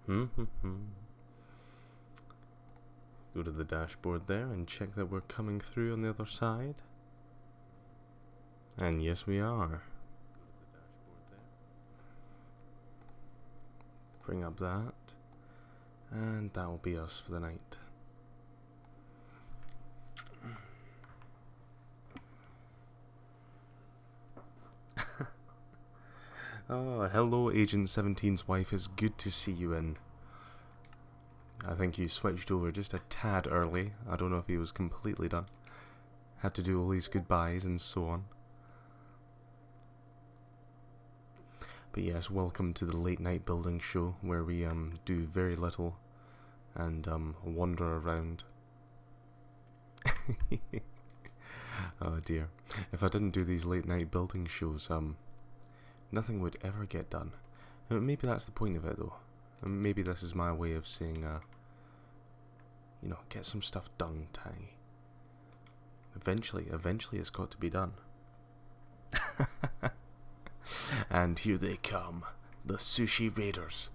Go to the dashboard there and check that we're coming through on the other side. And yes, we are. Bring up that. And that will be us for the night. Oh, hello, Agent 17's wife. It's good to see you in. I think you switched over just a tad early. I don't know if he was completely done. Had to do all these goodbyes and so on. But yes, welcome to the late night building show where we do very little and wander around. Oh dear. If I didn't do these late night building shows, nothing would ever get done. Maybe that's the point of it though. Maybe this is my way of saying, you know, get some stuff done, Tangy. Eventually it's got to be done. And here they come, the Sushi Raiders.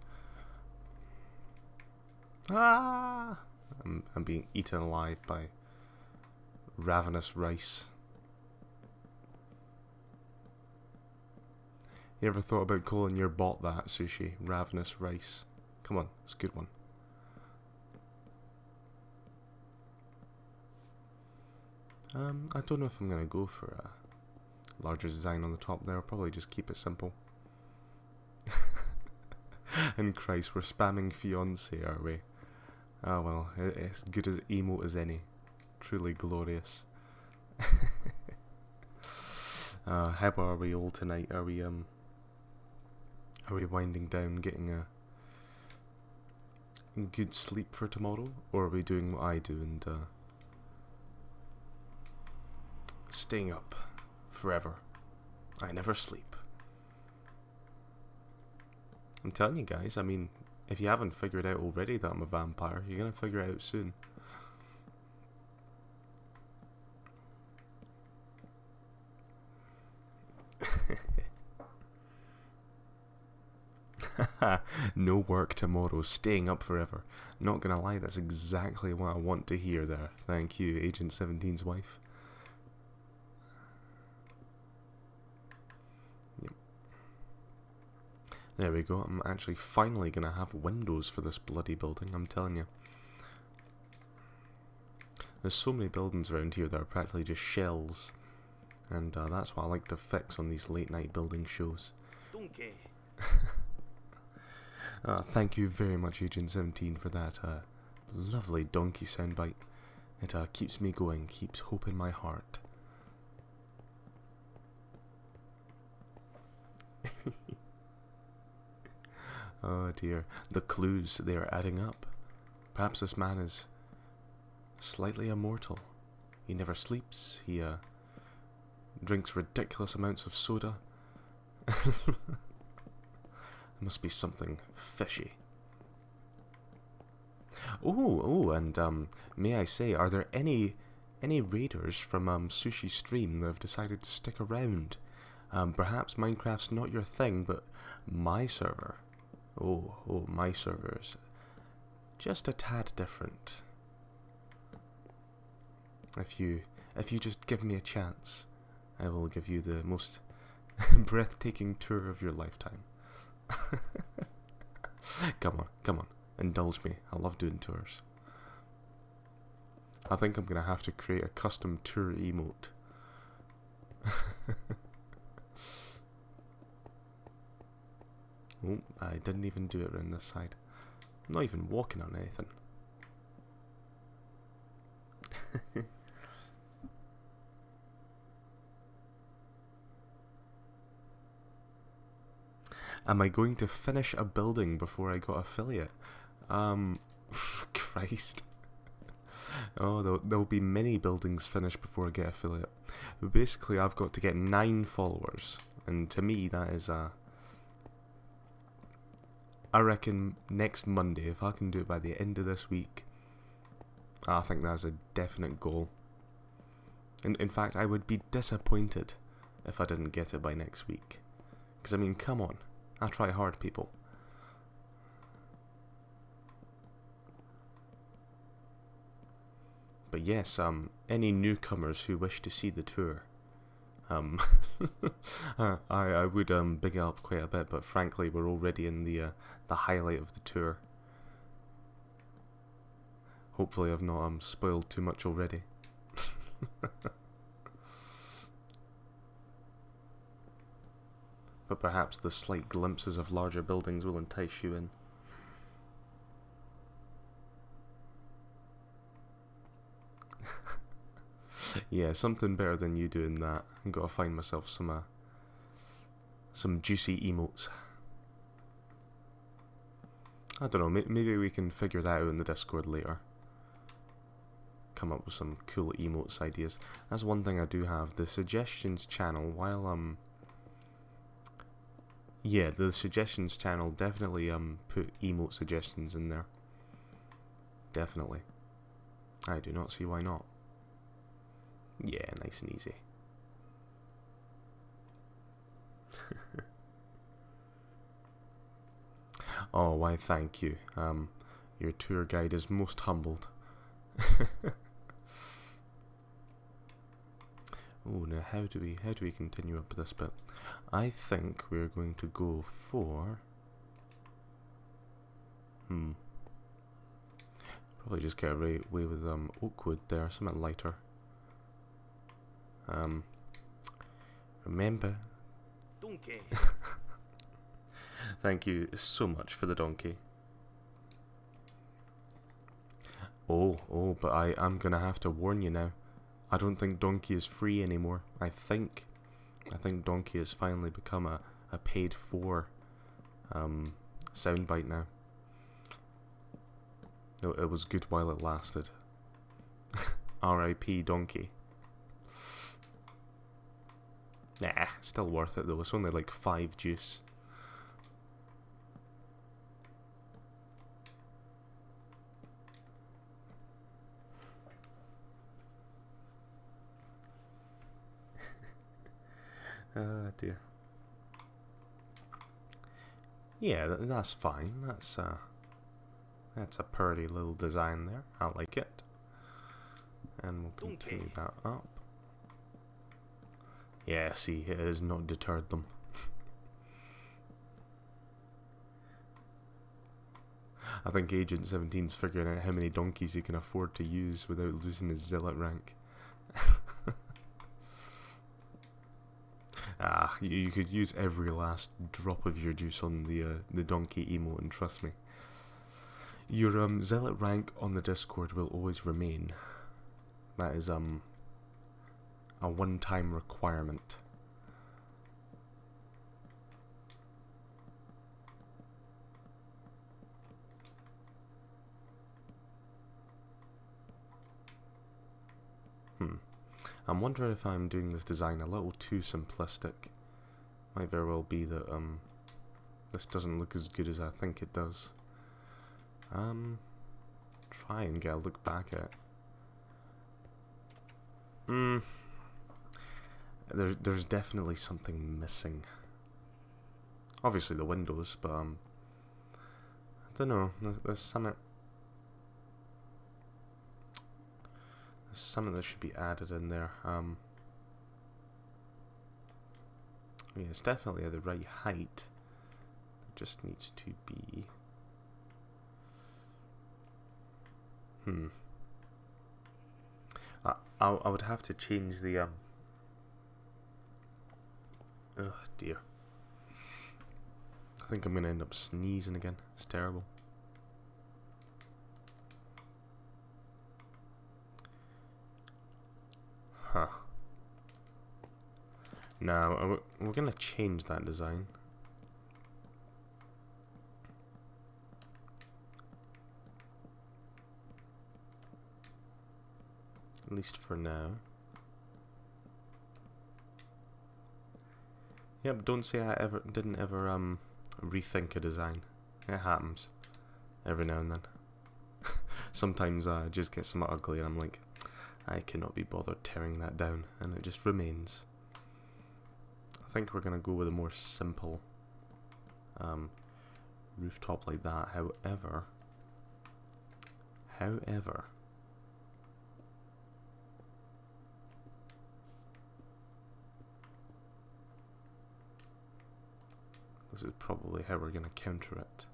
Ah! I'm being eaten alive by ravenous rice. You ever thought about calling your bot that, Sushi? Ravenous rice. Come on, it's a good one. I don't know if I'm going to go for a larger design on the top there. I'll probably just keep it simple. And Christ, we're spamming fiancé, are we? Oh well, it's good as emote as any. Truly glorious. How are we all tonight? Are we winding down, getting a good sleep for tomorrow? Or are we doing what I do and staying up forever? I never sleep. I'm telling you guys, I mean, if you haven't figured out already that I'm a vampire, you're gonna figure it out soon. No work tomorrow, staying up forever. Not gonna lie, that's exactly what I want to hear there. Thank you, Agent 17's wife. Yep. There we go, I'm actually finally gonna have windows for this bloody building, I'm telling you. There's so many buildings around here that are practically just shells. And that's what I like to fix on these late night building shows. Thank you very much, Agent 17, for that lovely donkey soundbite. It keeps me going, keeps hope in my heart. Oh dear, the clues, they are adding up. Perhaps this man is slightly immortal. He never sleeps, he drinks ridiculous amounts of soda. There must be something fishy. Oh, and may I say, are there any raiders from Sushi Stream that have decided to stick around? Perhaps Minecraft's not your thing, but my server, oh, my server's just a tad different. If you just give me a chance, I will give you the most breathtaking tour of your lifetime. Come on, indulge me. I love doing tours. I think I'm gonna have to create a custom tour emote. Oh, I didn't even do it around this side. I'm not even walking on anything. Am I going to finish a building before I got affiliate? Christ. Oh, there'll be many buildings finished before I get affiliate. But basically, I've got to get 9 followers. And to me, that is I reckon next Monday, if I can do it by the end of this week, I think that's a definite goal. In fact, I would be disappointed if I didn't get it by next week. Because, I mean, come on. I try hard, people. But yes, any newcomers who wish to see the tour, um, I would big it up quite a bit. But frankly, we're already in the highlight of the tour. Hopefully, I've not spoiled too much already. But perhaps the slight glimpses of larger buildings will entice you in. Yeah, something better than you doing that. I've got to find myself some juicy emotes. I don't know, maybe we can figure that out in the Discord later. Come up with some cool emotes ideas. That's one thing I do have. The suggestions channel, while yeah, the suggestions channel definitely put emote suggestions in there. Definitely. I do not see why not. Yeah, nice and easy. Oh, why thank you. Your tour guide is most humbled. Oh, now how do we continue up this bit? I think we're going to go for probably just get away with oak wood there, something lighter. Remember. Donkey. Thank you so much for the donkey. Oh, but I'm gonna have to warn you now. I don't think donkey is free anymore. I think donkey has finally become a paid for soundbite now. It was good while it lasted. R.I.P. donkey. Nah, still worth it though. It's only like 5 juice. Dear. Yeah, that's fine. That's a pretty little design there. I like it. And we'll continue that up. Yeah, see, it has not deterred them. I think Agent 17's figuring out how many donkeys he can afford to use without losing his zealot rank. You could use every last drop of your juice on the donkey emote, and trust me, your zealot rank on the Discord will always remain. That is a one-time requirement. I'm wondering if I'm doing this design a little too simplistic. Might very well be that this doesn't look as good as I think it does. Try and get a look back at it. There's definitely something missing. Obviously the windows, but I don't know. There's something that should be added in there. Yeah, it's definitely at the right height. It just needs to be. I would have to change the oh dear. I think I'm gonna end up sneezing again. It's terrible. Huh. Now, we're gonna change that design. At least for now. Yep, don't say I didn't ever rethink a design. It happens. Every now and then. Sometimes I just get somewhat ugly and I'm like, I cannot be bothered tearing that down, and it just remains. I think we're gonna go with a more simple rooftop like that. However, this is probably how we're going to counter it.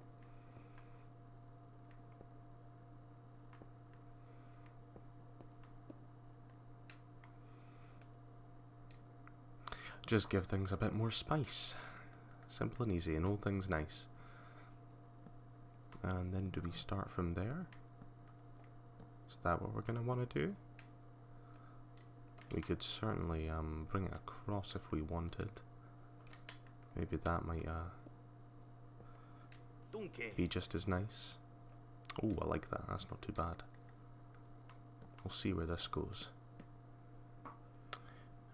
Just give things a bit more spice. Simple and easy, and all things nice. And then do we start from there? Is that what we're going to want to do? We could certainly bring it across if we wanted. Maybe that might be just as nice. Oh, I like that. That's not too bad. We'll see where this goes.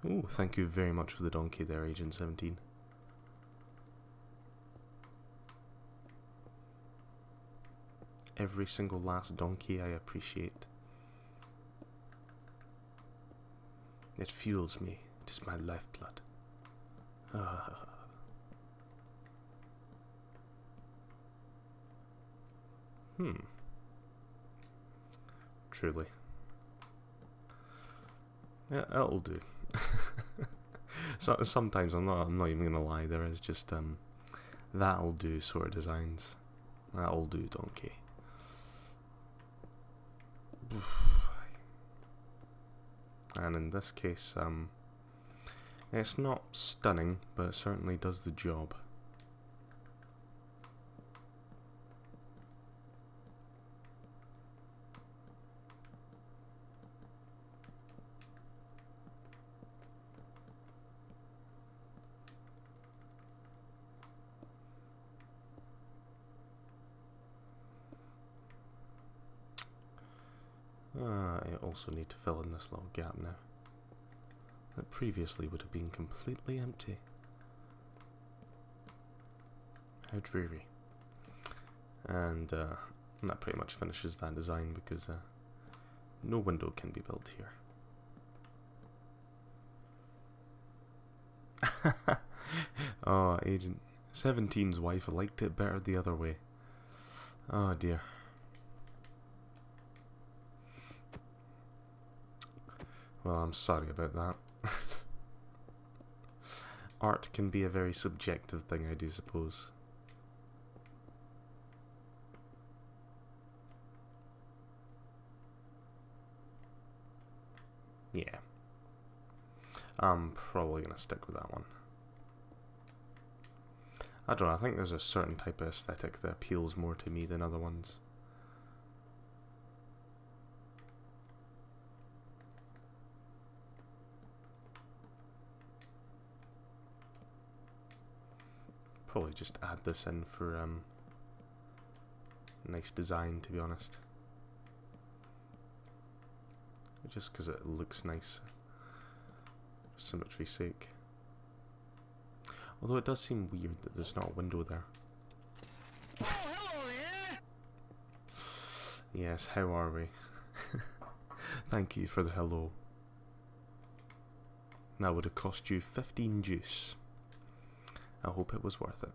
Oh, thank you very much for the donkey there, Agent 17. Every single last donkey I appreciate. It fuels me. It is my lifeblood. Truly. Yeah, it'll do. So sometimes I'm not even gonna lie. There is just that'll do sort of designs. That'll do, donkey. And in this case, it's not stunning, but it certainly does the job. I also need to fill in this little gap now. That previously would have been completely empty. How dreary. And that pretty much finishes that design because no window can be built here. Oh, Agent 17's wife liked it better the other way. Oh dear. Well, I'm sorry about that. Art can be a very subjective thing, I do suppose. Yeah. I'm probably going to stick with that one. I don't know, I think there's a certain type of aesthetic that appeals more to me than other ones. Probably just add this in for nice design, to be honest. Just because it looks nice, for symmetry's sake. Although it does seem weird that there's not a window there. Oh, hello there! Yes, how are we? Thank you for the hello. That would have cost you 15 juice. I hope it was worth it.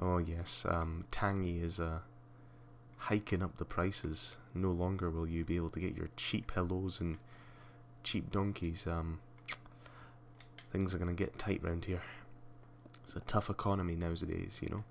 Oh yes, Tangy is hiking up the prices. No longer will you be able to get your cheap hellos and cheap donkeys. Things are gonna get tight round here. It's a tough economy nowadays, you know.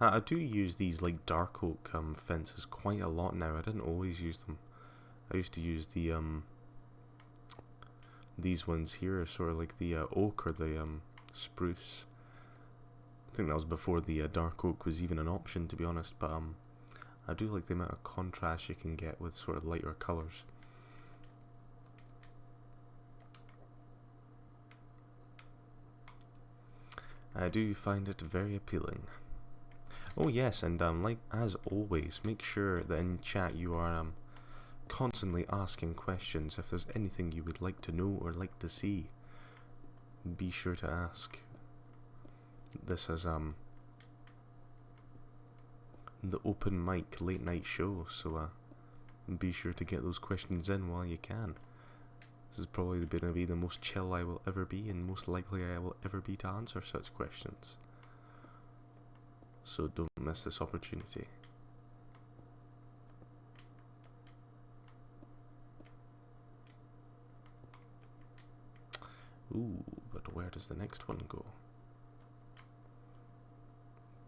I do use these like dark oak fences quite a lot now. I didn't always use them. I used to use the these ones here, sort of like the oak or the spruce. I think that was before the dark oak was even an option, to be honest. But I do like the amount of contrast you can get with sort of lighter colours. I do find it very appealing. Oh yes, and like as always, make sure that in chat you are constantly asking questions. If there's anything you would like to know or like to see, be sure to ask. This has the open mic late night show, so be sure to get those questions in while you can. This is probably going to be the most chill I will ever be, and most likely I will ever be to answer such questions. So don't miss this opportunity. Ooh, but where does the next one go?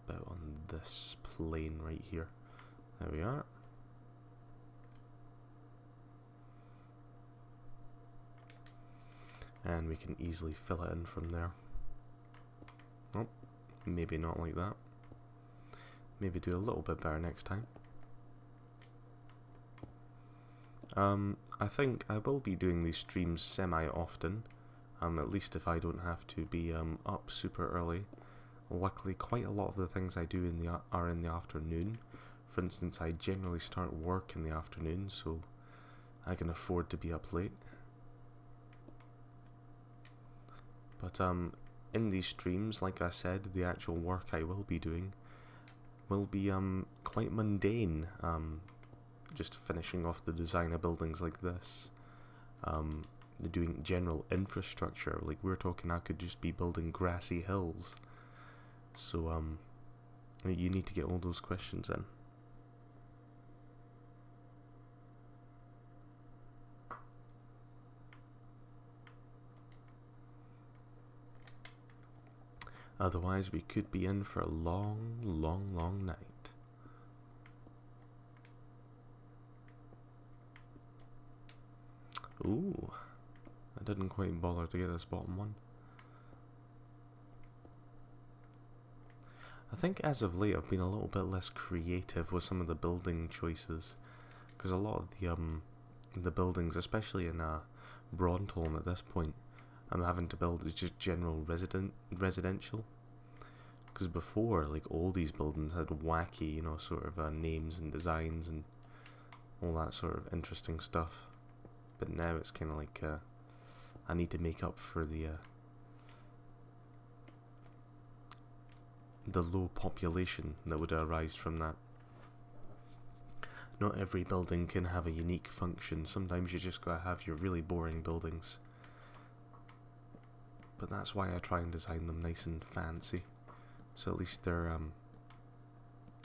About on this plane right here. There we are. And we can easily fill it in from there. Oh, maybe not like that. Maybe do a little bit better next time. I think I will be doing these streams semi-often. At least if I don't have to be up super early. Luckily, quite a lot of the things I do are in the afternoon. For instance, I generally start work in the afternoon, so I can afford to be up late. But in these streams, like I said, the actual work I will be doing will be quite mundane. Just finishing off the design of buildings like this. Doing general infrastructure, like we're talking, I could just be building grassy hills. So you need to get all those questions in. Otherwise we could be in for a long, long, long night. Ooh, I didn't quite bother to get this bottom one. I think as of late I've been a little bit less creative with some of the building choices, because a lot of the buildings, especially in Brondholm at this point, I'm having to build is just general residential. Because before, like, all these buildings had wacky, you know, sort of names and designs and all that sort of interesting stuff. But now it's kind of like I need to make up for the low population that would arise from that. Not every building can have a unique function. Sometimes you just gotta have your really boring buildings. But that's why I try and design them nice and fancy, so at least they're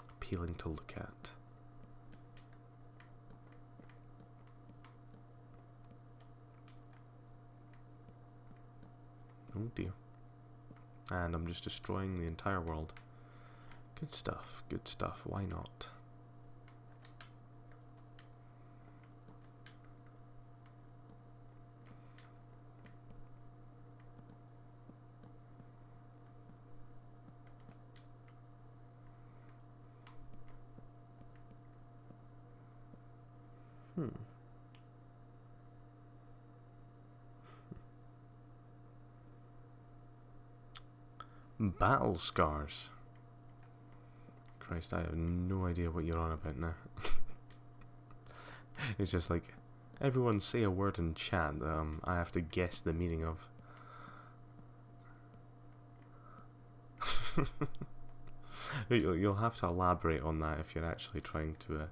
appealing to look at. Oh dear. And I'm just destroying the entire world. Good stuff, why not? Battle scars. Christ, I have no idea what you're on about now. It's just like, everyone say a word in chat I have to guess the meaning of. You'll have to elaborate on that if you're actually trying to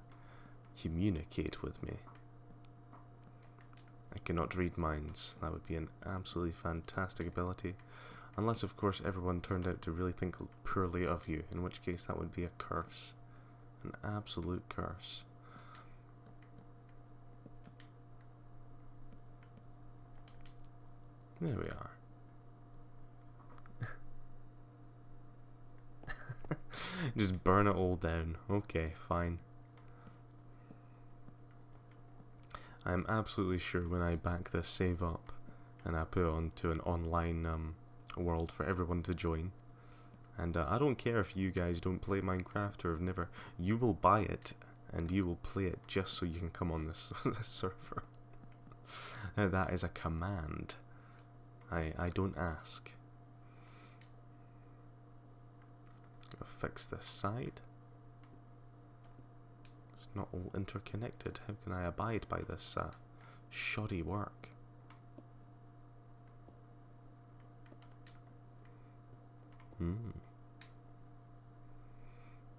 communicate with me. I cannot read minds. That would be an absolutely fantastic ability. Unless, of course, everyone turned out to really think poorly of you, in which case that would be a curse. An absolute curse. There we are. Just burn it all down. Okay, fine. I'm absolutely sure when I back this save up and I put it onto an online world for everyone to join, and I don't care if you guys don't play Minecraft or have never, you will buy it and you will play it just so you can come on this, this server. That is a command. I don't ask. Gotta fix this side. It's not all interconnected. How can I abide by this shoddy work?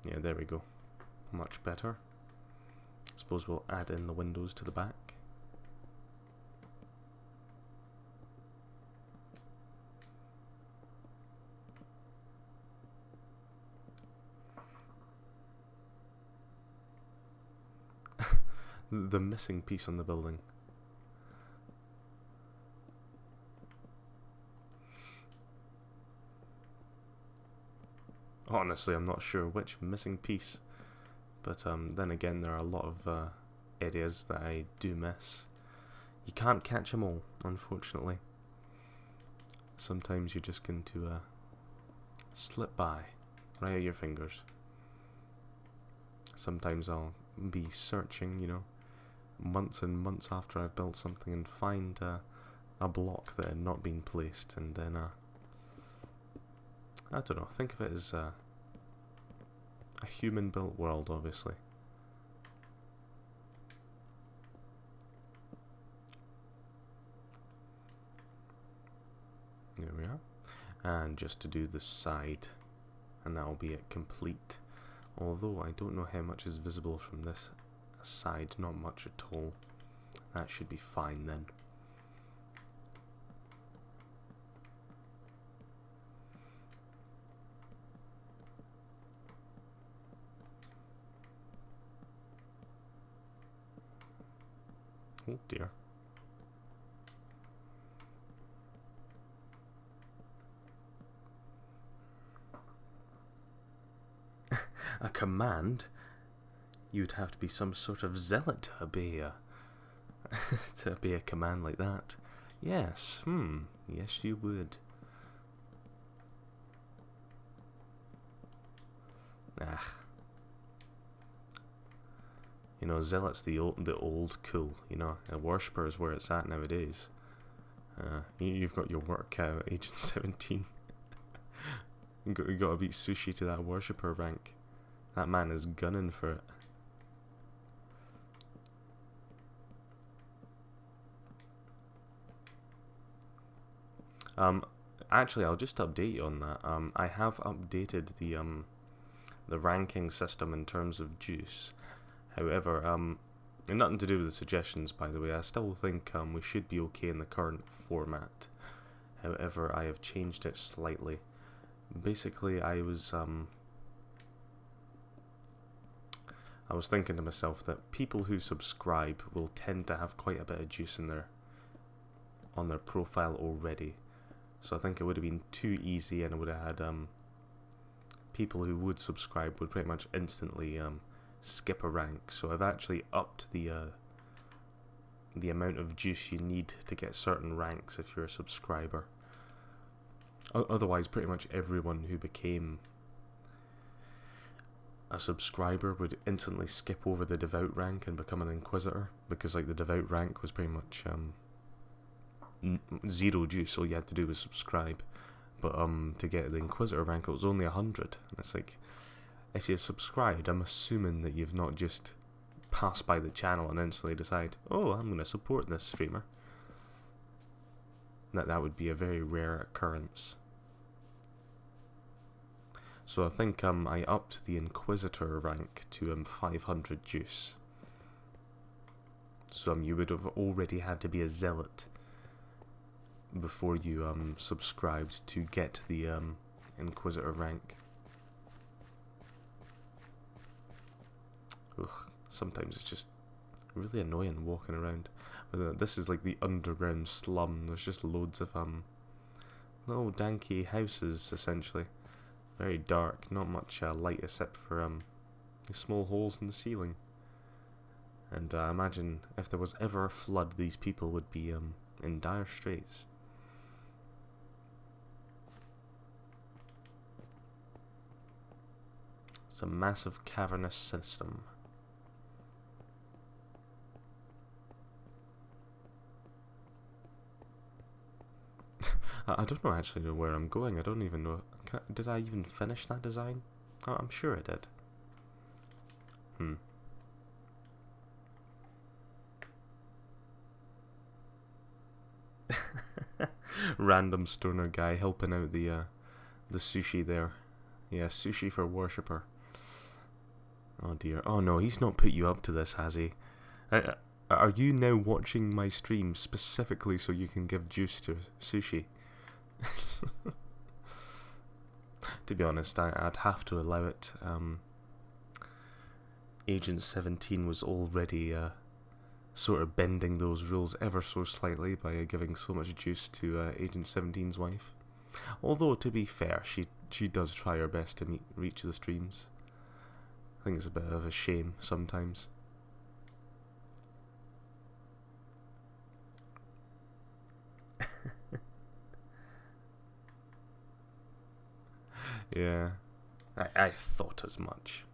Yeah, there we go. Much better. Suppose we'll add in the windows to the back. The missing piece on the building. Honestly, I'm not sure which missing piece, but then again, there are a lot of areas that I do miss. You can't catch them all, unfortunately. Sometimes you're just going to slip by, right out your fingers. Sometimes I'll be searching, you know, months and months after I've built something and find a block that had not been placed, and then I don't know, think of it as a human-built world, obviously. There we are. And just to do the side, and that'll be it complete. Although I don't know how much is visible from this side, not much at all. That should be fine then. Oh dear. A command? You'd have to be some sort of zealot to obey to obey a command like that. Yes, yes you would. You know, zealot's the old cool, you know. A worshipper is where it's at nowadays. You've got your workout, Agent 17. you got to beat Sushi to that worshipper rank. That man is gunning for it. Actually, I'll just update you on that. I have updated the ranking system in terms of juice. However, nothing to do with the suggestions, by the way. I still think we should be okay in the current format. However, I have changed it slightly. Basically, I was thinking to myself that people who subscribe will tend to have quite a bit of juice in on their profile already. So I think it would have been too easy, and it would have had people who would subscribe would pretty much instantly skip a rank. So I've actually upped the amount of juice you need to get certain ranks if you're a subscriber. Otherwise, pretty much everyone who became a subscriber would instantly skip over the devout rank and become an inquisitor, because like the devout rank was pretty much zero juice. All you had to do was subscribe. But to get the inquisitor rank, it was only 100. And it's like, if you've subscribed, I'm assuming that you've not just passed by the channel and instantly decide, oh, I'm going to support this streamer. That would be a very rare occurrence. So I think I upped the Inquisitor rank to 500 juice. So you would have already had to be a zealot before you subscribed to get the Inquisitor rank. Ugh, sometimes it's just really annoying walking around. But this is like the underground slum. There's just loads of little danky houses, essentially. Very dark, not much light except for small holes in the ceiling. And I imagine if there was ever a flood, these people would be in dire straits. It's a massive cavernous system. I don't know actually know where I'm going. I don't even know. Did I even finish that design? Oh, I'm sure I did. Random stoner guy helping out the sushi there. Yeah, sushi for worshipper. Oh dear. Oh no, he's not put you up to this, has he? Are you now watching my stream specifically so you can give juice to sushi? To be honest, I'd have to allow it. Agent 17 was already sort of bending those rules ever so slightly by giving so much juice to Agent 17's wife. Although, to be fair, she does try her best to reach the streams. I think it's a bit of a shame sometimes. Yeah, I thought as much.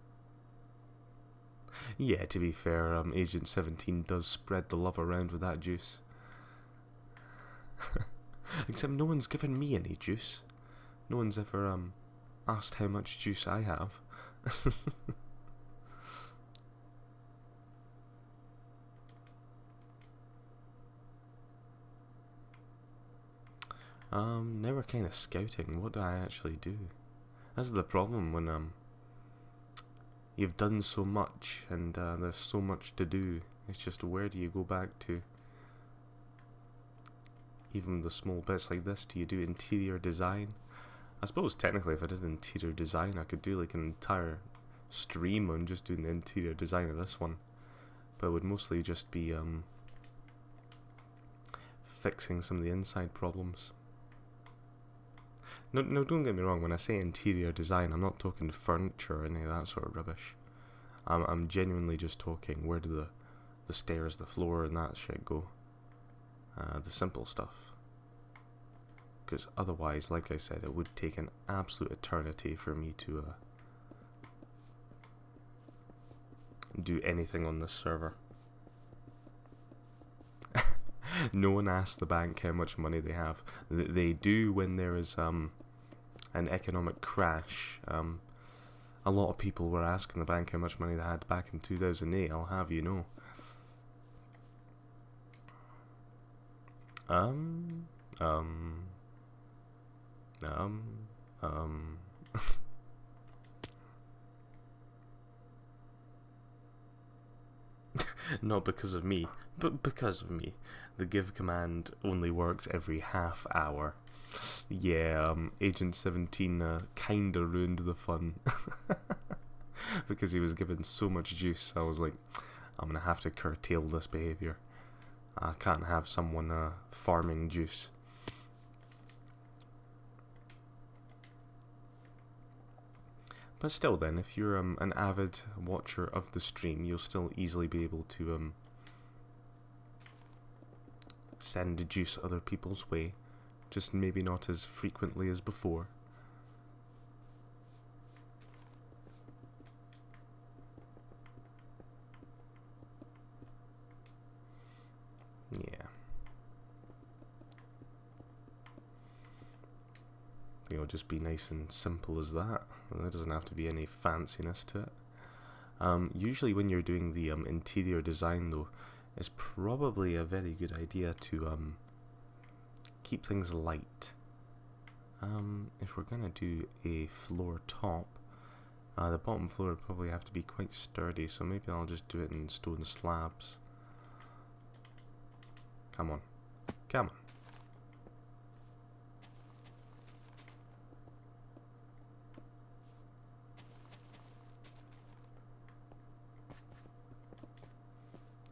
Yeah, to be fair, Agent 17 does spread the love around with that juice. Except no one's given me any juice. No one's ever asked how much juice I have. Now we're kind of scouting. What do I actually do? That's the problem when you've done so much and there's so much to do. It's just where do you go back to? Even the small bits like this, do you do interior design? I suppose technically if I did interior design I could do like an entire stream on just doing the interior design of this one. But it would mostly just be fixing some of the inside problems. No, don't get me wrong, when I say interior design, I'm not talking furniture or any of that sort of rubbish. I'm genuinely just talking where do the stairs, the floor and that shit go. The simple stuff. Because otherwise, like I said, it would take an absolute eternity for me to do anything on this server. No one asks the bank how much money they have. They do when there is an economic crash. A lot of people were asking the bank how much money they had back in 2008, I'll have you know. Not because of me, but because of me. The give command only works every half hour. Yeah, Agent 17 kinda ruined the fun. Because he was given so much juice, I was like, I'm gonna have to curtail this behaviour. I can't have someone farming juice. But still then, if you're an avid watcher of the stream, you'll still easily be able to send juice other people's way. Just maybe not as frequently as before. Yeah. It'll just be nice and simple as that. There doesn't have to be any fanciness to it. Usually when you're doing the interior design though, it's probably a very good idea to keep things light. If we're gonna do a floor top, the bottom floor would probably have to be quite sturdy, so maybe I'll just do it in stone slabs. Come on. Come on.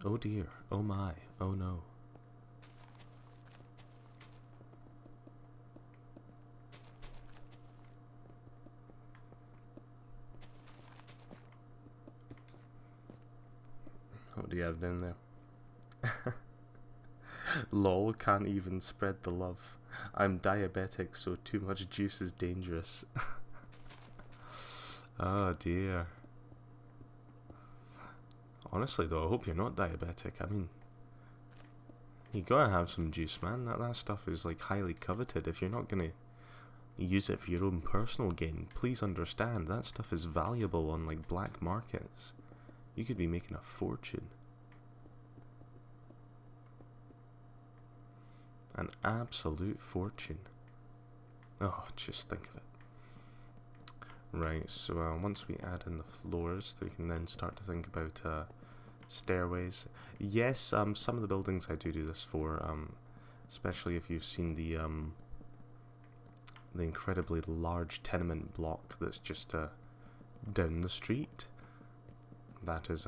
Oh dear, oh my, oh no. What do you have down there? Lol, can't even spread the love. I'm diabetic, so too much juice is dangerous. Oh dear. Honestly though, I hope you're not diabetic. I mean, you gotta have some juice, man. That stuff is like highly coveted. If you're not gonna use it for your own personal gain, please understand that stuff is valuable on like black markets. You could be making a fortune. An absolute fortune. Oh, just think of it. Right, so once we add in the floors, we can then start to think about stairways. Yes, some of the buildings I do this for, especially if you've seen the incredibly large tenement block that's just down the street. That is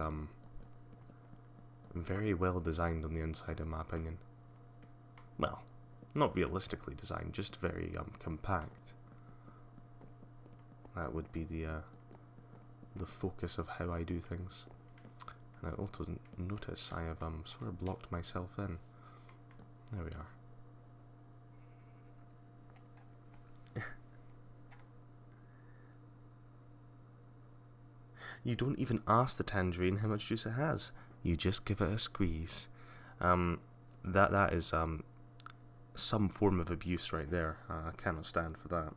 very well designed on the inside, in my opinion. Well, not realistically designed, just very compact. That would be the focus of how I do things. And I also notice I have sort of blocked myself in. There we are. You don't even ask the tangerine how much juice it has. You just give it a squeeze. That is some form of abuse right there. I cannot stand for that.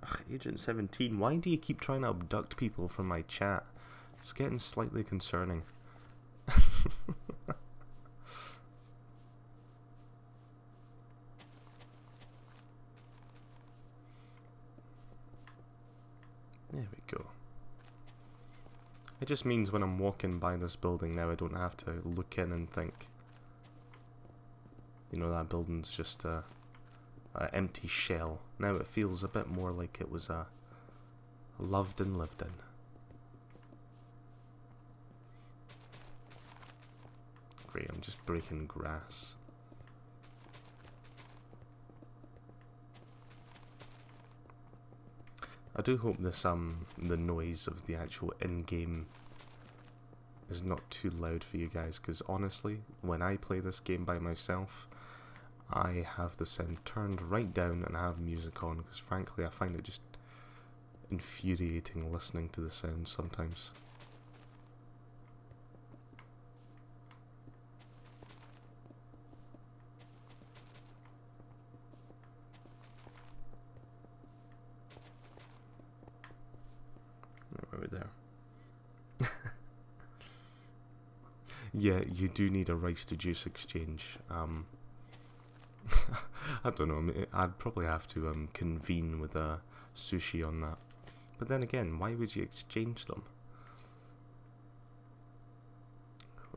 Ugh, Agent 17, why do you keep trying to abduct people from my chat? It's getting slightly concerning. There we go. It just means when I'm walking by this building now, I don't have to look in and think, you know, that building's just an empty shell. Now it feels a bit more like it was loved and lived in. Great, I'm just breaking grass. I do hope this the noise of the actual in-game is not too loud for you guys, because honestly, when I play this game by myself, I have the sound turned right down and I have music on, because frankly I find it just infuriating listening to the sound sometimes. Right there. Yeah, you do need a rice to juice exchange. I don't know, I'd probably have to convene with Sushi on that. But then again, why would you exchange them?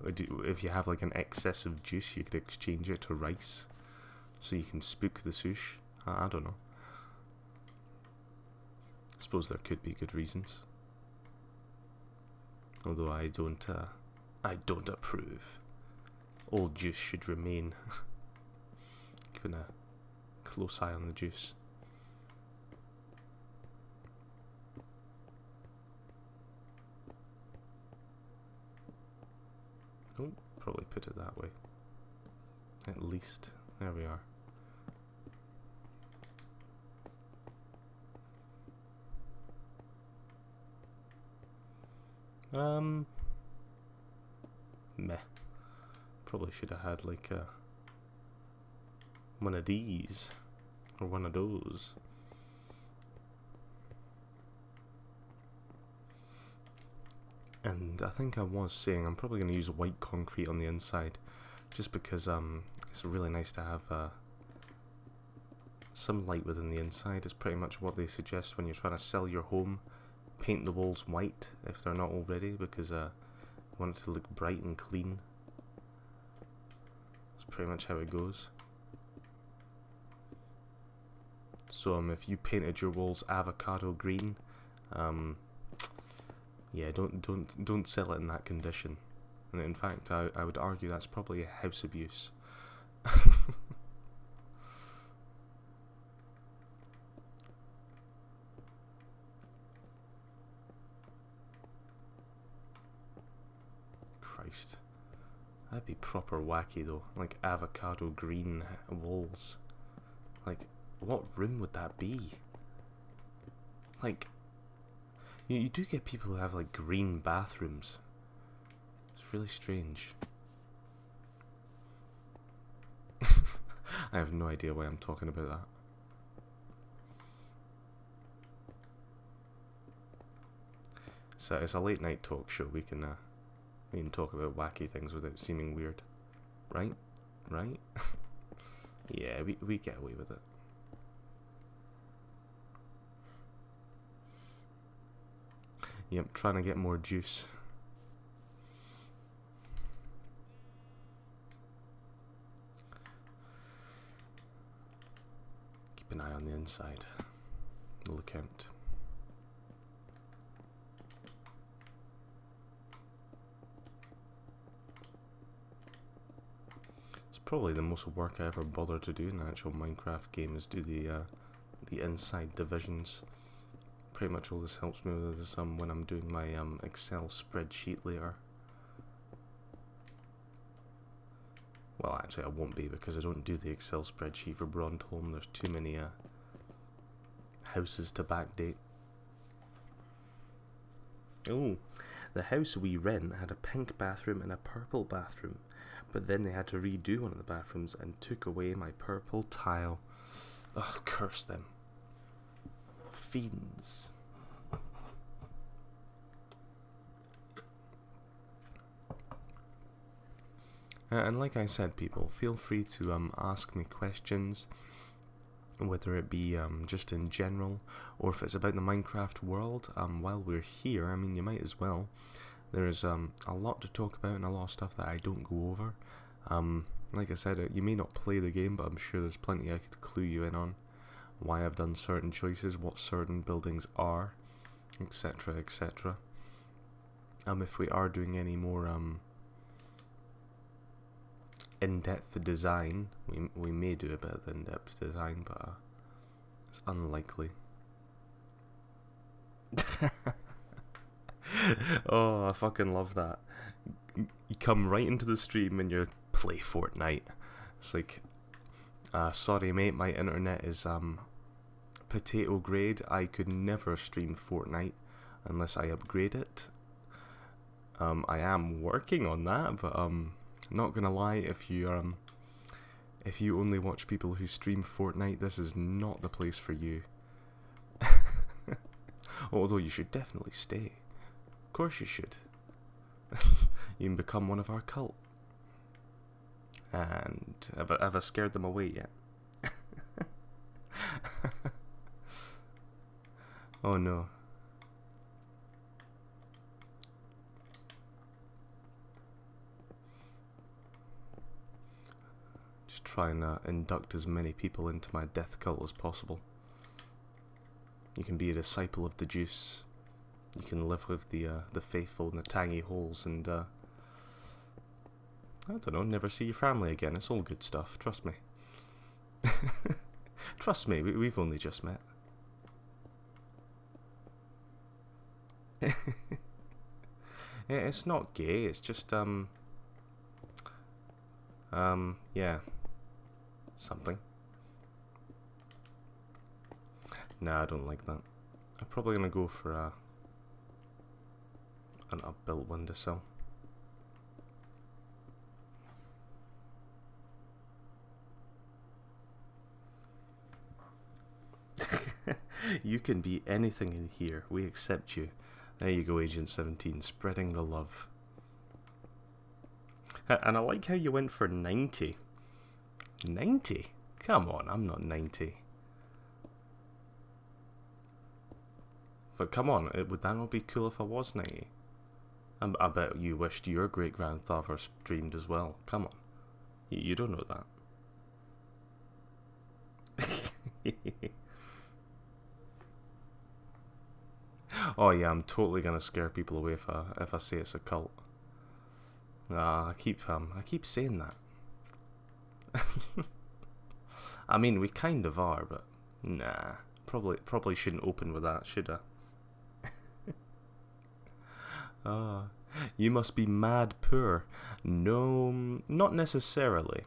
If you have like an excess of juice, you could exchange it to rice, so you can spook the sush. I don't know. I suppose there could be good reasons. Although I don't approve. All juice should remain. Keeping a close eye on the juice. Oh, probably put it that way. At least. There we are. Meh. Probably should have had like one of these or one of those. And I think I was saying I'm probably going to use white concrete on the inside, just because it's really nice to have some light within the inside. It's pretty much what they suggest when you're trying to sell your home. Paint the walls white if they're not already, because you want it to look bright and clean. That's pretty much how it goes. So if you painted your walls avocado green, yeah, don't sell it in that condition. And in fact, I would argue that's probably a house abuse. Christ. That'd be proper wacky though, like avocado green walls. Like, what room would that be? Like, you do get people who have like green bathrooms. It's really strange. I have no idea why I'm talking about that. So it's a late night talk show. We can talk about wacky things without seeming weird, right? Right? Yeah, we get away with it. Yep, trying to get more juice. Keep an eye on the inside. Look out. It's probably the most work I ever bothered to do in an actual Minecraft game is do the inside divisions. Pretty much all this helps me with is when I'm doing my Excel spreadsheet later. Well, actually I won't be, because I don't do the Excel spreadsheet for Brondholm. There's too many houses to backdate. Oh, the house we rent had a pink bathroom and a purple bathroom, but then they had to redo one of the bathrooms and took away my purple tile. Ugh, curse them. Fiends. And like I said, people, feel free to ask me questions, whether it be just in general, or if it's about the Minecraft world. While we're here, I mean, you might as well. There's a lot to talk about and a lot of stuff that I don't go over. Like I said, you may not play the game, but I'm sure there's plenty I could clue you in on. Why I've done certain choices, what certain buildings are, etc, etc. If we are doing any more in-depth design, we may do a bit of in-depth design, but it's unlikely. Oh, I fucking love that. You come right into the stream and you play Fortnite. It's like, sorry mate, my internet is potato grade. I could never stream Fortnite unless I upgrade it. I am working on that, but not gonna lie, if you only watch people who stream Fortnite, this is not the place for you. Although you should definitely stay. Of course you should. You can become one of our cult. And have I scared them away yet? Oh no. Just try and induct as many people into my death cult as possible. You can be a disciple of the juice. You can live with the faithful in the tangy holes and I don't know, never see your family again. It's all good stuff, trust me. Trust me, we've only just met. It's not gay, it's just yeah, something. Nah, I don't like that. I'm probably gonna go for an upbuilt windowsill. You can be anything in here. We accept you. There you go, Agent 17, spreading the love. And I like how you went for 90. 90? Come on, I'm not 90. But come on, would that not be cool if I was 90? I bet you wished your great-grandfather streamed as well. Come on. You don't know that. Oh yeah, I'm totally gonna scare people away if I say it's a cult. I keep saying that. I mean, we kind of are, but nah. Probably shouldn't open with that, should I? You must be mad poor. No, not necessarily.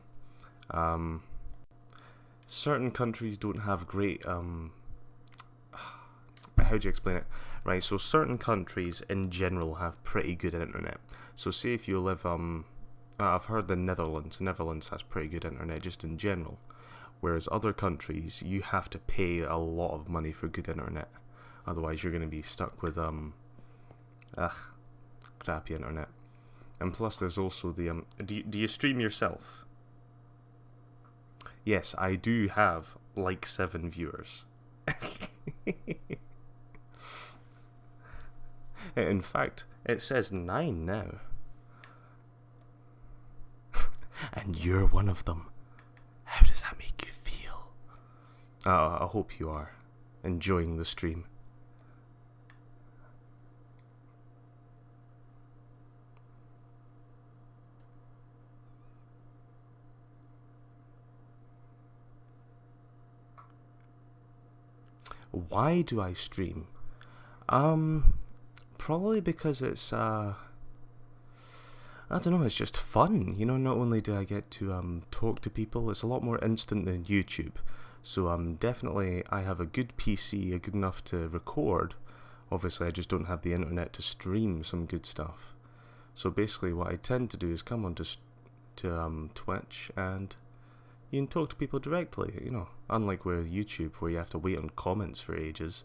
Certain countries don't have great how do you explain it? Right, so certain countries in general have pretty good internet. So say if you live I've heard the Netherlands has pretty good internet just in general. Whereas other countries, you have to pay a lot of money for good internet. Otherwise you're going to be stuck with crappy internet. And plus there's also the do you stream yourself? Yes, I do have like 7 viewers. In fact, it says 9 now. And you're one of them. How does that make you feel? I hope you are enjoying the stream. Why do I stream? Probably because it's, I don't know, it's just fun. You know, not only do I get to talk to people, it's a lot more instant than YouTube. So definitely I have a good PC, good enough to record. Obviously I just don't have the internet to stream some good stuff. So basically what I tend to do is come on to Twitch, and you can talk to people directly, you know, unlike with YouTube where you have to wait on comments for ages.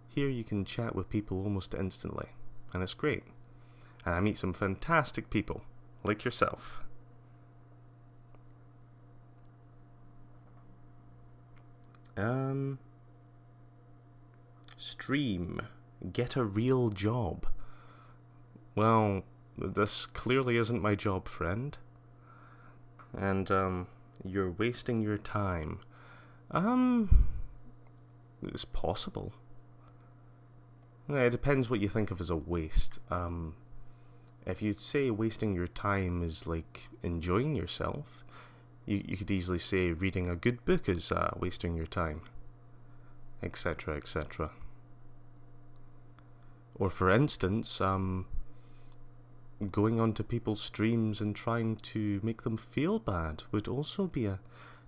Here you can chat with people almost instantly, and it's great. And I meet some fantastic people, like yourself. Stream. Get a real job. Well, this clearly isn't my job, friend. And, you're wasting your time. It's possible. It depends what you think of as a waste. If you'd say wasting your time is like enjoying yourself, you could easily say reading a good book is wasting your time, etc., etc. Or for instance, going onto people's streams and trying to make them feel bad would also be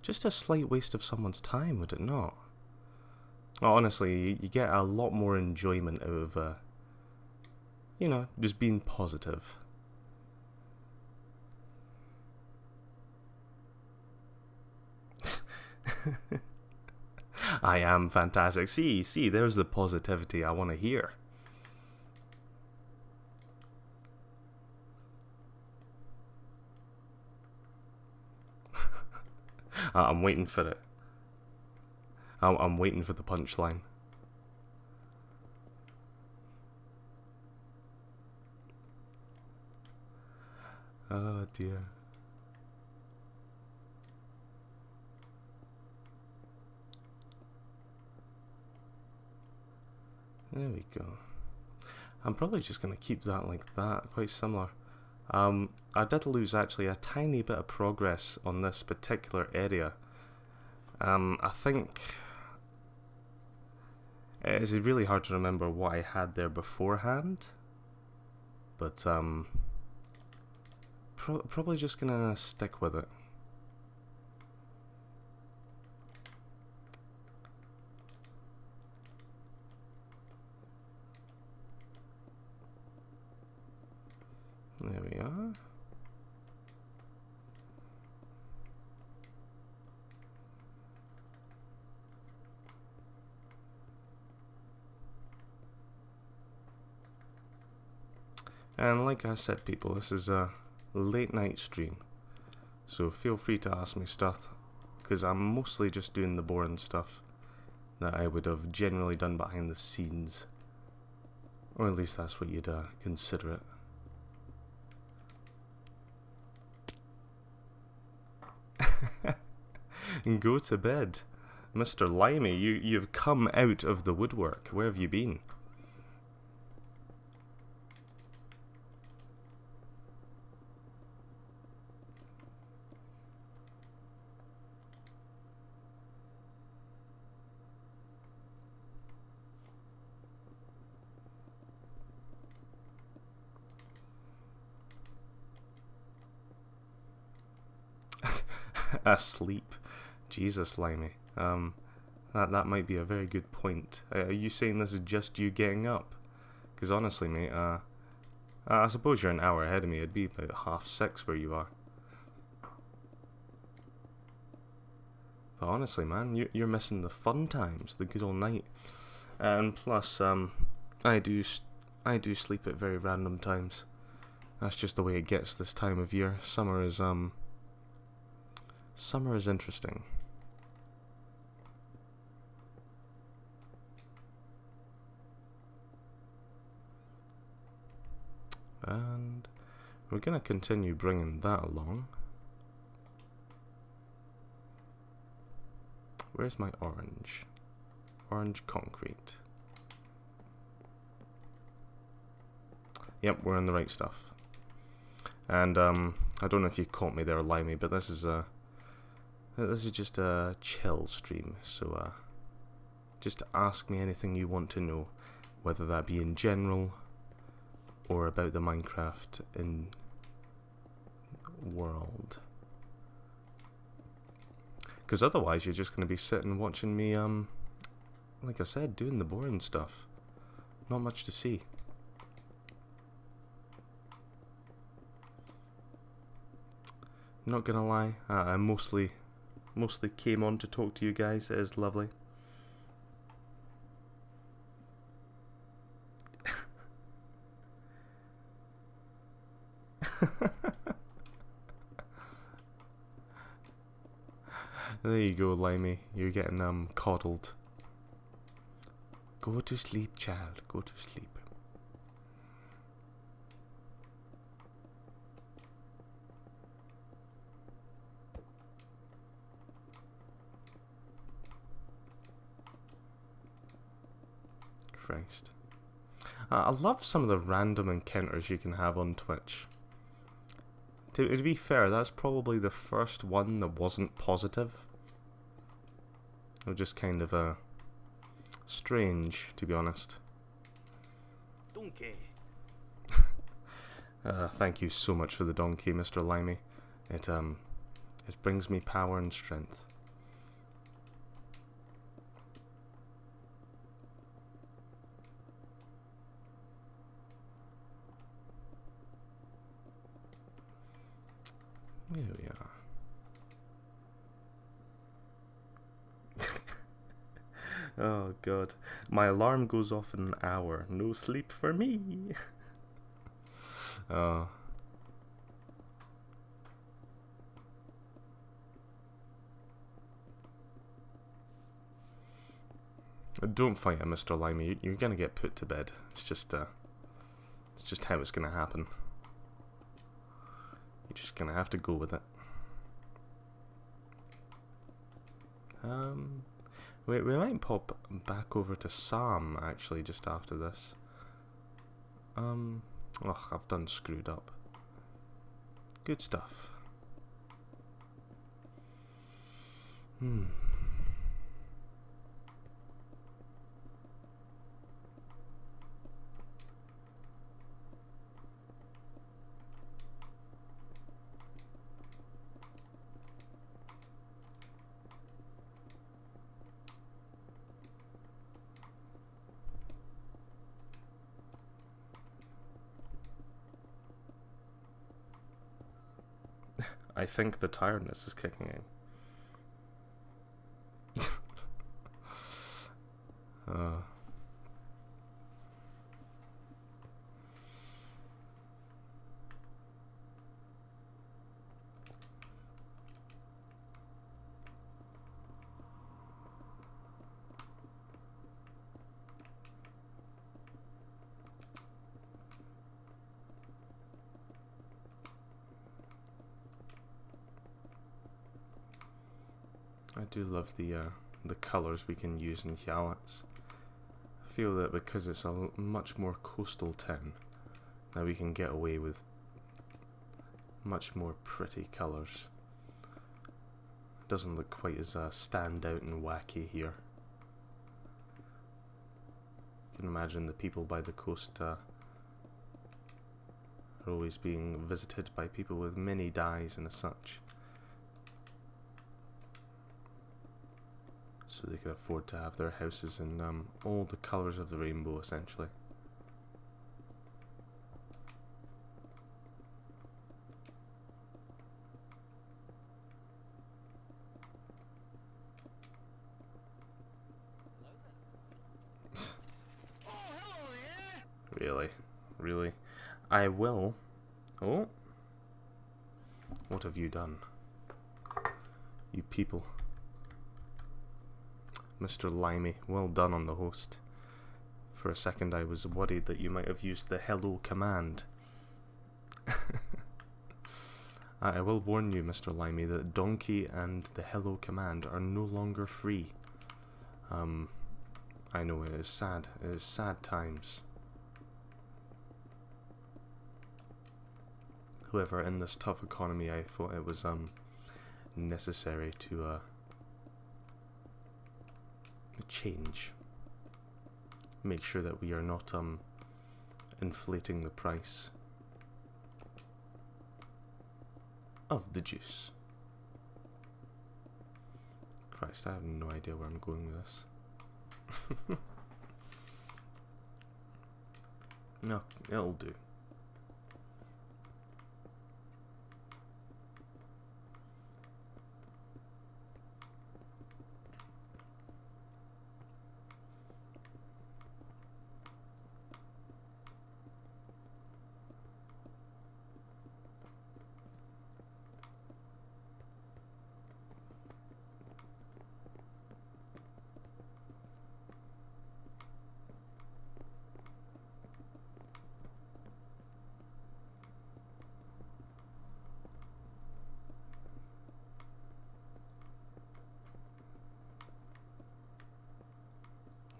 just a slight waste of someone's time, would it not? Honestly, you get a lot more enjoyment out of, you know, just being positive. I am fantastic. See, there's the positivity I want to hear. I'm waiting for it. I'm waiting for the punchline. Oh dear. There we go. I'm probably just going to keep that like that, quite similar. I did lose actually a tiny bit of progress on this particular area. I think it's really hard to remember what I had there beforehand, but probably just gonna stick with it. There we are. And like I said, people, this is a late night stream, so feel free to ask me stuff, because I'm mostly just doing the boring stuff that I would have generally done behind the scenes, or at least that's what you'd consider it. And go to bed. Mr. Limey, you've come out of the woodwork. Where have you been? Asleep. Jesus, Limey. That might be a very good point. Are you saying this is just you getting up? Because honestly, mate, I suppose you're an hour ahead of me. It'd be about 6:30 where you are. But honestly, man, you're missing the fun times, the good old night. And plus, I do sleep at very random times. That's just the way it gets this time of year. Summer Summer is interesting. And we're going to continue bringing that along. Where's my orange? Orange concrete. Yep, we're in the right stuff. And I don't know if you caught me there, Limey, but this is just a chill stream. So just ask me anything you want to know, whether that be in general or about the Minecraft in world. Because otherwise you're just going to be sitting watching me, like I said, doing the boring stuff. Not much to see. Not gonna lie, I mostly came on to talk to you guys. It is lovely. There you go, Limey. You're getting coddled. Go to sleep, child. Go to sleep. Christ. I love some of the random encounters you can have on Twitch. To be fair, that's probably the first one that wasn't positive. It was just kind of strange, to be honest. Donkey. Thank you so much for the donkey, Mr. Limey. It brings me power and strength. There we are. Oh god. My alarm goes off in an hour. No sleep for me. Don't fight it, Mr. Limey. You're gonna get put to bed. It's just how it's gonna happen. You're just gonna have to go with it. We might pop back over to Sam actually just after this. Oh, I've done screwed up. Good stuff. I think the tiredness is kicking in. I do love the colours we can use in Hyalet's. I feel that because it's a much more coastal town, that we can get away with much more pretty colours. Doesn't look quite as stand out and wacky here. You can imagine the people by the coast are always being visited by people with many dyes and such, so they can afford to have their houses in all the colours of the rainbow, essentially. Really? Really? I will. Oh? What have you done? people. Mr. Limey, well done on the host. For a second I was worried that you might have used the hello command. I will warn you, Mr. Limey, that donkey and the hello command are no longer free. I know it is sad. It is sad times. However, in this tough economy, I thought it was necessary to change. Make sure that we are not inflating the price of the juice. Christ, I have no idea where I'm going with this. No, it'll do.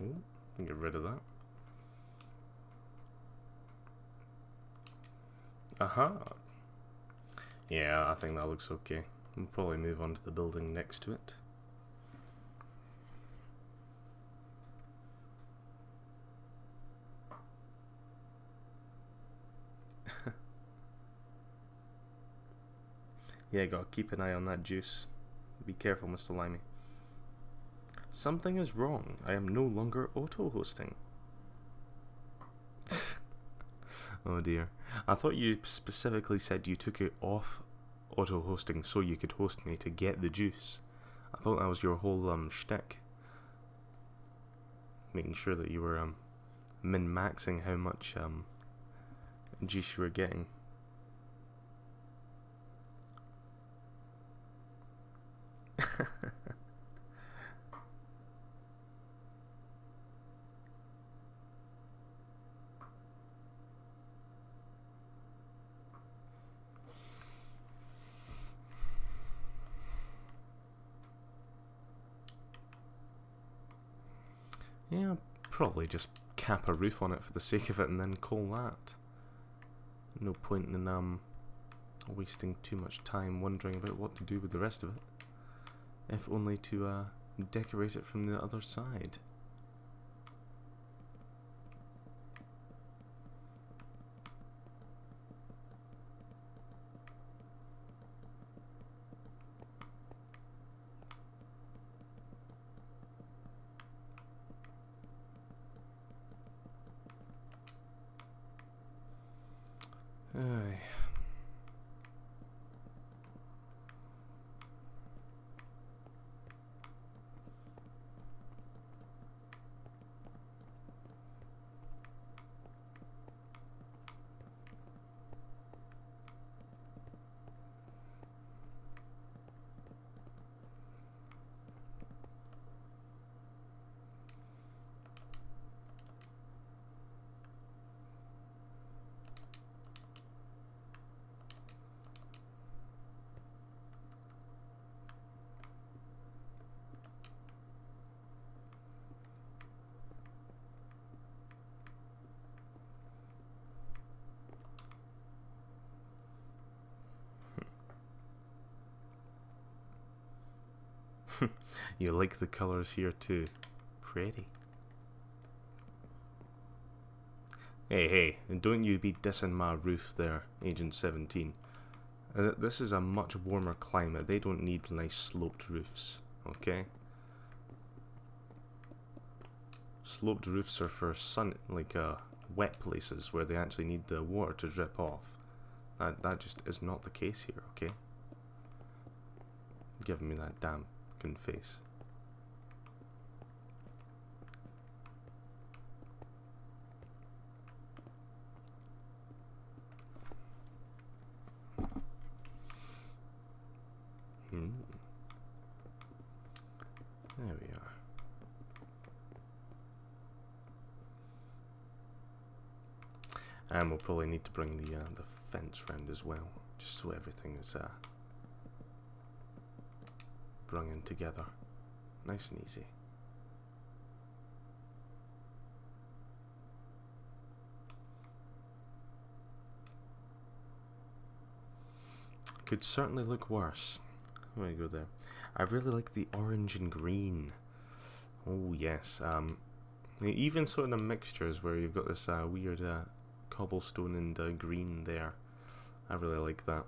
Ooh, get rid of that. Aha. Yeah, I think that looks okay. We'll probably move on to the building next to it. Yeah, gotta keep an eye on that juice. Be careful, Mr. Limey. Something is wrong. I am no longer auto-hosting. Oh dear. I thought you specifically said you took it off auto-hosting so you could host me to get the juice. I thought that was your whole shtick. Making sure that you were min-maxing how much juice you were getting. Yeah, probably just cap a roof on it for the sake of it and then call that. No point in wasting too much time wondering about what to do with the rest of it. If only to decorate it from the other side. Aye. You like the colours here too. Pretty. Hey, and don't you be dissing my roof there, Agent 17. This is a much warmer climate. They don't need nice sloped roofs, okay? Sloped roofs are for wet places where they actually need the water to drip off. That just is not the case here, okay? Giving me that damn face. There we are. And we'll probably need to bring the fence round as well, just so everything is brung in together, nice and easy. Could certainly look worse. There we go there. I really like the orange and green. Oh yes. Even sort of the mixtures where you've got this weird cobblestone and green there. I really like that.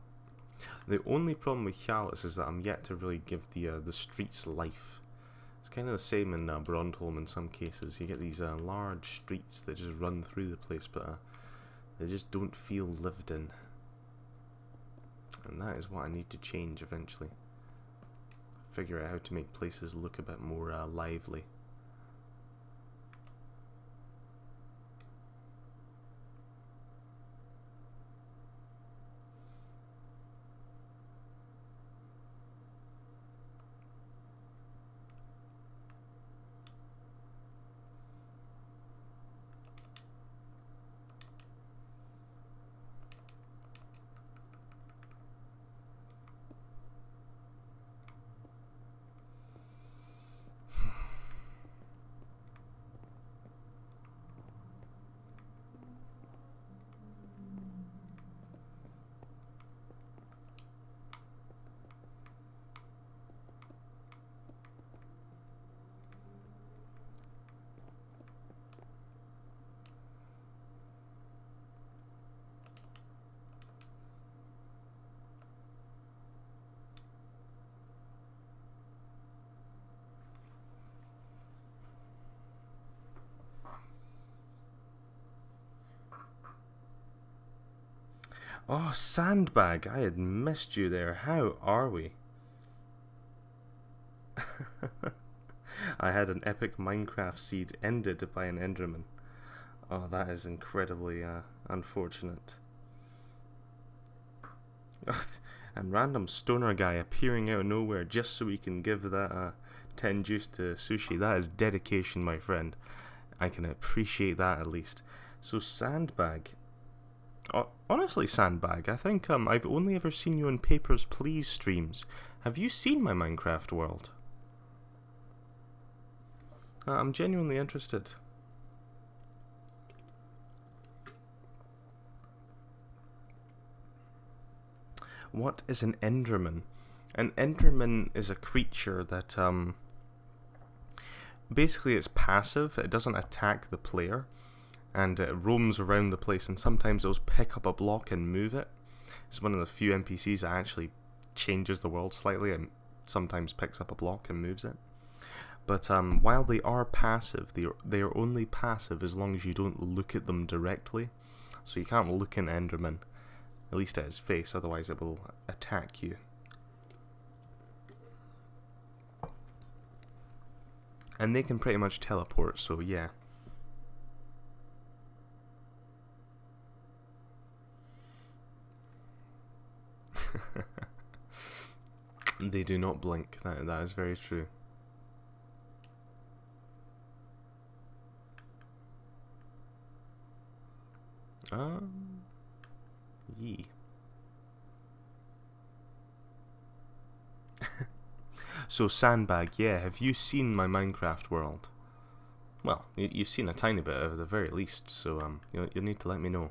The only problem with Chalice is that I'm yet to really give the streets life. It's kind of the same in Brondholm in some cases. You get these large streets that just run through the place, but they just don't feel lived in. And that is what I need to change eventually. Figure out how to make places look a bit more lively. Oh, Sandbag, I had missed you there. How are we? I had an epic Minecraft seed ended by an Enderman. Oh, that is incredibly unfortunate. And random stoner guy appearing out of nowhere just so we can give that 10 juice to Sushi. That is dedication, my friend. I can appreciate that at least. So Sandbag. Honestly, Sandbag, I think I've only ever seen you on Papers, Please streams. Have you seen my Minecraft world? I'm genuinely interested. What is an Enderman? An Enderman is a creature that basically it's passive. It doesn't attack the player. And it roams around the place, and sometimes it'll pick up a block and move it. It's one of the few NPCs that actually changes the world slightly and sometimes picks up a block and moves it. But while they are passive, they are only passive as long as you don't look at them directly. So you can't look in Enderman, at least at his face, otherwise it will attack you. And they can pretty much teleport, so yeah. They do not blink. That is very true. Yee. So Sandbag, yeah, have you seen my Minecraft world? Well, you've seen a tiny bit at the very least, so you'll need to let me know.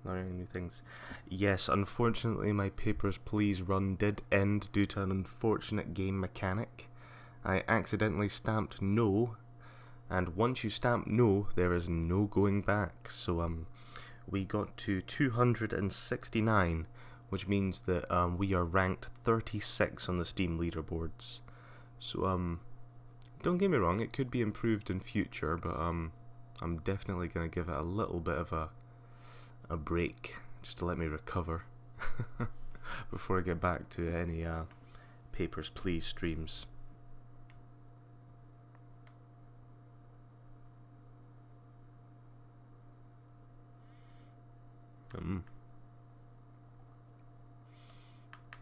Learning new things. Yes, unfortunately my Papers, Please run did end due to an unfortunate game mechanic. I accidentally stamped no, and once you stamp no, there is no going back. So we got to 269, which means that we are ranked 36 on the Steam leaderboards. So don't get me wrong, it could be improved in future, but I'm definitely gonna give it a little bit of a break just to let me recover before I get back to any Papers, Please streams.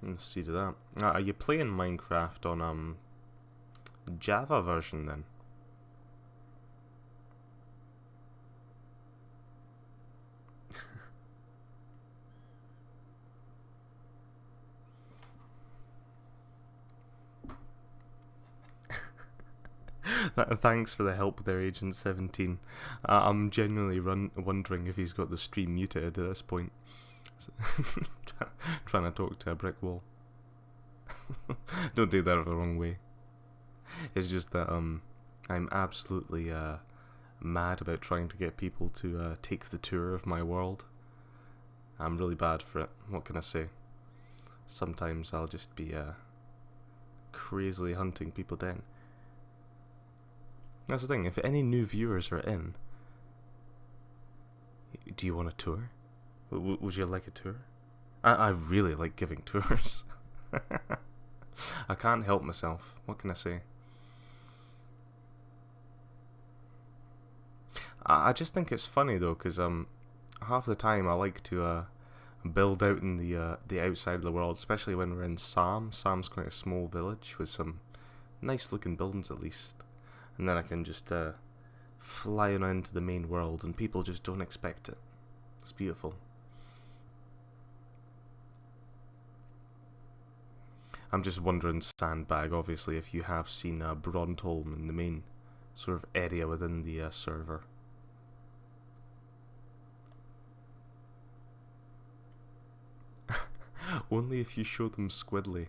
Let's see to that. Are you playing Minecraft on Java version then? Thanks for the help there, Agent 17. I'm genuinely wondering if he's got the stream muted at this point. Trying to talk to a brick wall. Don't do that the wrong way. It's just that I'm absolutely mad about trying to get people to take the tour of my world. I'm really bad for it. What can I say? Sometimes I'll just be crazily hunting people down. That's the thing, if any new viewers are in, do you want a tour? Would you like a tour? I really like giving tours. I can't help myself. What can I say? I just think it's funny though, because half the time I like to build out in the outside of the world, especially when we're in Sam. Sam's quite a small village with some nice looking buildings at least. And then I can just fly around to the main world and people just don't expect it. It's beautiful. I'm just wondering, Sandbag, obviously, if you have seen Brontholm in the main sort of area within the server. Only if you show them Squidly.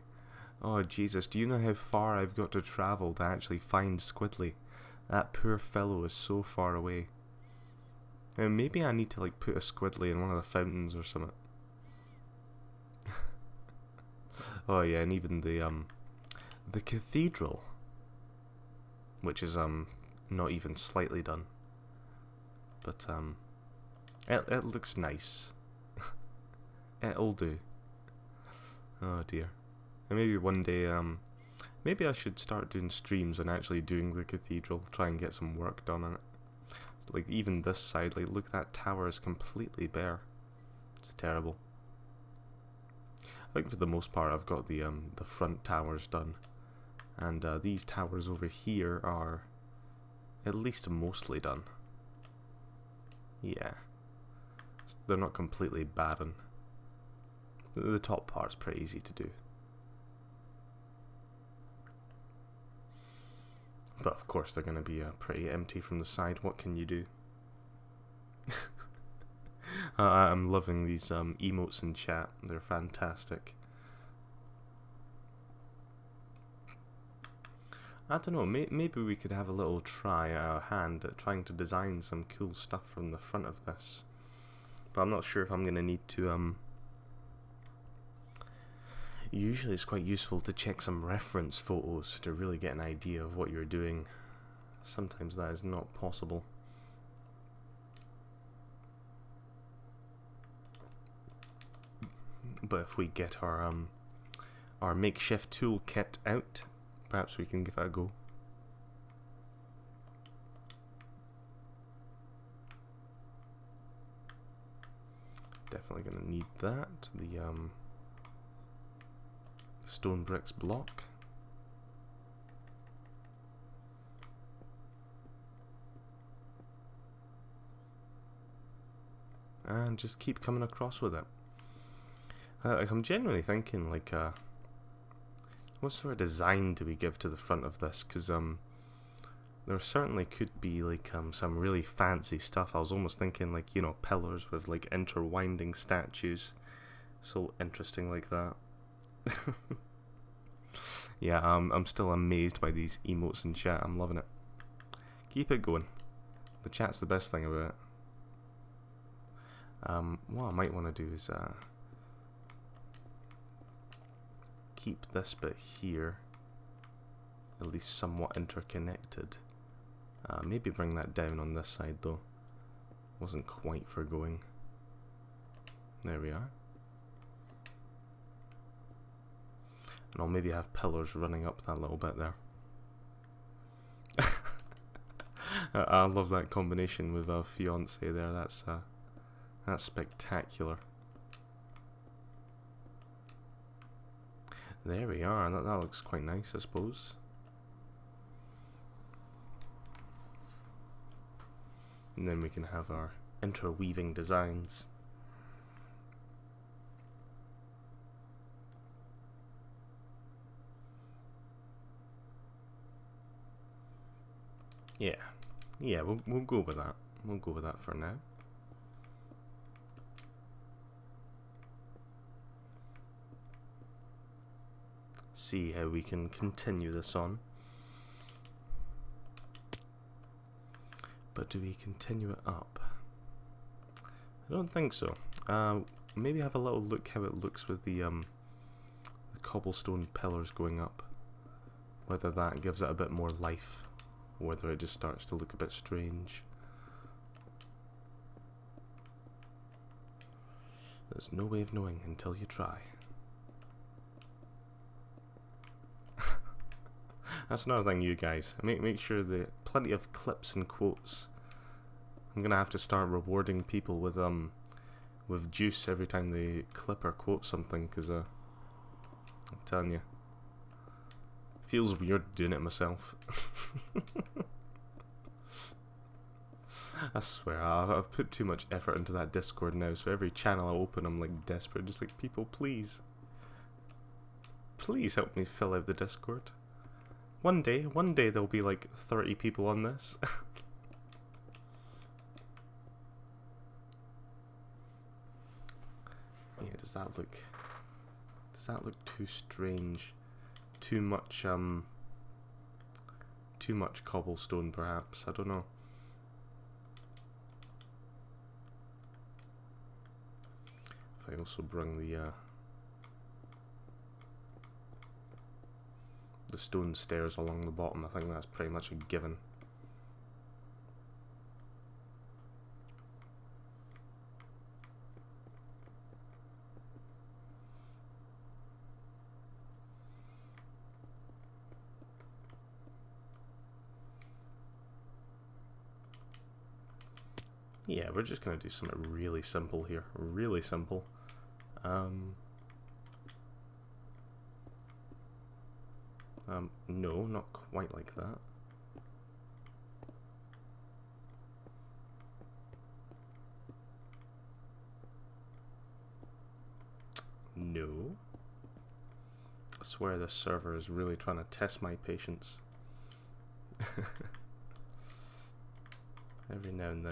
Oh Jesus, do you know how far I've got to travel to actually find Squidly? That poor fellow is so far away. And maybe I need to like put a Squidly in one of the fountains or something. Oh yeah, and even the cathedral, which is not even slightly done, but it looks nice. It'll do. Oh dear. And maybe one day, maybe I should start doing streams and actually doing the cathedral, try and get some work done on it. Like, even this side, like, look, that tower is completely bare. It's terrible. I think for the most part I've got the front towers done. And these towers over here are at least mostly done. Yeah. They're not completely barren. The top part's pretty easy to do. But of course they're going to be pretty empty from the side. What can you do? I'm loving these emotes in chat. They're fantastic. I don't know, maybe we could have a little try our hand at trying to design some cool stuff from the front of this. But I'm not sure if I'm going to need to... Usually it's quite useful to check some reference photos to really get an idea of what you're doing. Sometimes that is not possible. But if we get our makeshift toolkit out, perhaps we can give it a go. Definitely gonna need that. The stone bricks block. And just keep coming across with it. Like, I'm genuinely thinking, like, what sort of design do we give to the front of this? Because there certainly could be like some really fancy stuff. I was almost thinking, like, you know, pillars with like interwinding statues, so interesting like that. Yeah, I'm still amazed by these emotes in chat. I'm loving it. Keep it going. The chat's the best thing about it. What I might want to do is keep this bit here at least somewhat interconnected. Maybe bring that down on this side though. Wasn't quite for going. There we are. And I'll maybe have pillars running up that little bit there. I love that combination with a fiance there. That's spectacular. There we are. That looks quite nice, I suppose. And then we can have our interweaving designs. Yeah. Yeah, we'll go with that. We'll go with that for now. See how we can continue this on. But do we continue it up? I don't think so. Maybe have a little look how it looks with the cobblestone pillars going up. Whether that gives it a bit more life, or whether it just starts to look a bit strange. There's no way of knowing until you try. That's another thing, you guys. Make sure that plenty of clips and quotes. I'm gonna have to start rewarding people with juice every time they clip or quote something, because I'm telling you, it feels weird doing it myself. I swear, I've put too much effort into that Discord now, so every channel I open I'm like desperate, just like, people, please help me fill out the Discord. One day there'll be like 30 people on this. Yeah, does that look too strange? Too much cobblestone perhaps, I don't know. If I also bring the stone stairs along the bottom, I think that's pretty much a given. Yeah, we're just gonna do something really simple here. Really simple. No, not quite like that. No. I swear this server is really trying to test my patience. Every now and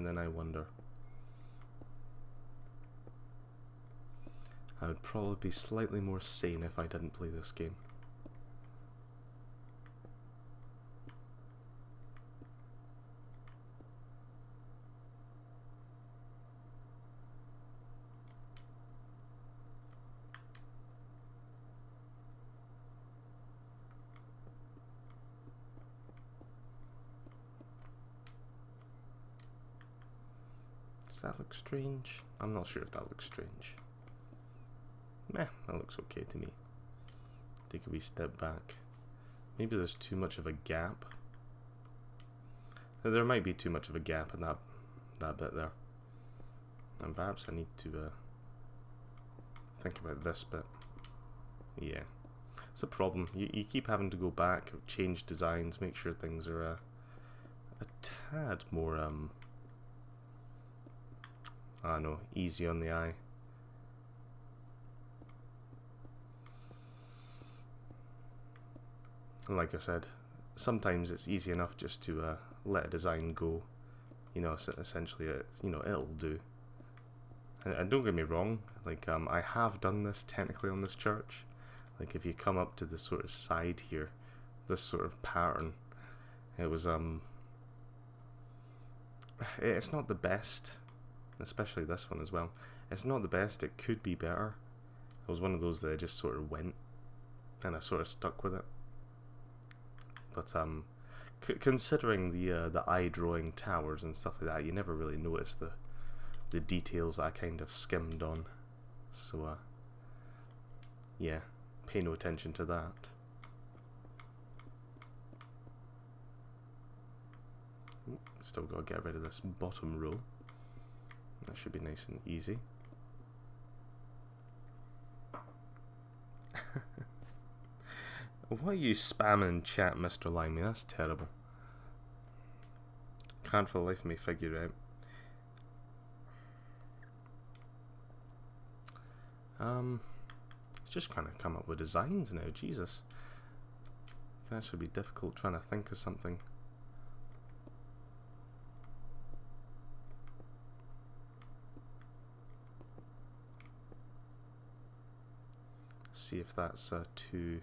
then I wonder. I would probably be slightly more sane if I didn't play this game. Does that look strange? I'm not sure if that looks strange. Meh, that looks okay to me. Take a wee step back. Maybe there's too much of a gap. There might be too much of a gap in that bit there. And perhaps I need to think about this bit. Yeah. It's a problem. You keep having to go back, change designs, make sure things are a tad more I don't know, easy on the eye. And like I said, sometimes it's easy enough just to let a design go. You know, essentially, it'll do. And don't get me wrong, like I have done this technically on this church. Like if you come up to this sort of side here, this sort of pattern, it was it's not the best. Especially this one as well. It's not the best, it could be better. It was one of those that I just sort of went, and I sort of stuck with it. But considering the eye drawing towers and stuff like that, you never really notice the details I kind of skimmed on. So yeah, pay no attention to that. Ooh, still gotta get rid of this bottom row. That should be nice and easy. Why are you spamming chat, Mr. Limey? That's terrible. Can't for the life of me figure it out. It's just trying to come up with designs now, Jesus. It can actually be difficult trying to think of something. See if that's too...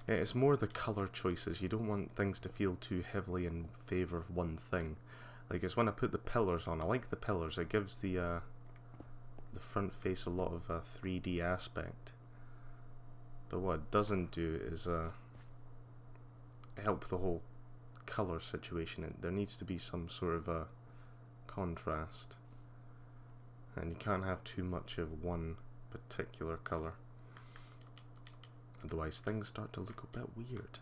Yeah, it's more the colour choices. You don't want things to feel too heavily in favour of one thing. Like, it's when I put the pillars on. I like the pillars. It gives the front face a lot of 3D aspect. But what it doesn't do is help the whole colour situation. There needs to be some sort of contrast. And you can't have too much of one particular colour. Otherwise things start to look a bit weird.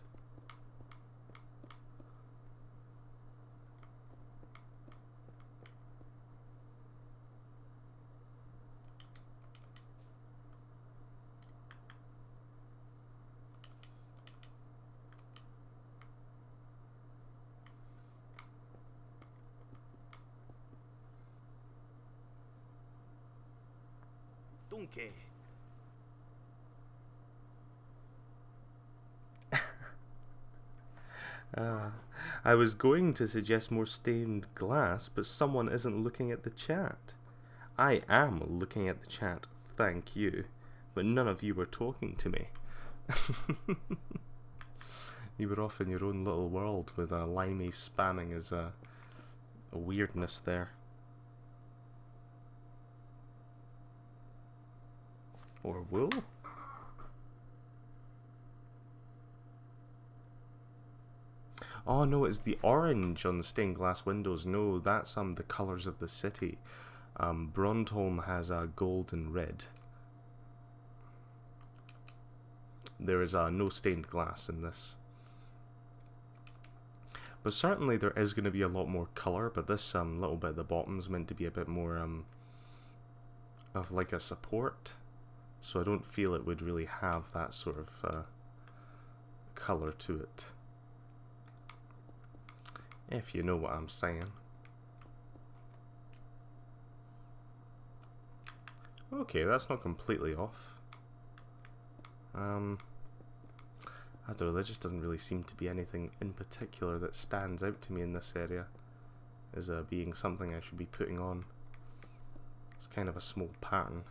Donkey. I was going to suggest more stained glass, but someone isn't looking at the chat. I am looking at the chat, thank you, but none of you were talking to me. You were off in your own little world with Limey spamming as a weirdness there. Or wool? Oh no, it's the orange on the stained glass windows. No, that's the colours of the city. Brondholm has gold and red. There is no stained glass in this. But certainly there is going to be a lot more colour, but this little bit at the bottom is meant to be a bit more of like a support. So I don't feel it would really have that sort of colour to it. If you know what I'm saying. Okay, that's not completely off. I don't know, there just doesn't really seem to be anything in particular that stands out to me in this area as being something I should be putting on. It's kind of a small pattern.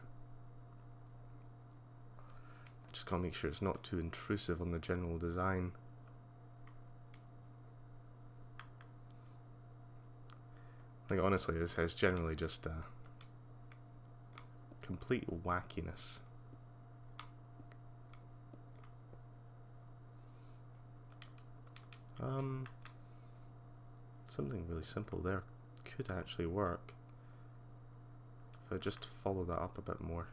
Just gotta make sure it's not too intrusive on the general design. Like, honestly, it's generally just complete wackiness. Something really simple there could actually work if I just follow that up a bit more.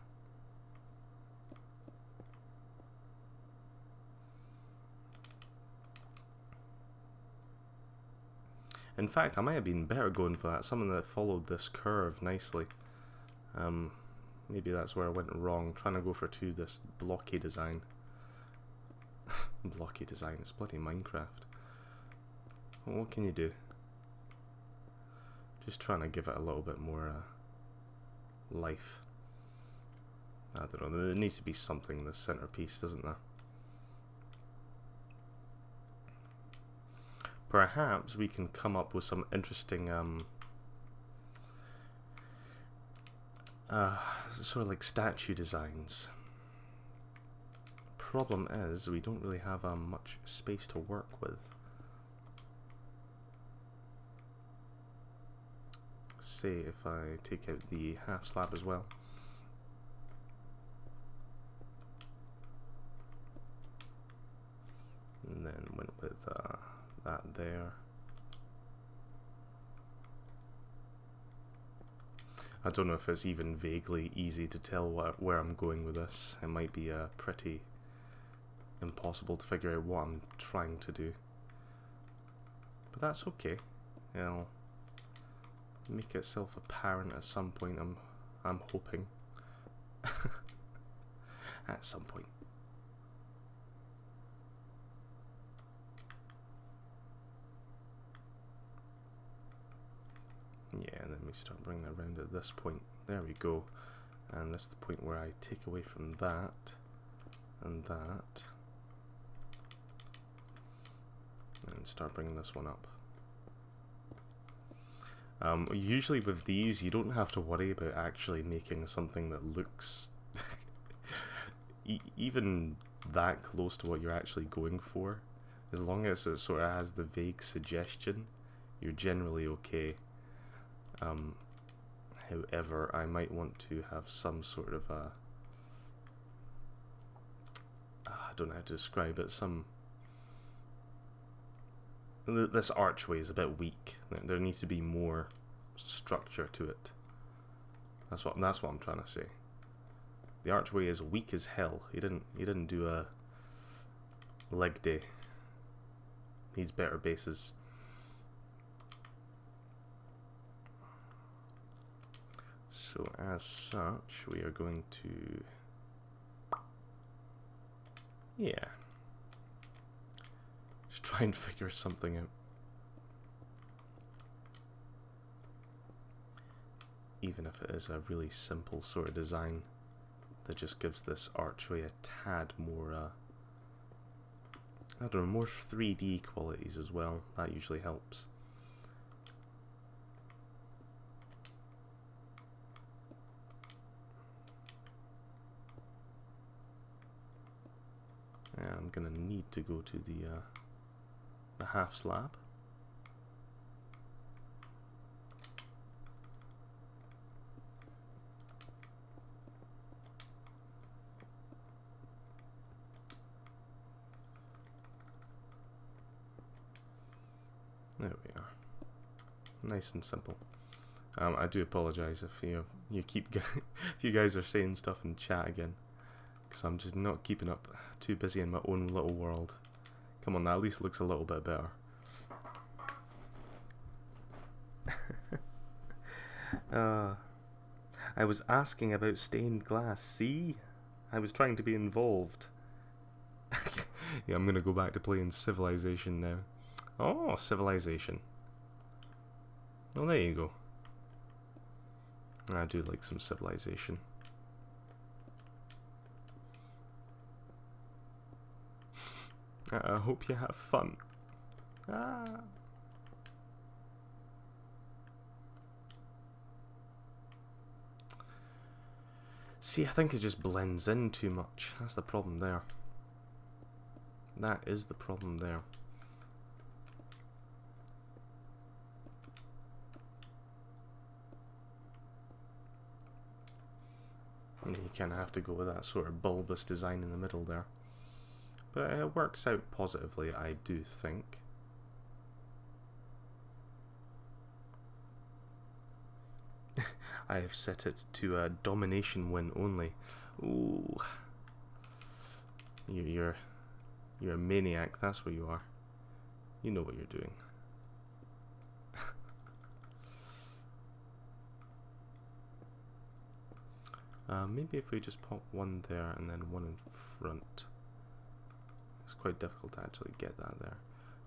In fact, I might have been better going for that, something that followed this curve nicely. Maybe that's where I went wrong, trying to go for this blocky design. Blocky design, it's bloody Minecraft. Well, what can you do? Just trying to give it a little bit more life. I don't know, there needs to be something in the centerpiece, doesn't there? Perhaps we can come up with some interesting sort of like statue designs. Problem is, we don't really have much space to work with. Say if I take out the half slab as well. And then went with that there. I don't know if it's even vaguely easy to tell where I'm going with this. It might be pretty impossible to figure out what I'm trying to do. But that's okay. It'll make itself apparent at some point, I'm hoping. At some point. Yeah, and then we start bringing it around at this point. There we go. And that's the point where I take away from that and that and start bringing this one up. Usually with these, you don't have to worry about actually making something that looks even that close to what you're actually going for. As long as it sort of has the vague suggestion, you're generally okay. However, I might want to have some sort of a... I don't know how to describe it, this archway is a bit weak. There needs to be more structure to it. That's what I'm trying to say. The archway is weak as hell. He didn't do a leg day. Needs better bases. So as such, we are going to, yeah, just try and figure something out. Even if it is a really simple sort of design that just gives this archway a tad more, I don't know, more 3D qualities as well. That usually helps. And I'm gonna need to go to the half slab. There we are. Nice and simple. I do apologize if you keep if you guys are saying stuff in chat again, because I'm just not keeping up. Too busy in my own little world. Come on, that at least looks a little bit better. I was asking about stained glass. See? I was trying to be involved. Yeah, I'm gonna go back to playing Civilization now. Oh, Civilization. Well, there you go. I do like some Civilization. I hope you have fun. Ah. See, I think it just blends in too much. That's the problem there. That is the problem there. And you kind of have to go with that sort of bulbous design in the middle there. But it works out positively, I do think. I have set it to a domination win only. Ooh. You're a maniac, that's what you are. You know what you're doing. Maybe if we just pop one there and then one in front. It's quite difficult to actually get that there.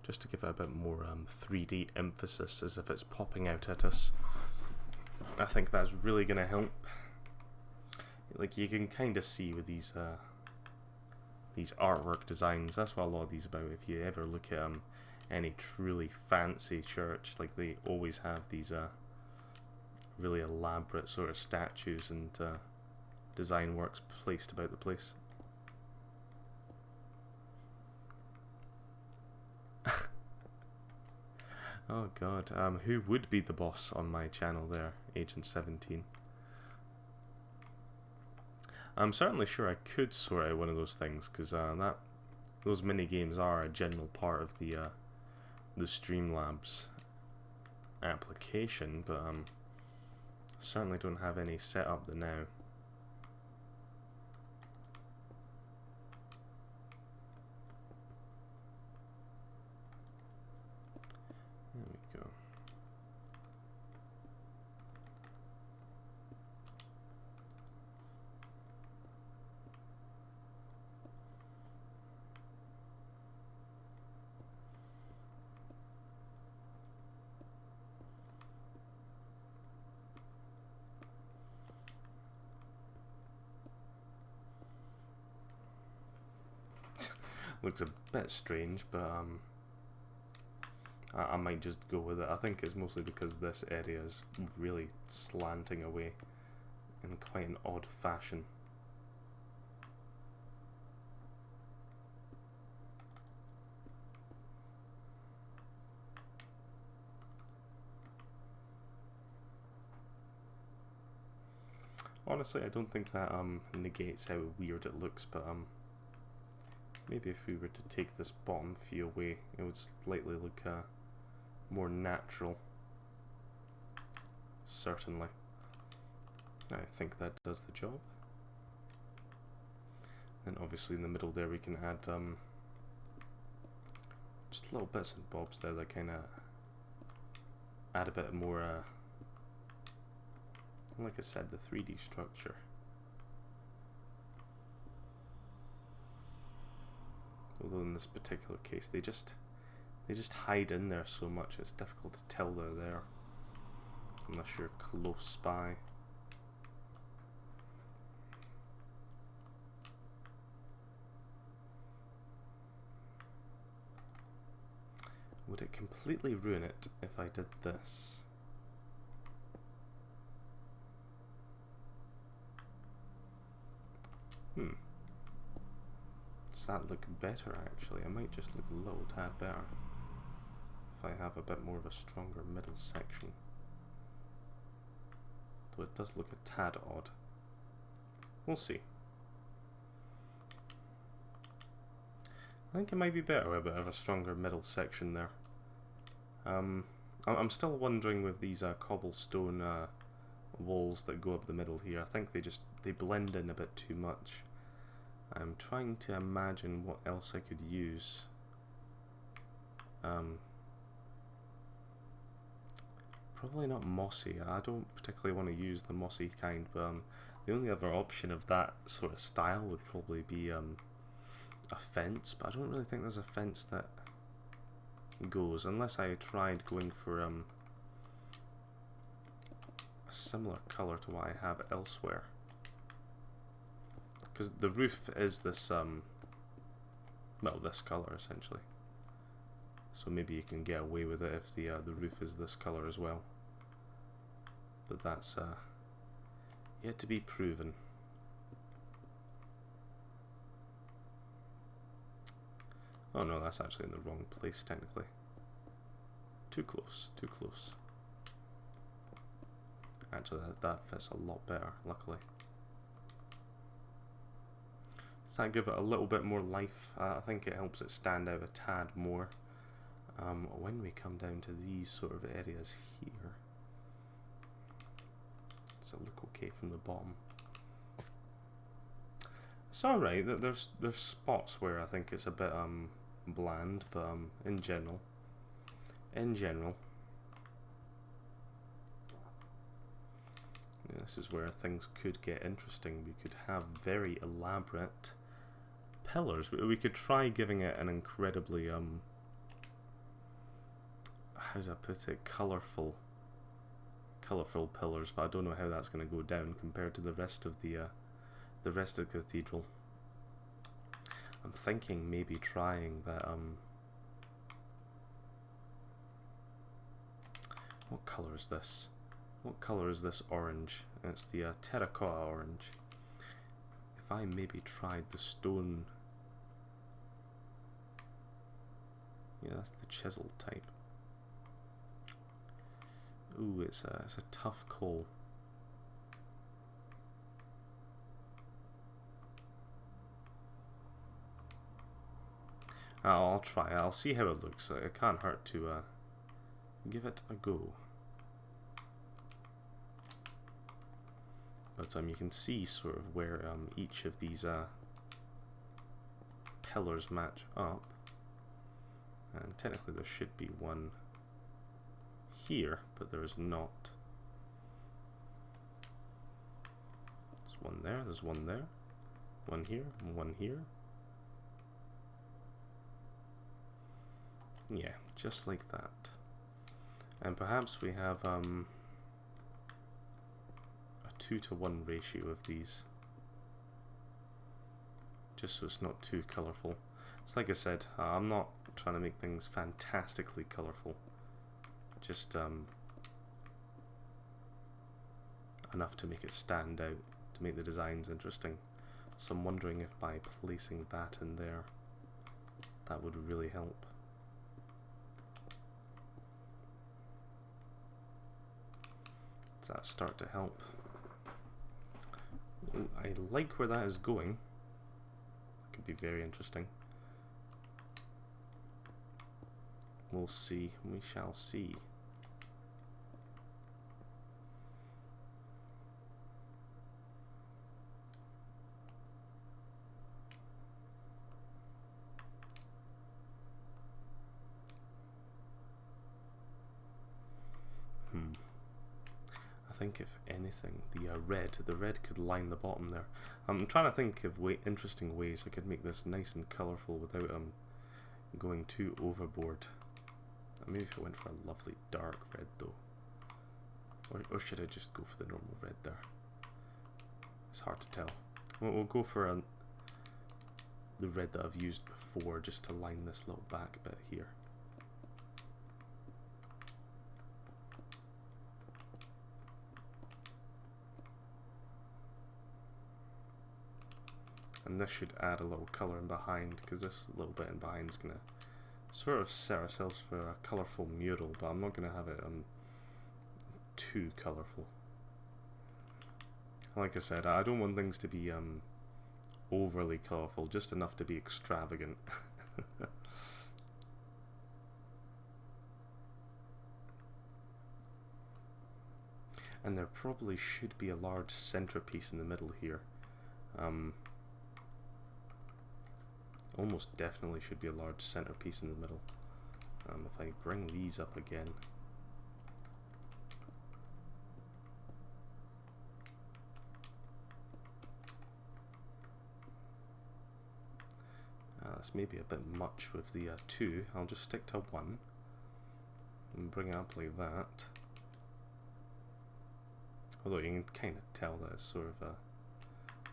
Just to give it a bit more 3D emphasis, as if it's popping out at us. I think that's really going to help. Like, you can kind of see with these artwork designs, that's what a lot of these are about. If you ever look at any truly fancy church, like, they always have these really elaborate sort of statues and design works placed about the place. Oh god, who would be the boss on my channel there? Agent 17. I'm certainly sure I could sort out one of those things, because those mini games are a general part of the Streamlabs application, but certainly don't have any set up now. There we go. Looks a bit strange, but I might just go with it. I think it's mostly because this area is really slanting away in quite an odd fashion. Honestly, I don't think that negates how weird it looks, but maybe if we were to take this bottom view away, it would slightly look more natural. Certainly. I think that does the job. And obviously in the middle there we can add just little bits and bobs there that kind of add a bit more, like I said, the 3D structure. Although in this particular case they just hide in there so much it's difficult to tell they're there unless you're close by. Would it completely ruin it if I did this? Does that look better actually? I might just look a little tad better if I have a bit more of a stronger middle section. Though it does look a tad odd. We'll see. I think it might be better with a bit of a stronger middle section there. I'm still wondering with these cobblestone walls that go up the middle here. I think they blend in a bit too much. I'm trying to imagine what else I could use. Probably not mossy. I don't particularly want to use the mossy kind, but the only other option of that sort of style would probably be a fence, but I don't really think there's a fence that goes, unless I tried going for a similar colour to what I have elsewhere. Because the roof is this, well, this colour essentially. So maybe you can get away with it if the roof is this colour as well. But that's yet to be proven. Oh no, that's actually in the wrong place technically. Too close, too close. Actually, that fits a lot better, luckily. Does that give it a little bit more life? I think it helps it stand out a tad more. When we come down to these sort of areas here, does it look okay from the bottom? It's alright. There's spots where I think it's a bit bland, but in general, this is where things could get interesting. We could have very elaborate pillars. We could try giving it an incredibly how do I put it, colourful pillars, but I don't know how that's going to go down compared to the rest of the cathedral. I'm thinking maybe trying that what colour is this? What colour is this orange? It's the terracotta orange. If I maybe tried the stone, yeah, that's the chisel type. Ooh, it's a tough call. I'll try. I'll see how it looks. It can't hurt to give it a go. But you can see sort of where each of these pillars match up. And technically there should be one here, but there is not. There's one there, there's one there, one here, and one here. Yeah, just like that. And perhaps we have a 2-to-1 ratio of these, just so it's not too colourful. It's like I said, I'm not trying to make things fantastically colourful. Just enough to make it stand out, to make the designs interesting. So I'm wondering if by placing that in there, that would really help. Does that start to help? Ooh, I like where that is going. That could be very interesting. We'll see. We shall see. I think if anything, the red could line the bottom there. I'm trying to think of interesting ways I could make this nice and colourful without going too overboard. Maybe if I went for a lovely dark red though. Or should I just go for the normal red there? It's hard to tell. We'll go for the red that I've used before, just to line this little back bit here. And this should add a little colour in behind, because this little bit in behind is going to sort of set ourselves for a colourful mural, but I'm not going to have it too colourful. Like I said, I don't want things to be overly colourful, just enough to be extravagant. And there probably should be a large centrepiece in the middle here. Almost definitely should be a large centerpiece in the middle. If I bring these up again. That's maybe a bit much with the 2. I'll just stick to 1 and bring it up like that. Although you can kind of tell that it's sort of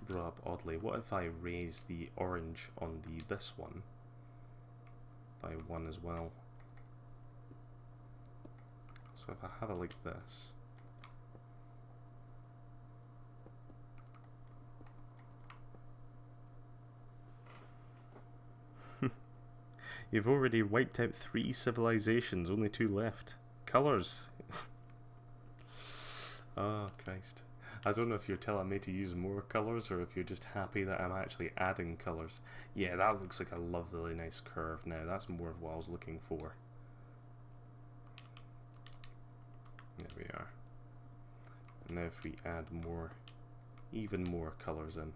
brought up oddly. What if I raise the orange on this one by 1 as well? So if I have it like this, you've already wiped out 3 civilizations, only 2 left. Colours. Oh Christ. I don't know if you're telling me to use more colours or if you're just happy that I'm actually adding colours. Yeah, that looks like a lovely nice curve now. That's more of what I was looking for. There we are. And now if we add more, even more colours in.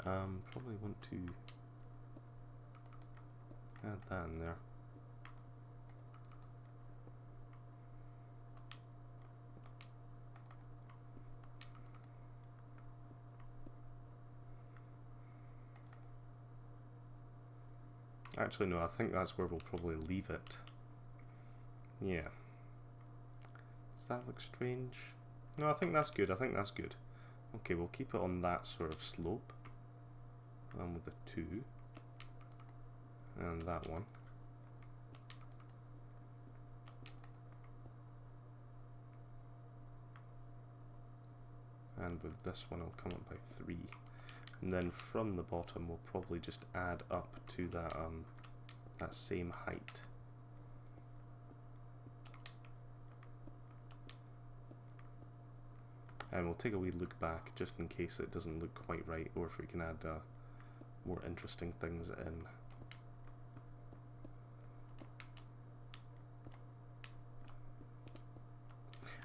Probably want to add that in there. Actually, no, I think that's where we'll probably leave it. Yeah. Does that look strange? No, I think that's good. I think that's good. Okay, we'll keep it on that sort of slope. With the 2. And that one. And with this one, I'll come up by 3. And then from the bottom, we'll probably just add up to that that same height. And we'll take a wee look back just in case it doesn't look quite right, or if we can add more interesting things in.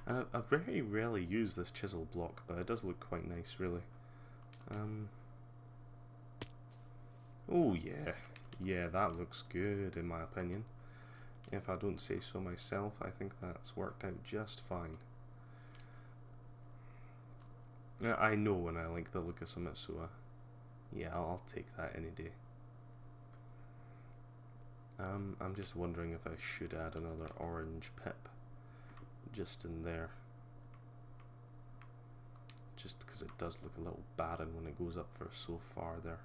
And I very rarely use this chisel block, but it does look quite nice, really. Oh yeah, yeah, that looks good in my opinion. If I don't say so myself, I think that's worked out just fine. I know when I like the look of something, so yeah, I'll take that any day. I'm just wondering if I should add another orange pip just in there. Just because it does look a little barren when it goes up for so far there.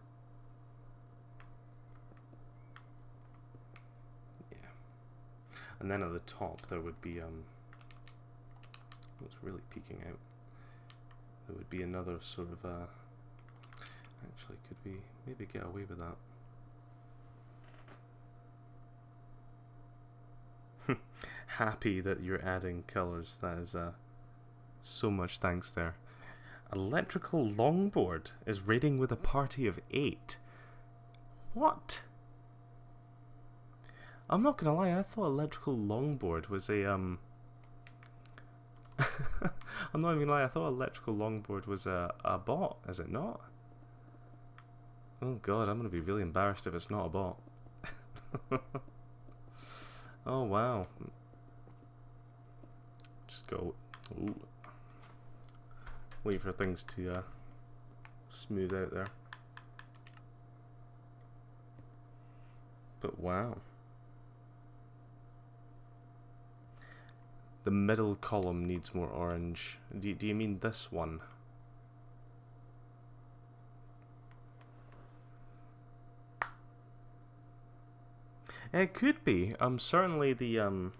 And then at the top there would be what's really peeking out. There would be another sort of actually, could we maybe get away with that? Happy that you're adding colours. That is so much thanks there. Electrical longboard is raiding with a party of 8. What? I'm not gonna lie, I thought electrical longboard was a I'm not even gonna lie, I thought electrical longboard was a bot, is it not? Oh god, I'm gonna be really embarrassed if it's not a bot. Oh wow. Just go. Ooh. Wait for things to smooth out there. But wow. The middle column needs more orange. Do you mean this one? It could be. Certainly the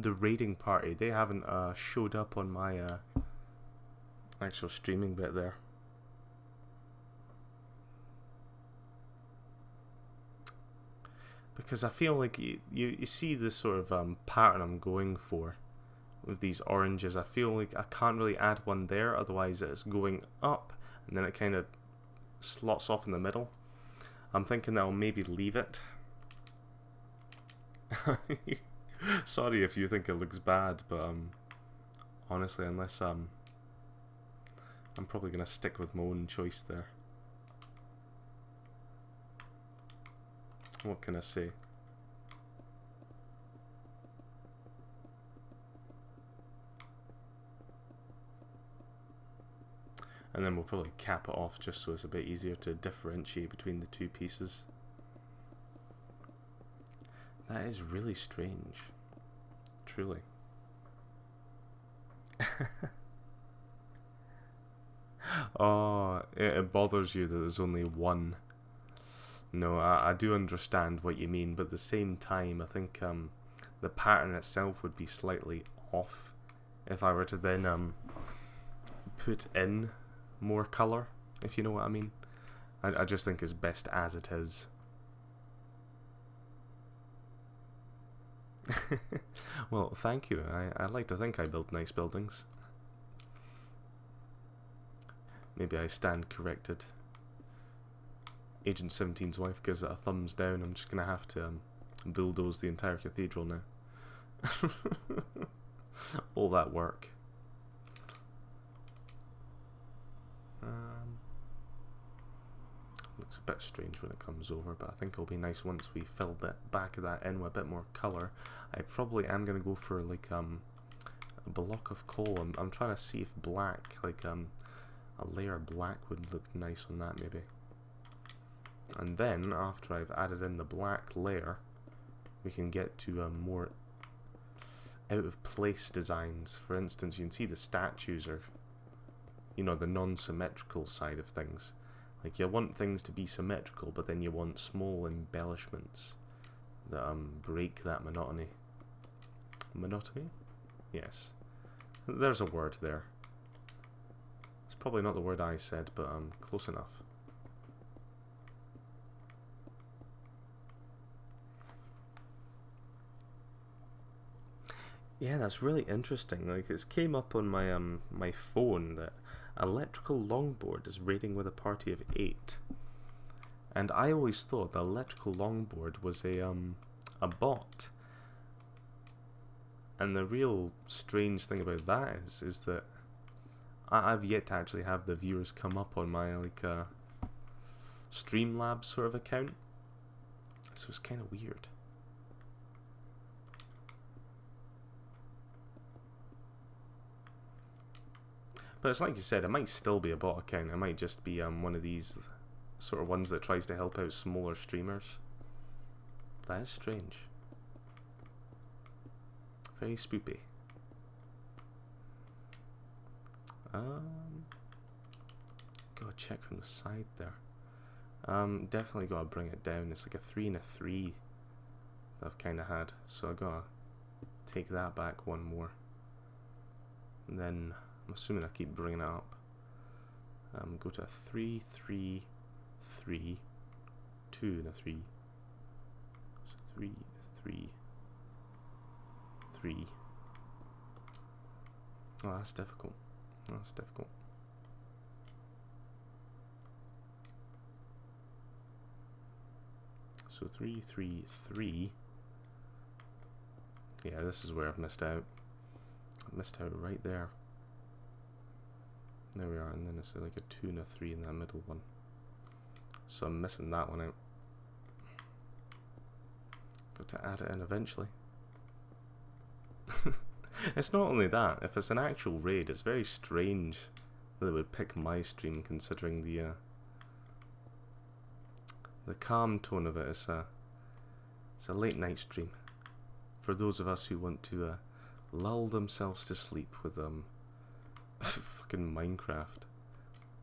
raiding party, they haven't showed up on my actual streaming bit there. Because I feel like you see this sort of pattern I'm going for with these oranges. I feel like I can't really add one there, otherwise it's going up and then it kind of slots off in the middle. I'm thinking that I'll maybe leave it. Sorry if you think it looks bad, but honestly, unless I'm probably gonna stick with my own choice there. What can I say? And then we'll probably cap it off just so it's a bit easier to differentiate between the two pieces. That is really strange. Truly. Oh, it bothers you that there's only one. No, I do understand what you mean, but at the same time, I think the pattern itself would be slightly off if I were to then put in more colour, if you know what I mean. I just think it's best as it is. Well, thank you. I like to think I build nice buildings. Maybe I stand corrected. Agent 17's wife gives it a thumbs down. I'm just gonna have to bulldoze the entire cathedral now. All that work. Looks a bit strange when it comes over, but I think it'll be nice once we fill the back of that in with a bit more colour. I probably am gonna go for like a block of coal. I'm trying to see if black, like a layer of black would look nice on that maybe. And then after I've added in the black layer, we can get to more out of place designs. For instance, you can see the statues are, you know, the non-symmetrical side of things. Like, you want things to be symmetrical, but then you want small embellishments that break that monotony. Monotony? Yes. There's a word there. It's probably not the word I said, but close enough. Yeah, that's really interesting. Like, it came up on my my phone that electrical longboard is raiding with a party of 8, and I always thought the electrical longboard was a bot. And the real strange thing about that is that I've yet to actually have the viewers come up on my like Streamlabs sort of account, so it's kind of weird. But it's like you said, it might still be a bot account. It might just be one of these sort of ones that tries to help out smaller streamers. That is strange. Very spoopy. Gotta check from the side there. Definitely gotta bring it down. It's like a 3 and a 3 that I've kind of had, so I gotta take that back one more. And then, I'm assuming I keep bringing it up. Go to a 3, 3, 3, 2 and a 3. So 3, 3, 3. Oh, that's difficult. That's difficult. So 3, 3, 3. Yeah, this is where I've missed out. I've missed out right there. There we are, and then it's like a 2 and a 3 in that middle one. So I'm missing that one out. Got to add it in eventually. It's not only that, if it's an actual raid, it's very strange that it would pick my stream, considering the calm tone of it. It's a late night stream for those of us who want to lull themselves to sleep with fucking Minecraft,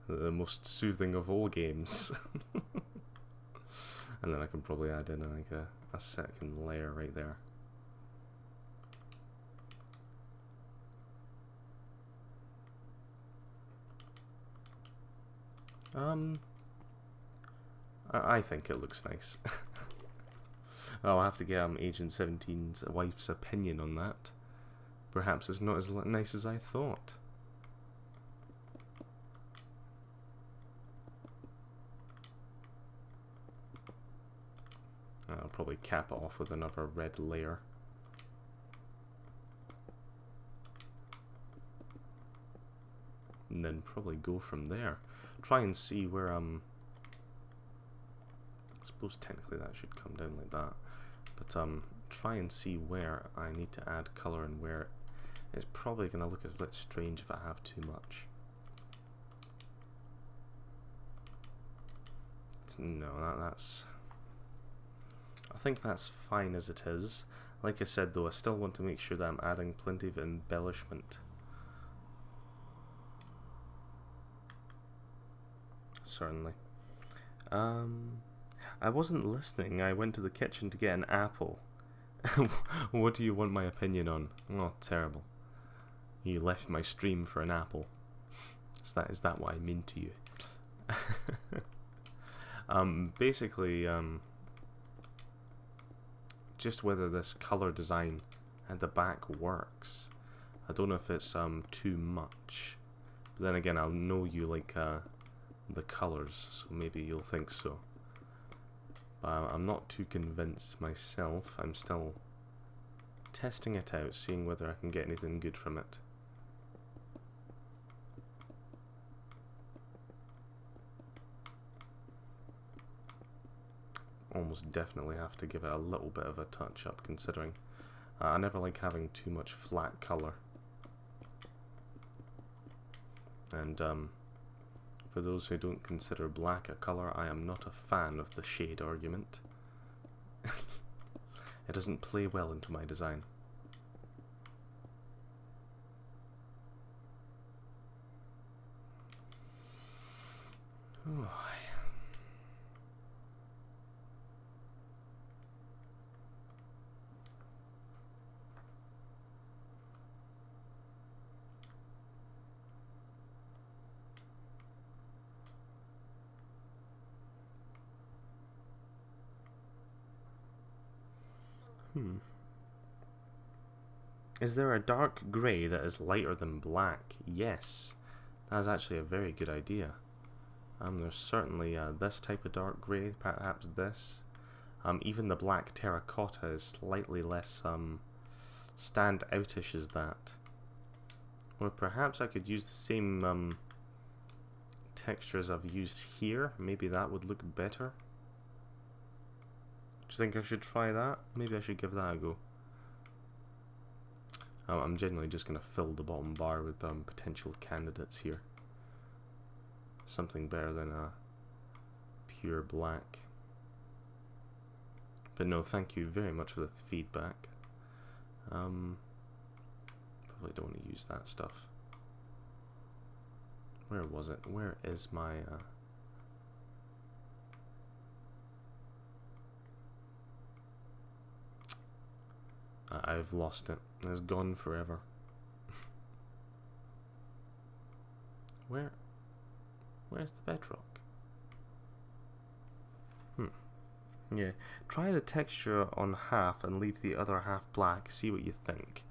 the most soothing of all games. And then I can probably add in like a second layer right there. I think it looks nice. I'll have to get Agent 17's wife's opinion on that. Perhaps it's not as nice as I thought. I'll probably cap it off with another red layer. And then probably go from there. Try and see where I suppose technically that should come down like that. But try and see where I need to add colour and where it's probably going to look a bit strange if I have too much. No, that's... I think that's fine as it is. Like I said though, I still want to make sure that I'm adding plenty of embellishment. Certainly. I wasn't listening. I went to the kitchen to get an apple. What do you want my opinion on? Oh, terrible. You left my stream for an apple. Is that what I mean to you? Basically, just whether this color design at the back works. I don't know if it's too much. But then again, I'll know you like the colors, so maybe you'll think so. I'm not too convinced myself. I'm still testing it out, seeing whether I can get anything good from it. Almost definitely have to give it a little bit of a touch up, considering I never like having too much flat colour. And for those who don't consider black a colour, I am not a fan of the shade argument. It doesn't play well into my design. Oh. Is there a dark grey that is lighter than black? Yes. That's actually a very good idea. There's certainly this type of dark grey, perhaps this. Even the black terracotta is slightly less stand-outish as that. Or perhaps I could use the same textures I've used here. Maybe that would look better. Do you think I should try that? Maybe I should give that a go. I'm generally just going to fill the bottom bar with potential candidates here. Something better than a pure black. But no, thank you very much for the feedback. Probably don't want to use that stuff. Where was it? Where is my... I've lost it. It's gone forever. Where's the bedrock? Yeah, try the texture on half and leave the other half black. See what you think.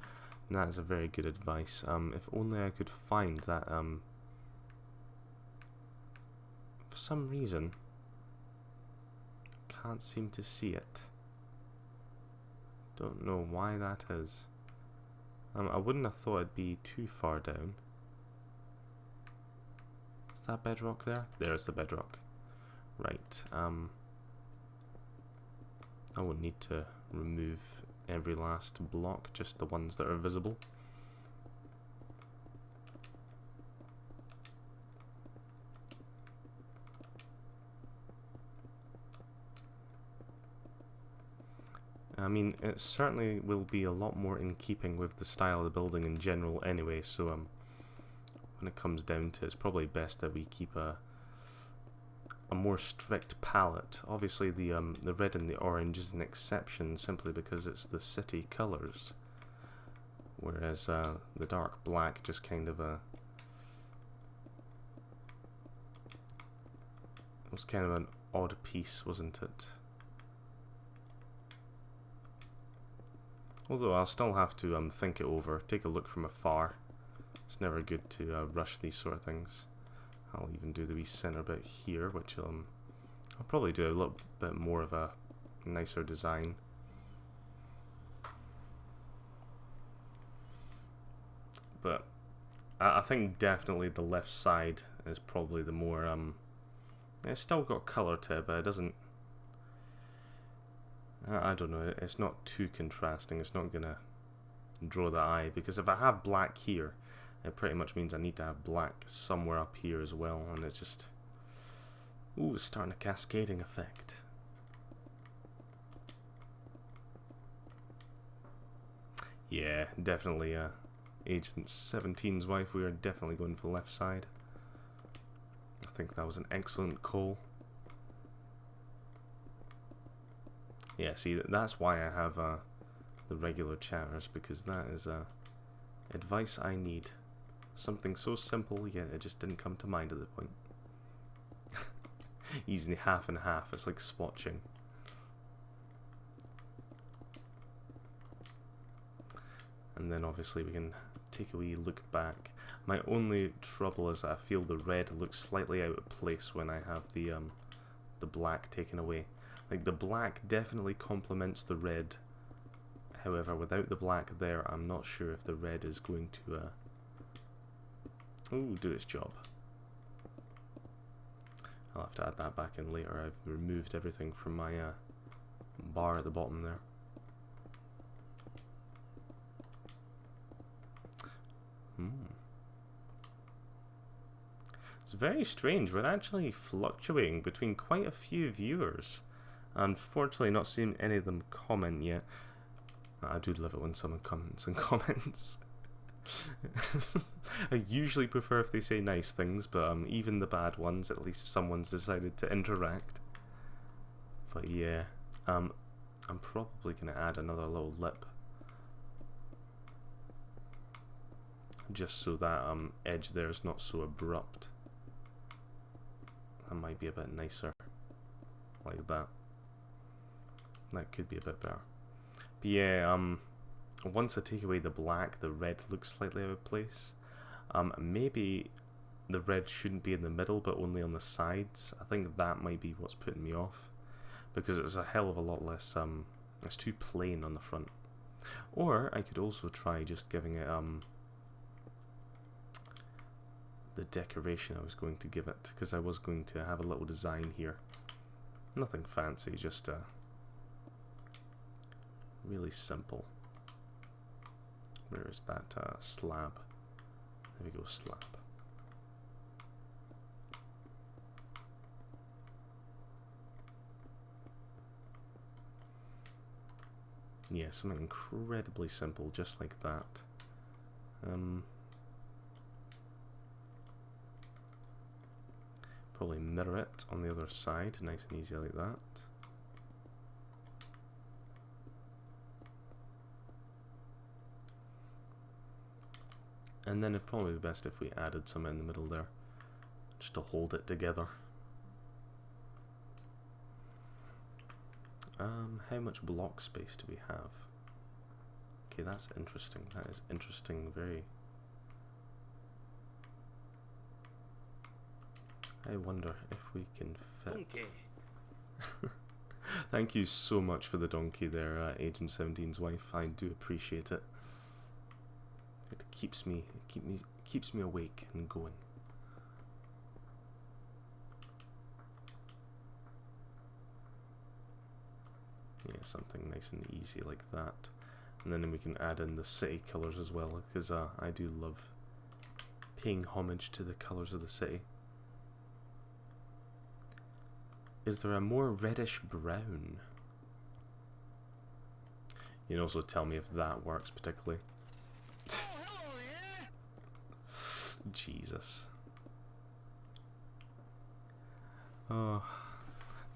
And that is a very good advice. If only I could find that. For some reason, can't seem to see it. Don't know why that is. I wouldn't have thought it'd be too far down. Is that bedrock there? There's the bedrock. Right. I won't need to remove every last block, just the ones that are visible. I mean, it certainly will be a lot more in keeping with the style of the building in general anyway, so when it comes down to it, it's probably best that we keep a more strict palette. Obviously the red and the orange is an exception simply because it's the city colours, whereas the dark black just kind of it was kind of an odd piece, wasn't it? Although I'll still have to think it over, take a look from afar. It's never good to rush these sort of things. I'll even do the wee centre bit here, which I'll probably do a little bit more of a nicer design. But I think definitely the left side is probably the more it's still got colour to it, but it doesn't, I don't know, it's not too contrasting. It's not gonna draw the eye, because if I have black here, it pretty much means I need to have black somewhere up here as well, and it's just, ooh, it's starting a cascading effect. Yeah, definitely Agent 17's wife, we are definitely going for left side. I think that was an excellent call. Yeah, see, that's why I have the regular chatters, because that is advice I need. Something so simple, yet it just didn't come to mind at the point. Easily half and half, it's like splotching. And then obviously we can take a wee look back. My only trouble is that I feel the red looks slightly out of place when I have the black taken away. Like, the black definitely complements the red. However, without the black there, I'm not sure if the red is going to do its job. I'll have to add that back in later. I've removed everything from my bar at the bottom there. It's very strange. We're actually fluctuating between quite a few viewers. Unfortunately, not seeing any of them comment yet. I do love it when someone comments and comments. I usually prefer if they say nice things, but even the bad ones, at least someone's decided to interact. But yeah, I'm probably going to add another little lip. Just so that edge there is not so abrupt. That might be a bit nicer. Like that. That could be a bit better. But yeah, once I take away the black, the red looks slightly out of place. Maybe the red shouldn't be in the middle, but only on the sides. I think that might be what's putting me off, because it's a hell of a lot less, it's too plain on the front. Or I could also try just giving it the decoration I was going to give it, because I was going to have a little design here. Nothing fancy, just really simple. Where is that slab? There we go, slab. Yeah, something incredibly simple, just like that. Probably mirror it on the other side, nice and easy like that. And then it'd probably be best if we added some in the middle there, just to hold it together. How much block space do we have? Okay, that's interesting. That is interesting, very. I wonder if we can fit. Donkey. Thank you so much for the donkey there, Agent 17's wife. I do appreciate it. It keeps me awake and going. Yeah, something nice and easy like that. And then we can add in the city colours as well, because I do love paying homage to the colours of the city. Is there a more reddish brown? You can also tell me if that works particularly. Jesus. Oh,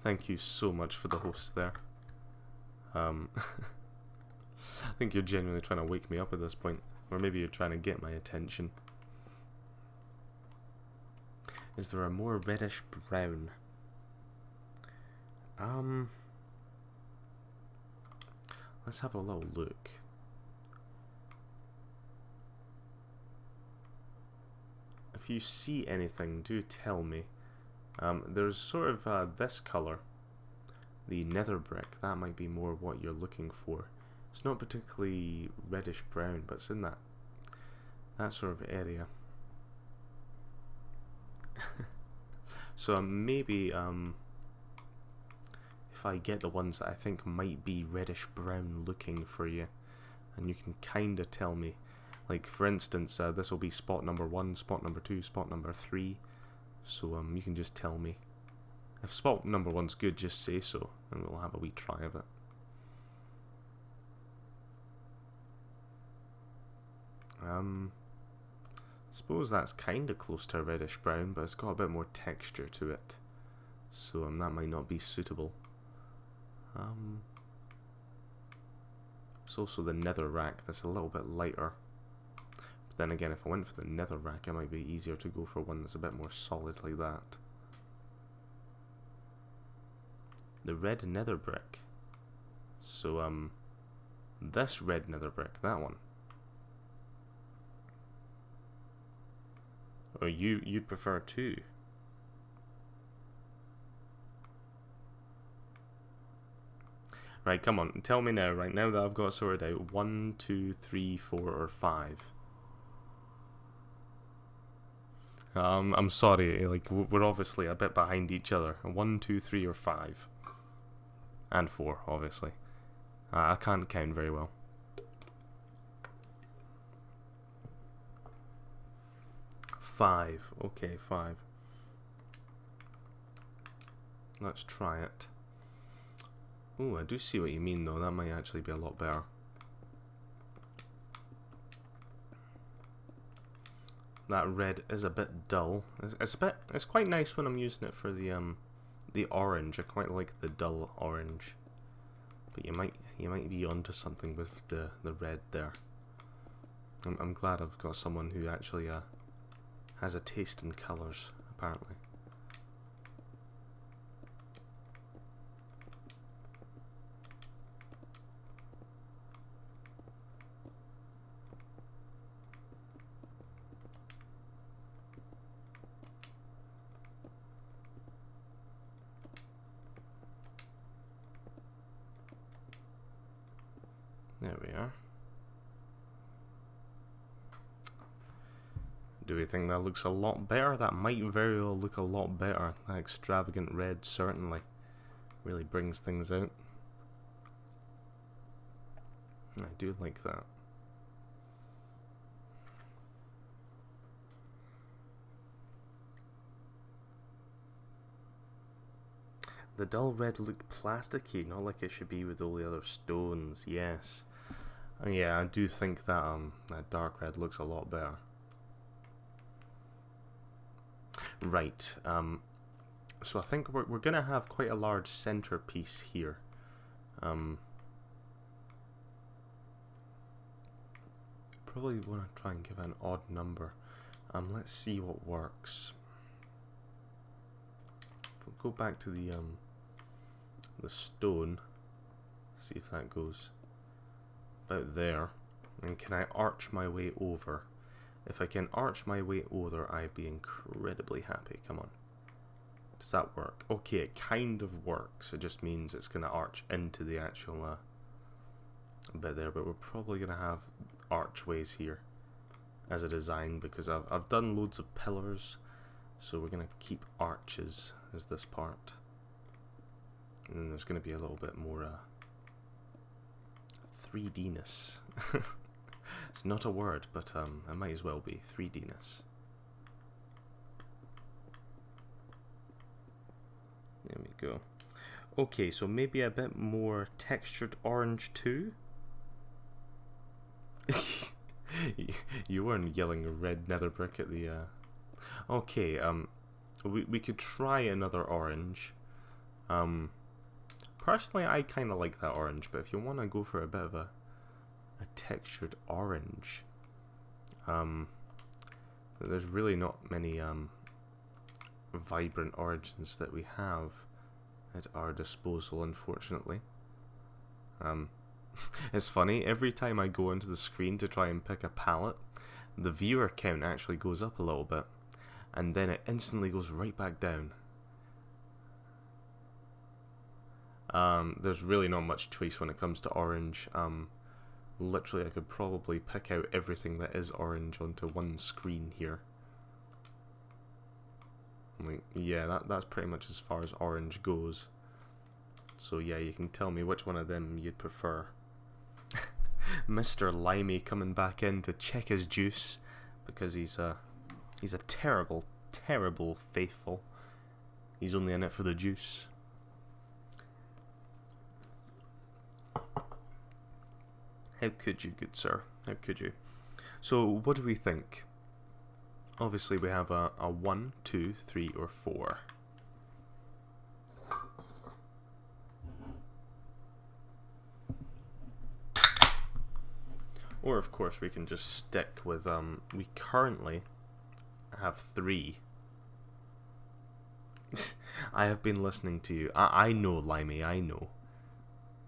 thank you so much for the host there. I think you're genuinely trying to wake me up at this point, or maybe you're trying to get my attention. Is there a more reddish brown? Let's have a little look. If you see anything, do tell me. There's sort of this colour, the nether brick. That might be more what you're looking for. It's not particularly reddish brown, but it's in that sort of area. So maybe if I get the ones that I think might be reddish brown looking for you, and you can kind of tell me. Like for instance, this will be spot number 1, spot number 2, spot number 3. So you can just tell me. If spot number 1's good, just say so, and we'll have a wee try of it. Suppose that's kind of close to a reddish brown, but it's got a bit more texture to it, so that might not be suitable. It's also the nether rack that's a little bit lighter. But then again, if I went for the nether rack, it might be easier to go for one that's a bit more solid like that. The red nether brick. So this red nether brick, that one. Or you'd prefer two? Right, come on, tell me now, right now that I've got it sorted out. 1, 2, 3, 4, or 5. I'm sorry, like, we're obviously a bit behind each other. 1, 2, 3, or 5. And 4, obviously. I can't count very well. Five. Okay, 5. Let's try it. Ooh, I do see what you mean though. That might actually be a lot better. That red is a bit dull. It's quite nice when I'm using it for the orange. I quite like the dull orange. But you might be onto something with the red there. I'm glad I've got someone who actually has a taste in colours, apparently. There we are. Do we think that looks a lot better? That might very well look a lot better. That extravagant red certainly really brings things out. I do like that. The dull red looked plasticky, not like it should be with all the other stones. Yes. Yeah, I do think that that dark red looks a lot better. Right. So I think we're gonna have quite a large centerpiece here. probably want to try and give it an odd number. Let's see what works. If we go back to the stone, see if that goes about there. And can I arch my way over? If I can arch my way over, I'd be incredibly happy. Come on. Does that work? Okay, it kind of works. It just means it's going to arch into the actual bit there, but we're probably going to have archways here as a design because I've done loads of pillars, so we're going to keep arches as this part. And then there's going to be a little bit more 3D-ness. It's not a word, but it might as well be 3D-ness. There we go. Okay, so maybe a bit more textured orange too? You weren't yelling red nether brick at the Okay, we could try another orange. Personally I kinda like that orange, but if you wanna go for a bit of a textured orange, there's really not many vibrant oranges that we have at our disposal, unfortunately. It's funny, every time I go into the screen to try and pick a palette, the viewer count actually goes up a little bit, and then it instantly goes right back down. There's really not much choice when it comes to orange. Literally, I could probably pick out everything that is orange onto one screen here. Like, yeah, that's pretty much as far as orange goes. So yeah, you can tell me which one of them you'd prefer. Mr. Limey coming back in to check his juice because he's a terrible, terrible faithful. He's only in it for the juice. How could you, good sir? How could you? So, what do we think? Obviously, we have a 1, 2, 3, or 4. Or, of course, we can just stick with, we currently have 3. I have been listening to you. I know, Limey, I know.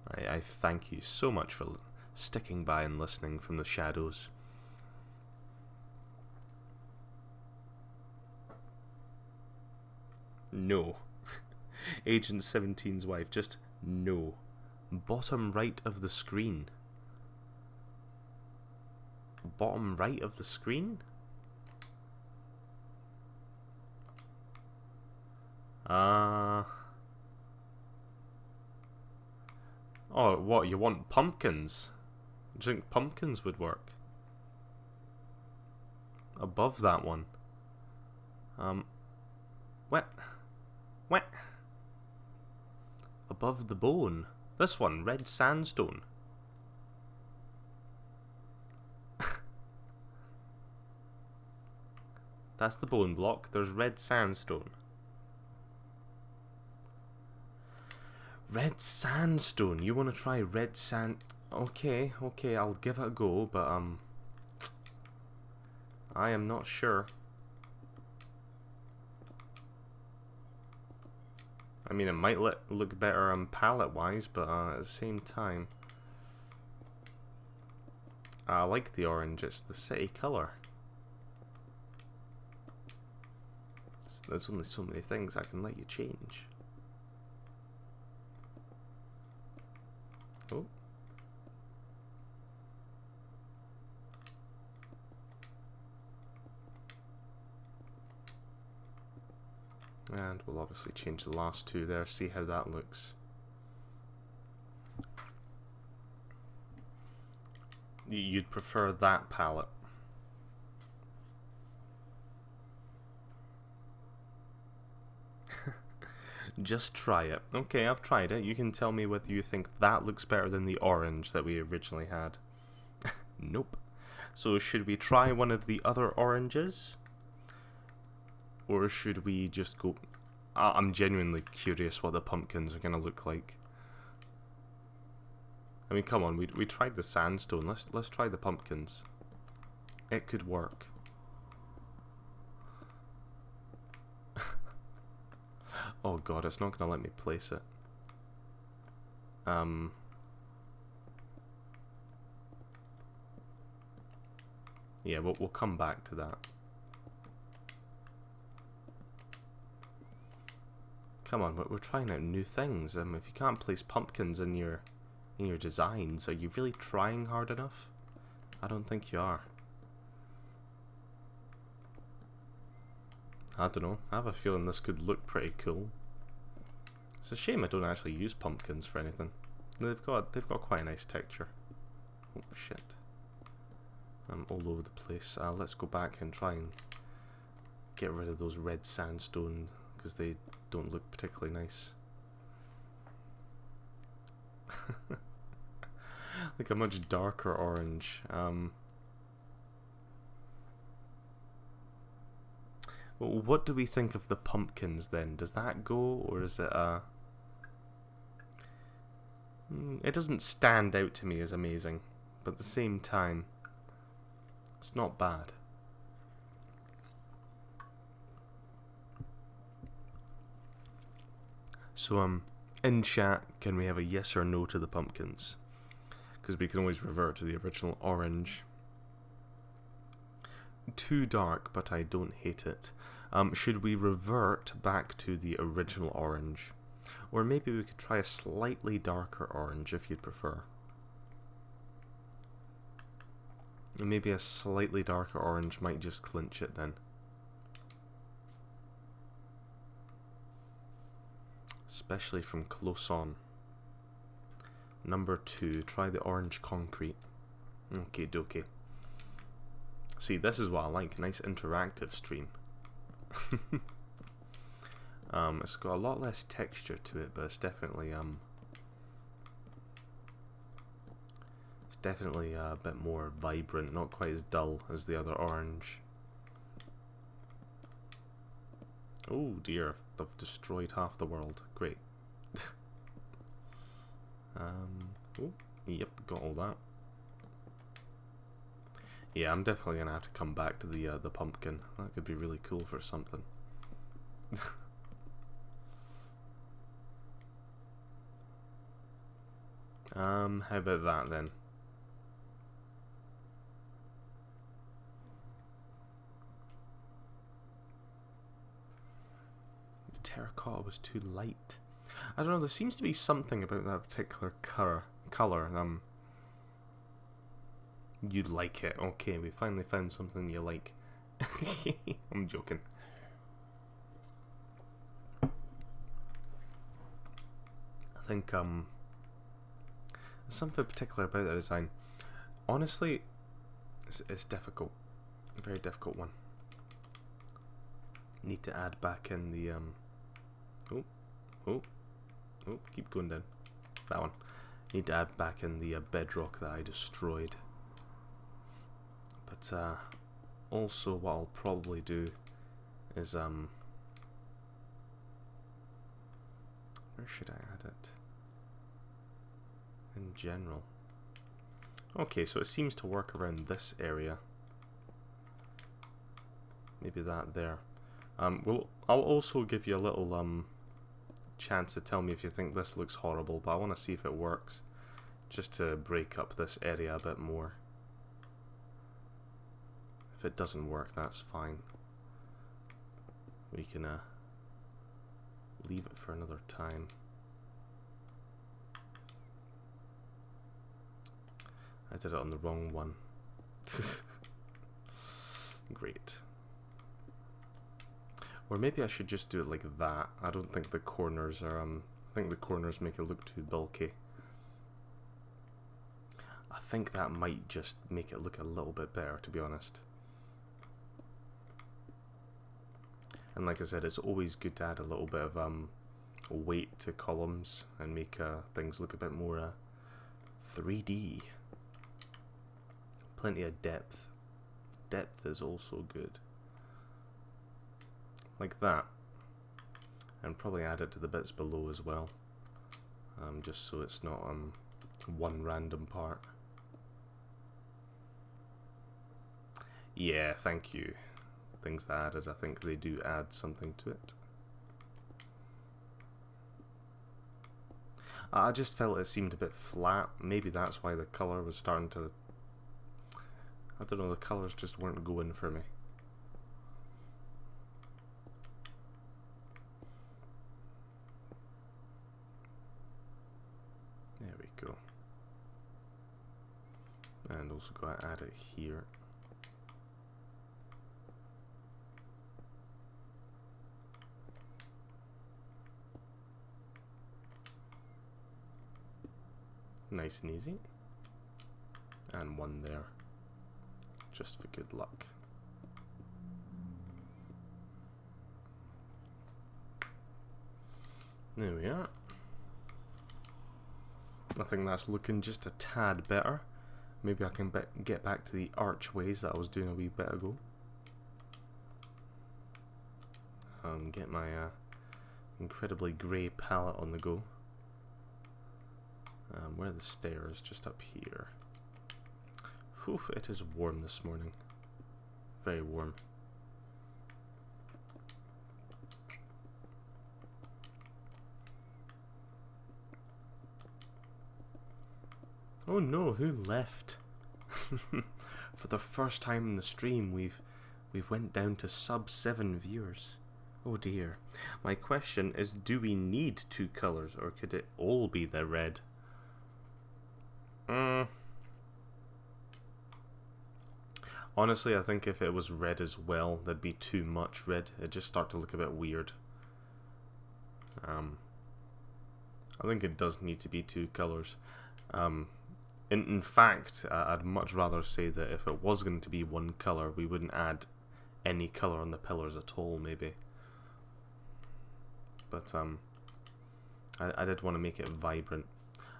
I thank you so much for sticking by and listening from the shadows. No. Agent 17's wife, just no. Bottom right of the screen. Bottom right of the screen? Oh, what, you want pumpkins? Do you think pumpkins would work? Above that one. What? Above the bone. This one, red sandstone. That's the bone block. There's red sandstone. Red sandstone. You want to try red sand? Okay, I'll give it a go, but I am not sure. I mean, it might look better palette-wise, but at the same time, I like the orange. It's the city colour. There's only so many things I can let you change. Oh. And we'll obviously change the last two there, see how that looks. You'd prefer that palette. Just try it. Okay, I've tried it. You can tell me whether you think that looks better than the orange that we originally had. Nope. So should we try one of the other oranges? Or should we just go... I'm genuinely curious what the pumpkins are going to look like. I mean, come on, we tried the sandstone. Let's try the pumpkins. It could work. Oh god, it's not gonna let me place it. Yeah, we'll come back to that. Come on, we're trying out new things. If you can't place pumpkins in your designs, are you really trying hard enough? I don't think you are. I don't know. I have a feeling this could look pretty cool. It's a shame I don't actually use pumpkins for anything. They've got quite a nice texture. Oh shit. I'm all over the place. Let's go back and try and get rid of those red sandstone because they don't look particularly nice. Like a much darker orange. Well, what do we think of the pumpkins then? Does that go, or is it it doesn't stand out to me as amazing, but at the same time, it's not bad. So, in chat, can we have a yes or no to the pumpkins? Because we can always revert to the original orange. Too dark, but I don't hate it. Should we revert back to the original orange? Or maybe we could try a slightly darker orange if you'd prefer. Maybe a slightly darker orange might just clinch it then. Especially from close on. Number 2, try the orange concrete. Okay, dokie. See, this is what I like, nice interactive stream. It's got a lot less texture to it, but it's definitely a bit more vibrant, not quite as dull as the other orange. Oh dear, I've destroyed half the world. Great. Oh, yep, got all that. Yeah, I'm definitely gonna have to come back to the pumpkin. That could be really cool for something. How about that then? The terracotta was too light. I don't know, there seems to be something about that particular colour. You'd like it. Okay, we finally found something you like. I'm joking. I think there's something particular about the design. Honestly, it's difficult. A very difficult one. Need to add back in the oh, keep going down. That one. Need to add back in the bedrock that I destroyed. But also what I'll probably do is where should I add it? In general. Okay, so it seems to work around this area. Maybe that there. I'll also give you a little chance to tell me if you think this looks horrible, but I want to see if it works, just to break up this area a bit more. If it doesn't work, that's fine. We can leave it for another time. I did it on the wrong one. Great. Or maybe I should just do it like that. I don't think the corners are, I think the corners make it look too bulky. I think that might just make it look a little bit better, to be honest. And like I said, it's always good to add a little bit of weight to columns and make things look a bit more 3D. Plenty of depth. Depth is also good. Like that. And probably add it to the bits below as well. Just so it's not one random part. Yeah, thank you. Things that added, I think they do add something to it. I just felt it seemed a bit flat. Maybe that's why the colour was starting to... I don't know, the colours just weren't going for me. There we go. And also got to add it here. Nice and easy. And one there. Just for good luck. There we are. I think that's looking just a tad better. Maybe I can get back to the archways that I was doing a wee bit ago. Get my incredibly grey palette on the go. Where are the stairs? Just up here. Whew, it is warm this morning. Very warm. Oh no, who left? For the first time in the stream, we've went down to sub 7 viewers. Oh dear. My question is, do we need 2 colours, or could it all be the red? Honestly, I think if it was red as well, there'd be too much red. It'd just start to look a bit weird. I think it does need to be 2 colours. In fact, I'd much rather say that if it was going to be 1 colour, we wouldn't add any colour on the pillars at all, maybe. But I did want to make it vibrant.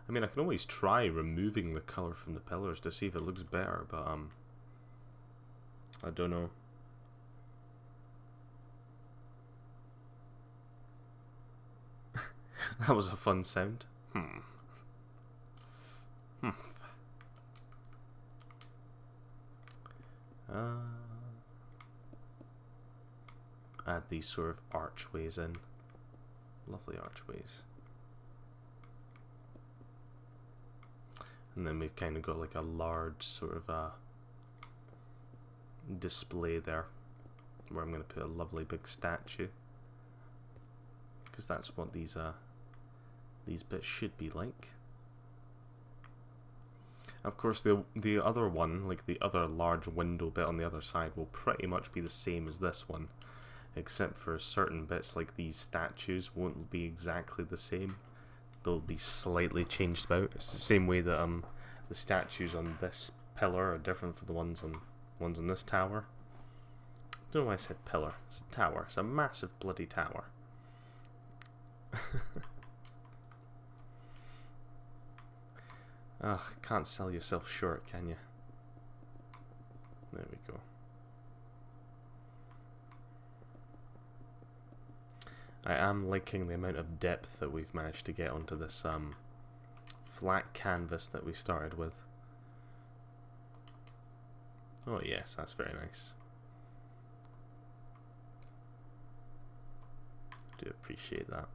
I mean, I can always try removing the colour from the pillars to see if it looks better, but I don't know. That was a fun sound. Add these sort of archways in. Lovely archways. And then we've kind of got like a large sort of display there, where I'm going to put a lovely big statue, because that's what these bits should be like. Of course, the other one, like the other large window bit on the other side, will pretty much be the same as this one, except for certain bits like these statues won't be exactly the same. They'll be slightly changed about. It's the same way that the statues on this pillar are different from the ones on this tower. I don't know why I said pillar. It's a tower. It's a massive bloody tower. Ugh, can't sell yourself short, can you? There we go. I am liking the amount of depth that we've managed to get onto this flat canvas that we started with. Oh yes, that's very nice. I do appreciate that.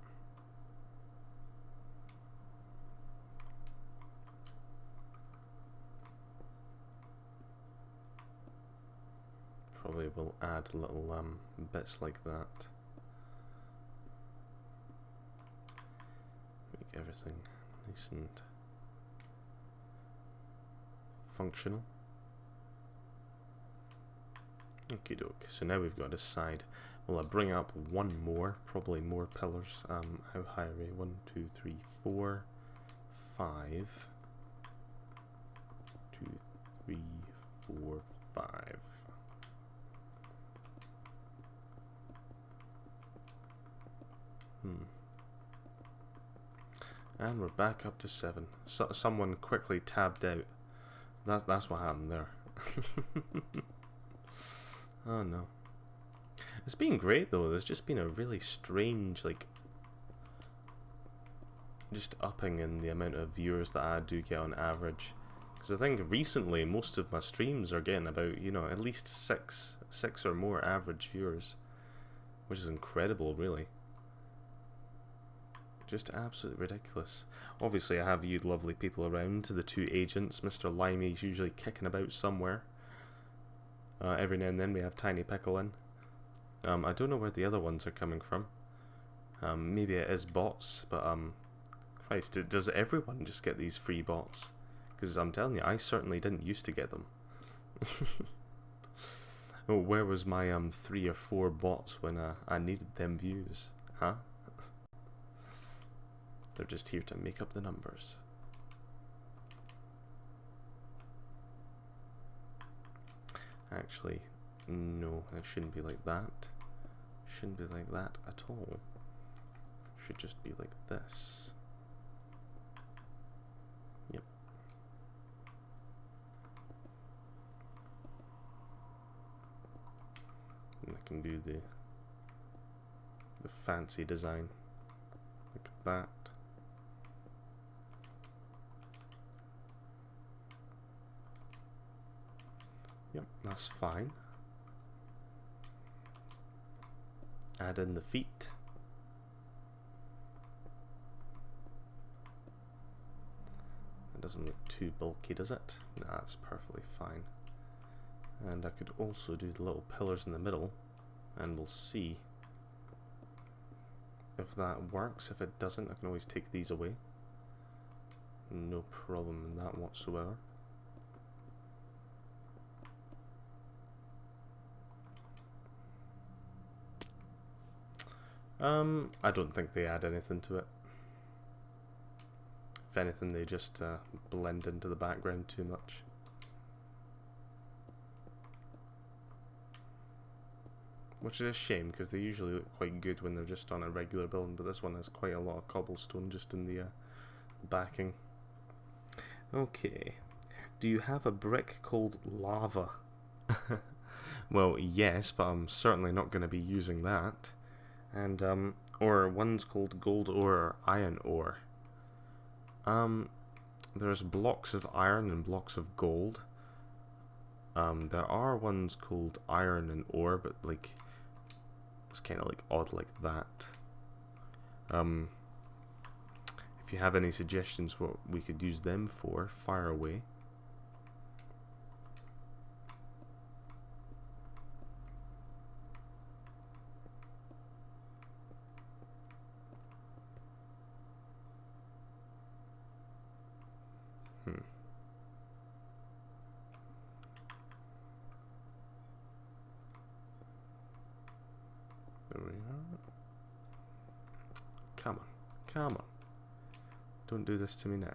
Probably will add little bits like that. Make everything nice and functional. Okie doke. So now we've got a side. Will I bring up one more? Probably more pillars. How high are we? 1, 2, 3, 4, 5. 2, 3, 4, 5. And we're back up to 7. So, someone quickly tabbed out. That's what happened there. Oh no. It's been great though. There's just been a really strange, like, just upping in the amount of viewers that I do get on average. Because I think recently most of my streams are getting about, you know, at least six or more average viewers, which is incredible, really. Just absolutely ridiculous. Obviously, I have you lovely people around. The two agents, Mr. Limey's usually kicking about somewhere. Every now and then we have Tiny Pickle in. I don't know where the other ones are coming from. Maybe it is bots, but Christ, does everyone just get these free bots? Because I'm telling you, I certainly didn't used to get them. Oh, where was my 3 or 4 bots when I needed them views? Huh? They're just here to make up the numbers. Actually, no, it shouldn't be like that. Shouldn't be like that at all. Should just be like this. Yep. And I can do the fancy design like that. Yep, that's fine. Add in the feet. That doesn't look too bulky, does it? Nah, that's perfectly fine. And I could also do the little pillars in the middle, and we'll see if that works. If it doesn't, I can always take these away. No problem in that whatsoever. I don't think they add anything to it. If anything, they just blend into the background too much. Which is a shame, because they usually look quite good when they're just on a regular building, but this one has quite a lot of cobblestone just in the backing. Okay. Do you have a brick called lava? Well, yes, but I'm certainly not going to be using that. And, or one's called gold ore or iron ore. There's blocks of iron and blocks of gold. There are ones called iron and ore, but like it's kind of like odd like that. If you have any suggestions what we could use them for, fire away. There we are. Come on. Come on. Don't do this to me now.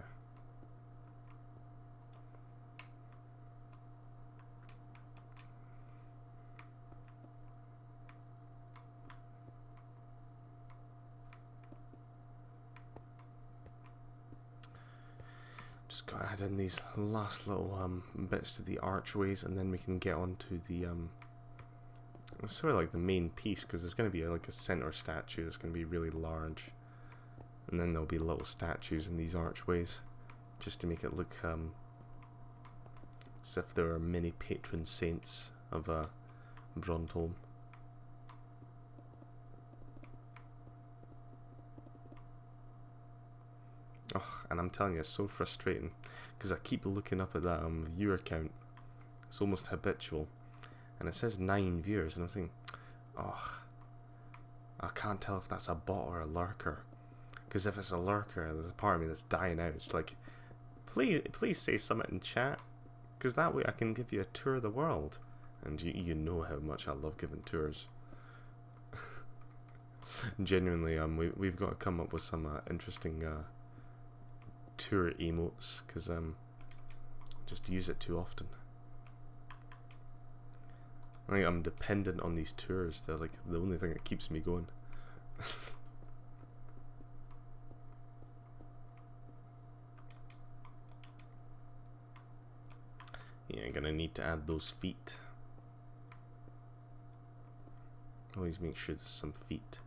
Just gotta add in these last little bits to the archways, and then we can get on to the it's sort of like the main piece, because there's going to be like a center statue that's going to be really large, and then there'll be little statues in these archways just to make it look as if there are many patron saints of Brondholm. Oh, and I'm telling you, it's so frustrating, because I keep looking up at that viewer count. It's almost habitual. And it says 9 viewers, and I'm thinking, oh, I can't tell if that's a bot or a lurker. Because if it's a lurker, there's a part of me that's dying out. It's like, please say something in chat, because that way I can give you a tour of the world. And you know how much I love giving tours. Genuinely, we've got to come up with some interesting tour emotes, because just use it too often. I think I'm dependent on these tours. They're like the only thing that keeps me going. Yeah, I'm gonna need to add those feet. Always make sure there's some feet.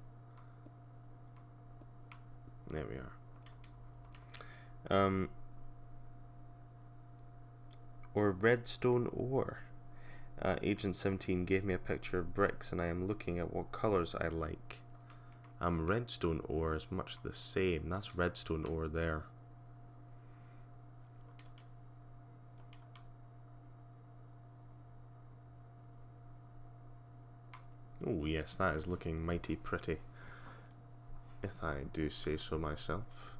There we are. or redstone ore. Agent 17 gave me a picture of bricks and I am looking at what colours I like. Redstone ore is much the same. That's redstone ore there. Oh yes, that is looking mighty pretty, if I do say so myself.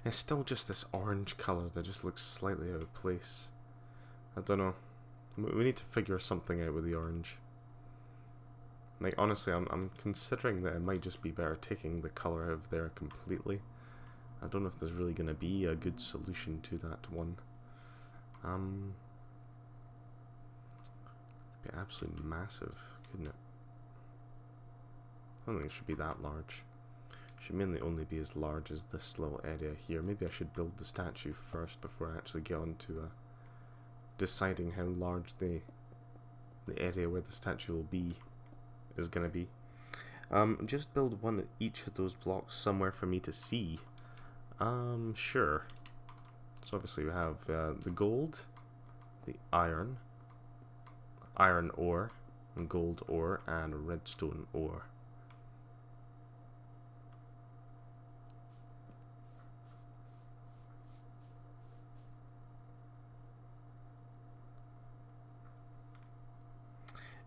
It's still just this orange colour that just looks slightly out of place. I don't know. We need to figure something out with the orange. Like, honestly, I'm considering that it might just be better taking the colour out of there completely. I don't know if there's really going to be a good solution to that one. It'd be absolutely massive, couldn't it? I don't think it should be that large. It should mainly only be as large as this little area here. Maybe I should build the statue first before I actually get on to deciding how large the area where the statue will be is going to be. Just build one at each of those blocks somewhere for me to see. Sure. So obviously we have the gold, the iron ore, and gold ore, and redstone ore.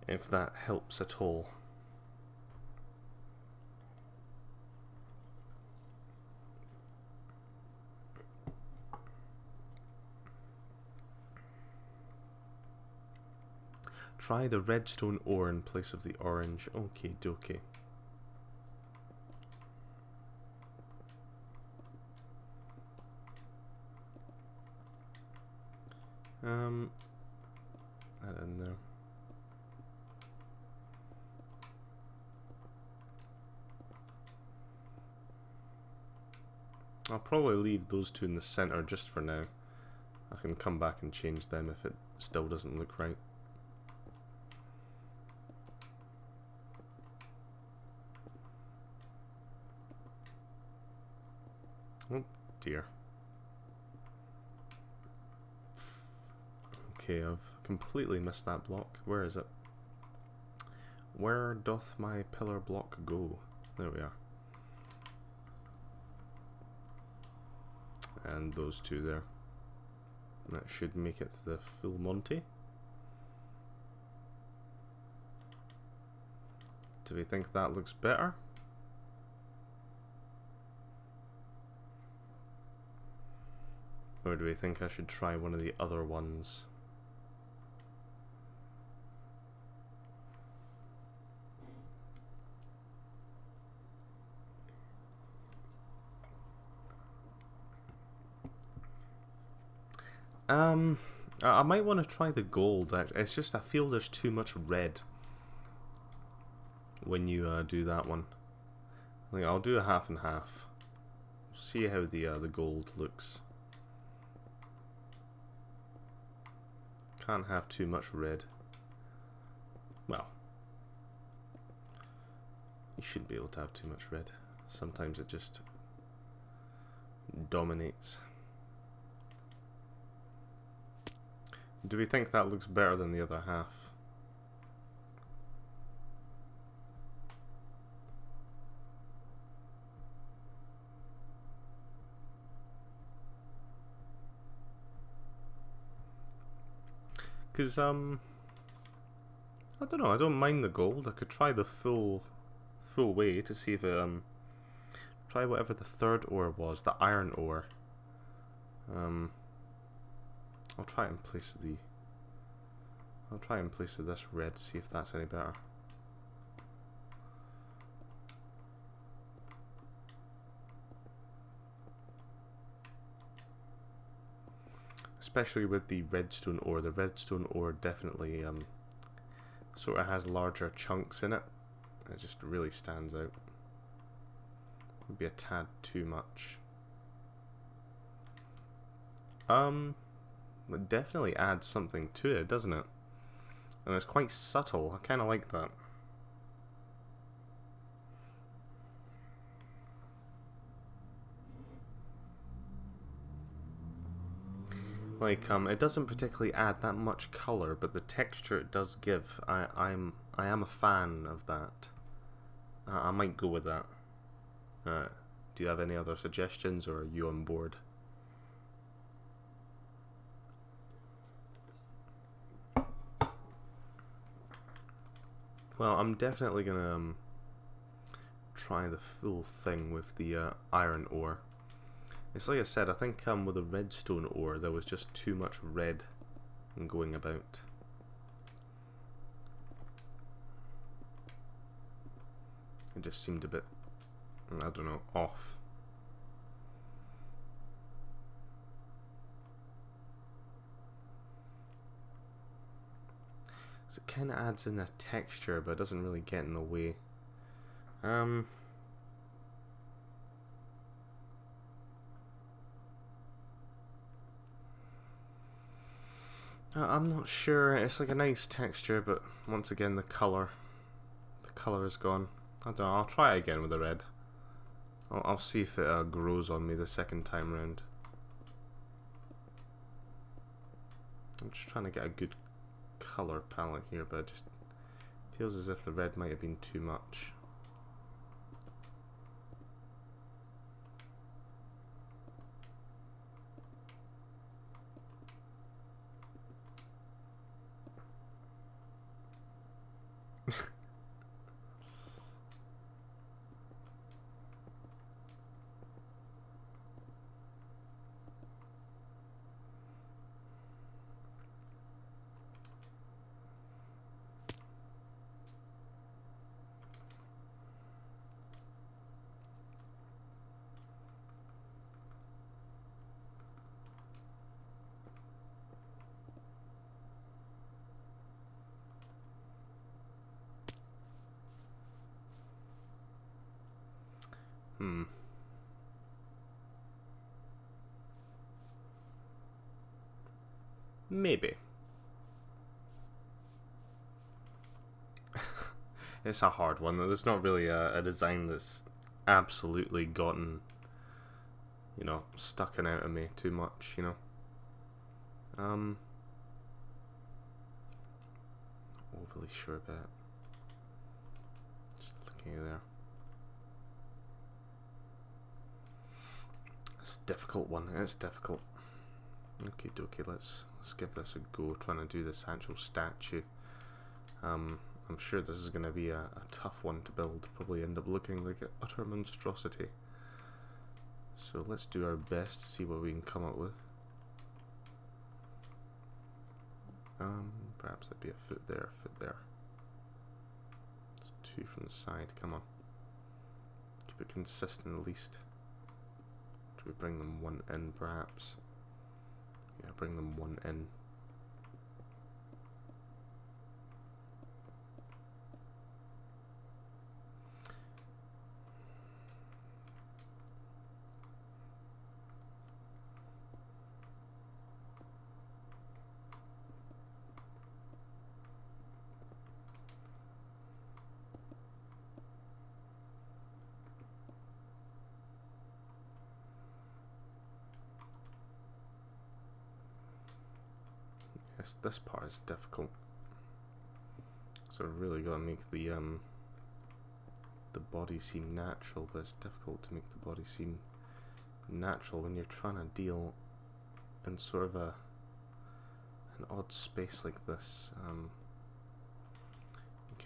If that helps at all. Try the redstone ore in place of the orange. Okie dokie. That in there. I'll probably leave those two in the center just for now. I can come back and change them if it still doesn't look right. Oh dear. Okay, I've completely missed that block. Where is it? Where doth my pillar block go? There we are. And those two there. That should make it the full Monty. Do we think that looks better? Or do we think I should try one of the other ones? I might want to try the gold. It's just I feel there's too much red when you do that one. Like, I'll do a half and half. See how the gold looks. Can't have too much red. Well, you shouldn't be able to have too much red. Sometimes it just dominates. Do we think that looks better than the other half? Because, I don't know, I don't mind the gold. I could try the full way to see if it, try whatever the third ore was, the iron ore. I'll try it in place of this red, see if that's any better. Especially with the redstone ore. The redstone ore definitely sort of has larger chunks in it. It just really stands out. Maybe a tad too much. It definitely adds something to it, doesn't it? And it's quite subtle. I kind of like that. Like, it doesn't particularly add that much color, but the texture it does give, I am a fan of that. I might go with that. Do you have any other suggestions, or are you on board? Well, I'm definitely gonna try the full thing with the iron ore. It's like I said, I think with the redstone ore there was just too much red going about. It just seemed a bit, I don't know, off. So it kind of adds in a texture, but it doesn't really get in the way. I'm not sure. It's like a nice texture, but once again the color is gone. I don't know. I'll try it again with the red. I'll see if it grows on me the second time round. I'm just trying to get a good color palette here, but it just feels as if the red might have been too much. Maybe. It's a hard one. There's not really a design that's absolutely gotten, you know, stuck out of me too much, you know. Overly sure about it. Just looking at there. It's a difficult one. It's difficult. Okay, dokie. Let's give this a go. Trying to do this actual statue. I'm sure this is going to be a tough one to build. Probably end up looking like an utter monstrosity. So let's do our best to see what we can come up with. Perhaps that'd be a foot there, a foot there. It's two from the side. Come on. Keep it consistent at least. Do we bring them one in, perhaps? Yeah, bring them one in. Yes, this part is difficult. So I've really got to make the body seem natural, but it's difficult to make the body seem natural when you're trying to deal in sort of an odd space like this. You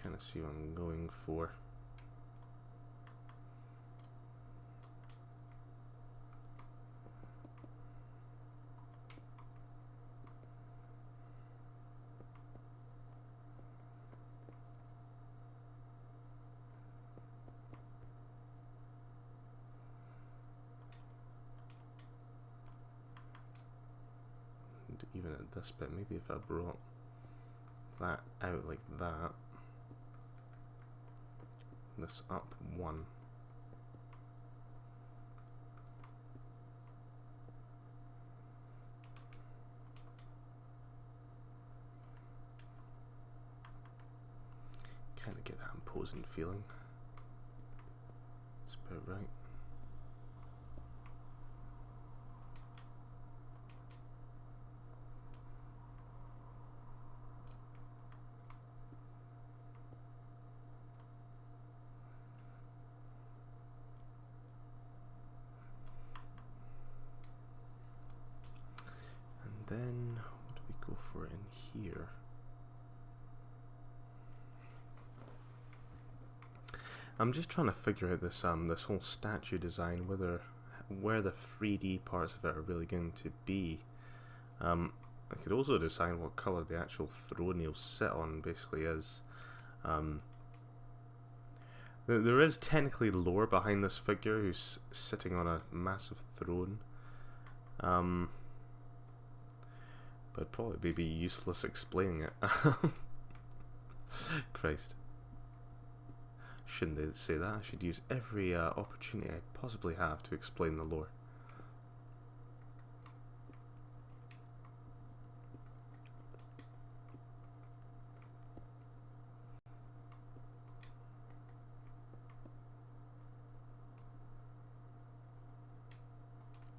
kind of see what I'm going for. Even at this bit, maybe if I brought that out like that, this up one. Kind of get that imposing feeling. That's about right. here. I'm just trying to figure out this this whole statue design, where the 3D parts of it are really going to be. I could also decide what colour the actual throne he'll sit on basically is. There is technically lore behind this figure who's sitting on a massive throne. But it'd probably be useless explaining it. Christ. Shouldn't they say that? I should use every opportunity I possibly have to explain the lore.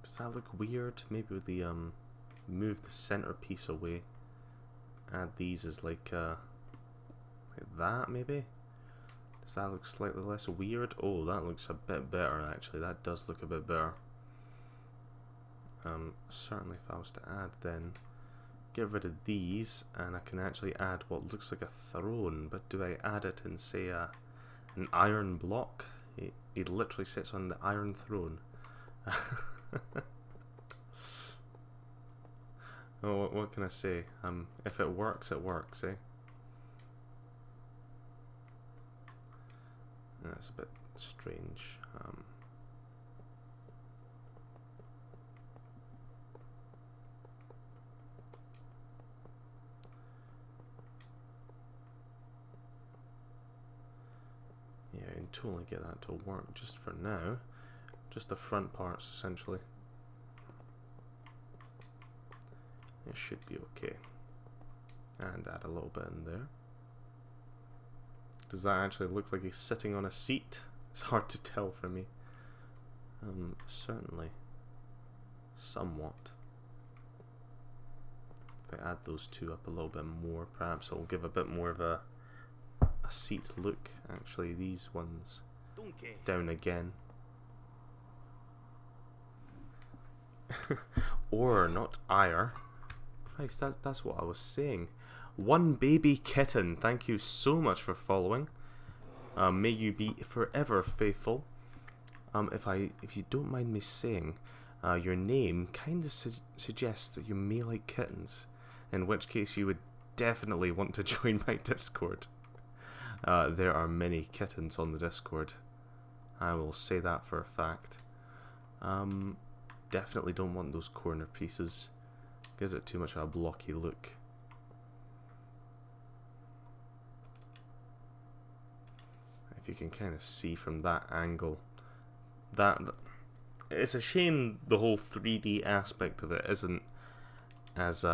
Does that look weird? Maybe with the move the centerpiece away. Add these as like that maybe? Does that look slightly less weird? Oh, that looks a bit better actually. That does look a bit better. Certainly if I was to add then, get rid of these and I can actually add what looks like a throne, but do I add it in say an iron block? He literally sits on the iron throne. Oh, what can I say? If it works, eh? That's a bit strange. Yeah, I can totally get that to work just for now. Just the front parts, essentially. It should be okay. And add a little bit in there. Does that actually look like he's sitting on a seat? It's hard to tell for me. Certainly. Somewhat. If I add those two up a little bit more, perhaps it'll give a bit more of a seat look. Actually, these ones down again. Or not ire. Christ, that's what I was saying. One baby kitten, thank you so much for following. May you be forever faithful. If you don't mind me saying, your name kind of suggests that you may like kittens, in which case you would definitely want to join my Discord. There are many kittens on the Discord. I will say that for a fact. Definitely don't want those corner pieces. Gives it too much of a blocky look. If you can kind of see from that angle, that it's a shame the whole 3D aspect of it isn't as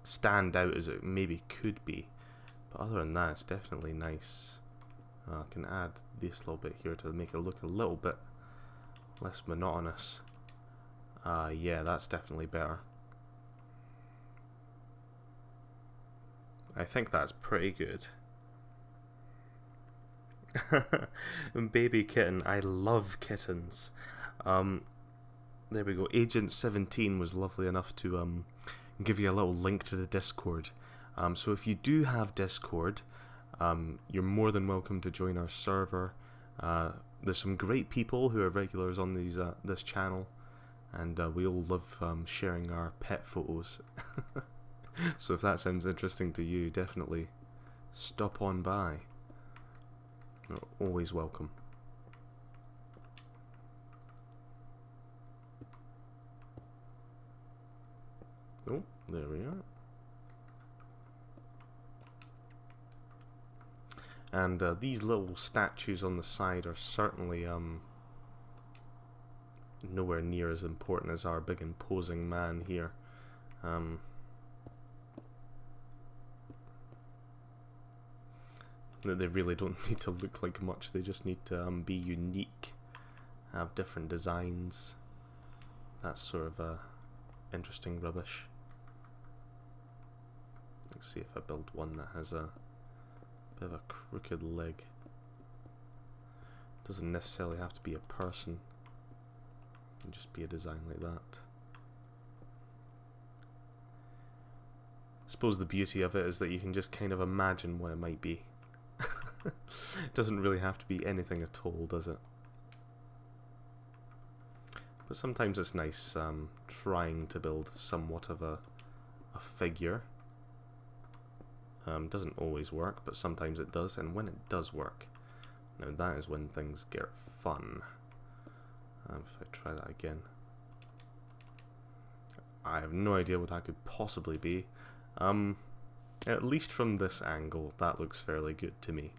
stand out as it maybe could be. But other than that, it's definitely nice. I can add this little bit here to make it look a little bit less monotonous. Yeah, that's definitely better. I think that's pretty good. Baby kitten, I love kittens. There we go. Agent 17 was lovely enough to give you a little link to the Discord. So if you do have Discord, you're more than welcome to join our server. There's some great people who are regulars on this channel, and we all love sharing our pet photos. So if that sounds interesting to you, definitely stop on by. You're always welcome. Oh, there we are. And these little statues on the side are certainly nowhere near as important as our big imposing man here. They really don't need to look like much, they just need to be unique, have different designs, that sort of interesting rubbish. Let's see if I build one that has a bit of a crooked leg. Doesn't necessarily have to be a person, it can just be a design like that. suppose the beauty of it is that you can just kind of imagine what it might be. It doesn't really have to be anything at all, does it? But sometimes it's nice trying to build somewhat of a figure. Doesn't always work, but sometimes it does, and when it does work, now that is when things get fun. If I try that again, I have no idea what that could possibly be. At least from this angle, that looks fairly good to me.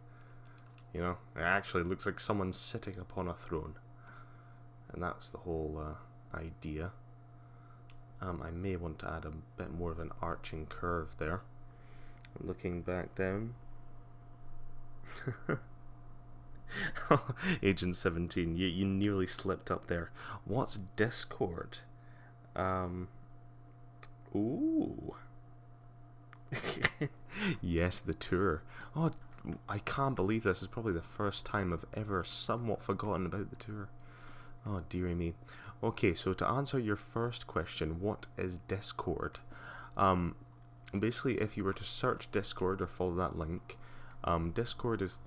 You know, it actually looks like someone's sitting upon a throne, and that's the whole idea. I may want to add a bit more of an arching curve there. Looking back down. Agent 17, you nearly slipped up there. What's Discord? Ooh. Yes, the tour. Oh, I can't believe this is probably the first time I've ever somewhat forgotten about the tour. Oh, dearie me. Okay, so to answer your first question, what is Discord? Basically, if you were to search Discord or follow that link, Discord is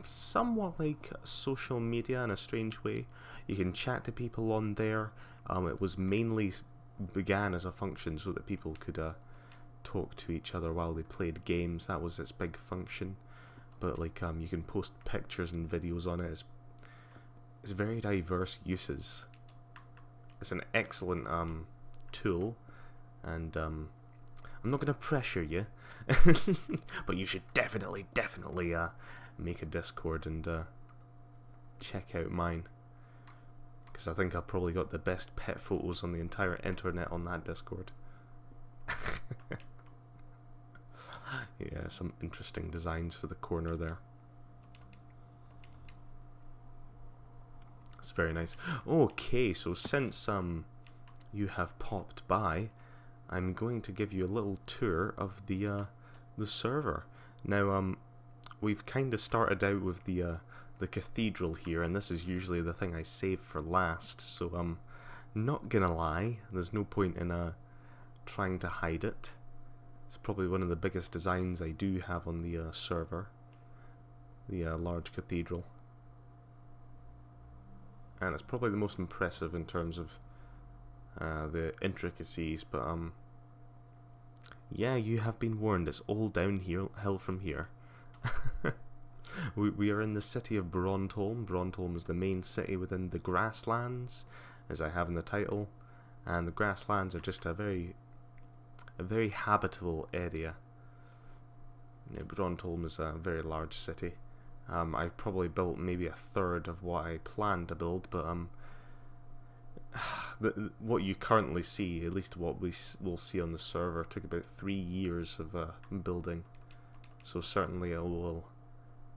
somewhat like social media in a strange way. You can chat to people on there. It was mainly began as a function so that people could talk to each other while they played games. That was its big function. But like you can post pictures and videos on it. It's very diverse uses. It's an excellent tool, and I'm not going to pressure you, but you should definitely make a Discord and check out mine, because I think I've probably got the best pet photos on the entire internet on that Discord. Yeah, some interesting designs for the corner there. It's very nice. Okay, so since you have popped by, I'm going to give you a little tour of the server. Now, we've kind of started out with the cathedral here, and this is usually the thing I save for last. So I'm not gonna lie, there's no point in trying to hide it. It's probably one of the biggest designs I do have on the server, the large cathedral, and it's probably the most impressive in terms of the intricacies. But yeah, you have been warned. It's all downhill from here. we are in the city of Brondholm. Brondholm is the main city within the Grasslands, as I have in the title, and the Grasslands are just a very habitable area. Yeah, Brondholm is a very large city. I probably built maybe a third of what I planned to build, but what you currently see, at least what we will see on the server, took about 3 years of building. So certainly it will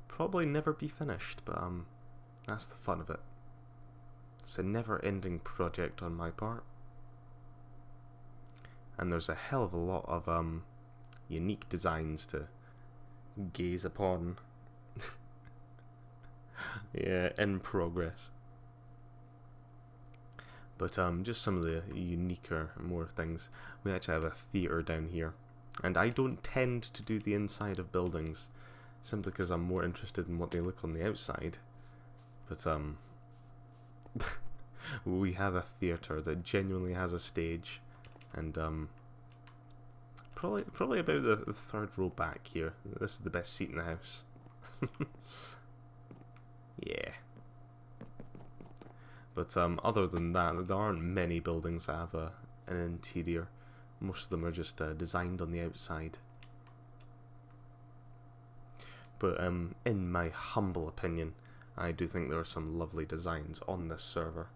probably never be finished, but that's the fun of it. It's a never-ending project on my part. And there's a hell of a lot of unique designs to gaze upon. Yeah, in progress. But just some of the uniquer, more things. We actually have a theatre down here. And I don't tend to do the inside of buildings, simply because I'm more interested in what they look on the outside. But we have a theatre that genuinely has a stage. And probably about the third row back here. This is the best seat in the house. Yeah. But other than that, there aren't many buildings that have an interior. Most of them are just designed on the outside. But in my humble opinion, I do think there are some lovely designs on this server.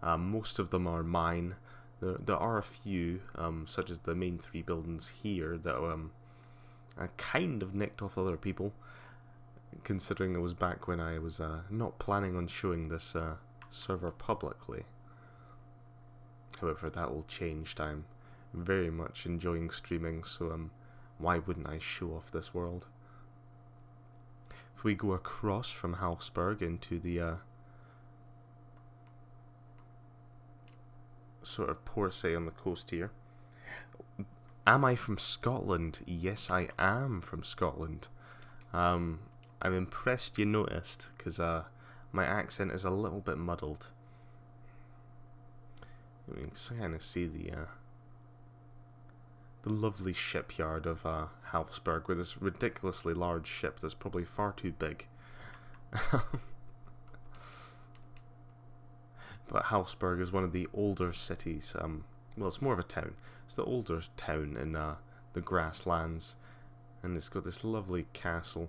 Most of them are mine. There are a few, such as the main 3 buildings here, that I kind of nicked off other people, considering it was back when I was not planning on showing this server publicly. However, that will change. I'm very much enjoying streaming, so why wouldn't I show off this world? If we go across from Halsberg into the sort of port, say, on the coast here, Am I from Scotland? Yes, I am from Scotland. I'm impressed you noticed, because my accent is a little bit muddled. You can kind of see the lovely shipyard of Halfsburg, with this ridiculously large ship that's probably far too big. But Halfsburg is one of the older cities. Well, it's more of a town. It's the older town in the Grasslands, and it's got this lovely castle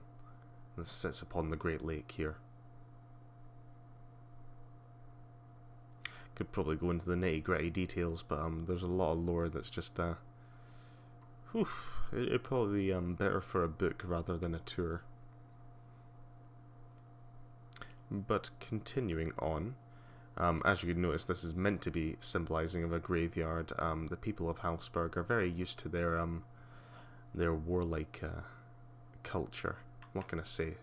that sits upon the Great Lake here. Could probably go into the nitty-gritty details, but there's a lot of lore that's just it'd probably be better for a book rather than a tour. But continuing on, as you can notice, this is meant to be symbolizing of a graveyard. The people of Halfsburg are very used to their warlike culture. What can I say?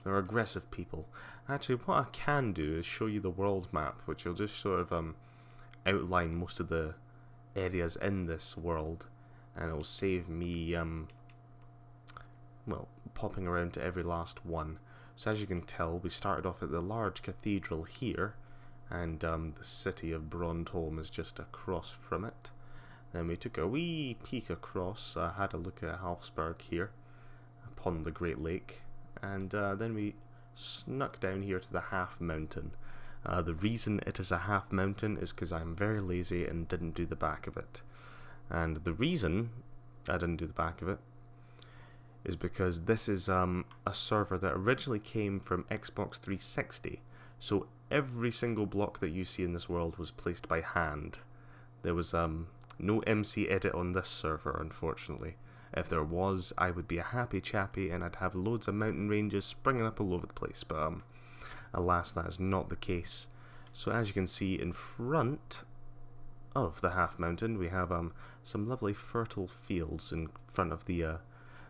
They're aggressive people. Actually, what I can do is show you the world map, which will just sort of outline most of the areas in this world, and it'll save me well, popping around to every last one. So as you can tell, we started off at the large cathedral here, and the city of Brondholm is just across from it. Then we took a wee peek across, had a look at Halfsburg here, upon the Great Lake, and then we snuck down here to the half mountain. The reason it is a half mountain is because I'm very lazy and didn't do the back of it. And the reason I didn't do the back of it is because this is a server that originally came from Xbox 360. So every single block that you see in this world was placed by hand. There was no MC edit on this server, unfortunately. If there was, I would be a happy chappy and I'd have loads of mountain ranges springing up all over the place, but alas, that is not the case. So as you can see in front of the half mountain, we have some lovely fertile fields in front of the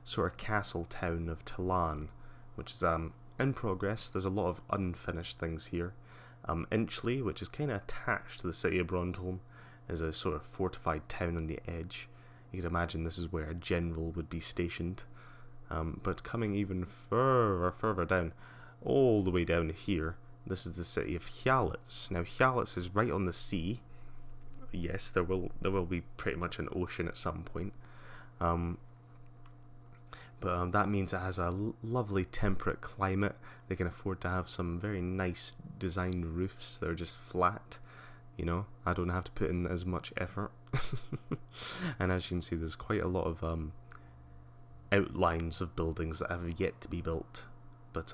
sort of castle town of Talan, which is in progress. There's a lot of unfinished things here. Inchley, which is kind of attached to the city of Brondholm, is a sort of fortified town on the edge. You can imagine this is where a general would be stationed. But coming even further down, all the way down here, this is the city of Hjalits. Now Hjalits is right on the sea. Yes, there will be pretty much an ocean at some point. But that means it has a lovely temperate climate. They can afford to have some very nice designed roofs that are just flat. You know, I don't have to put in as much effort. And as you can see, there's quite a lot of outlines of buildings that have yet to be built. But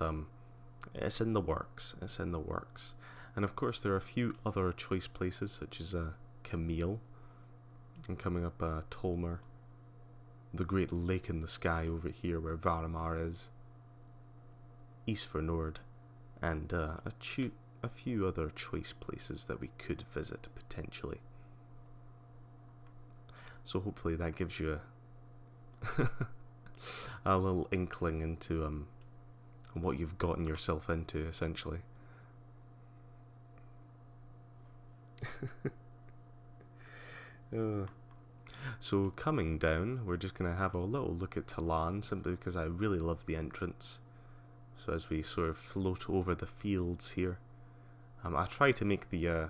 it's in the works. It's in the works. And of course, there are a few other choice places, such as Camille, and coming up Tolmer, the great lake in the sky over here where Varamar is, Isfernord, and a few other choice places that we could visit potentially. So hopefully that gives you a little inkling into what you've gotten yourself into, essentially. So coming down, we're just going to have a little look at Talan, simply because I really love the entrance. So as we sort of float over the fields here, I try to make the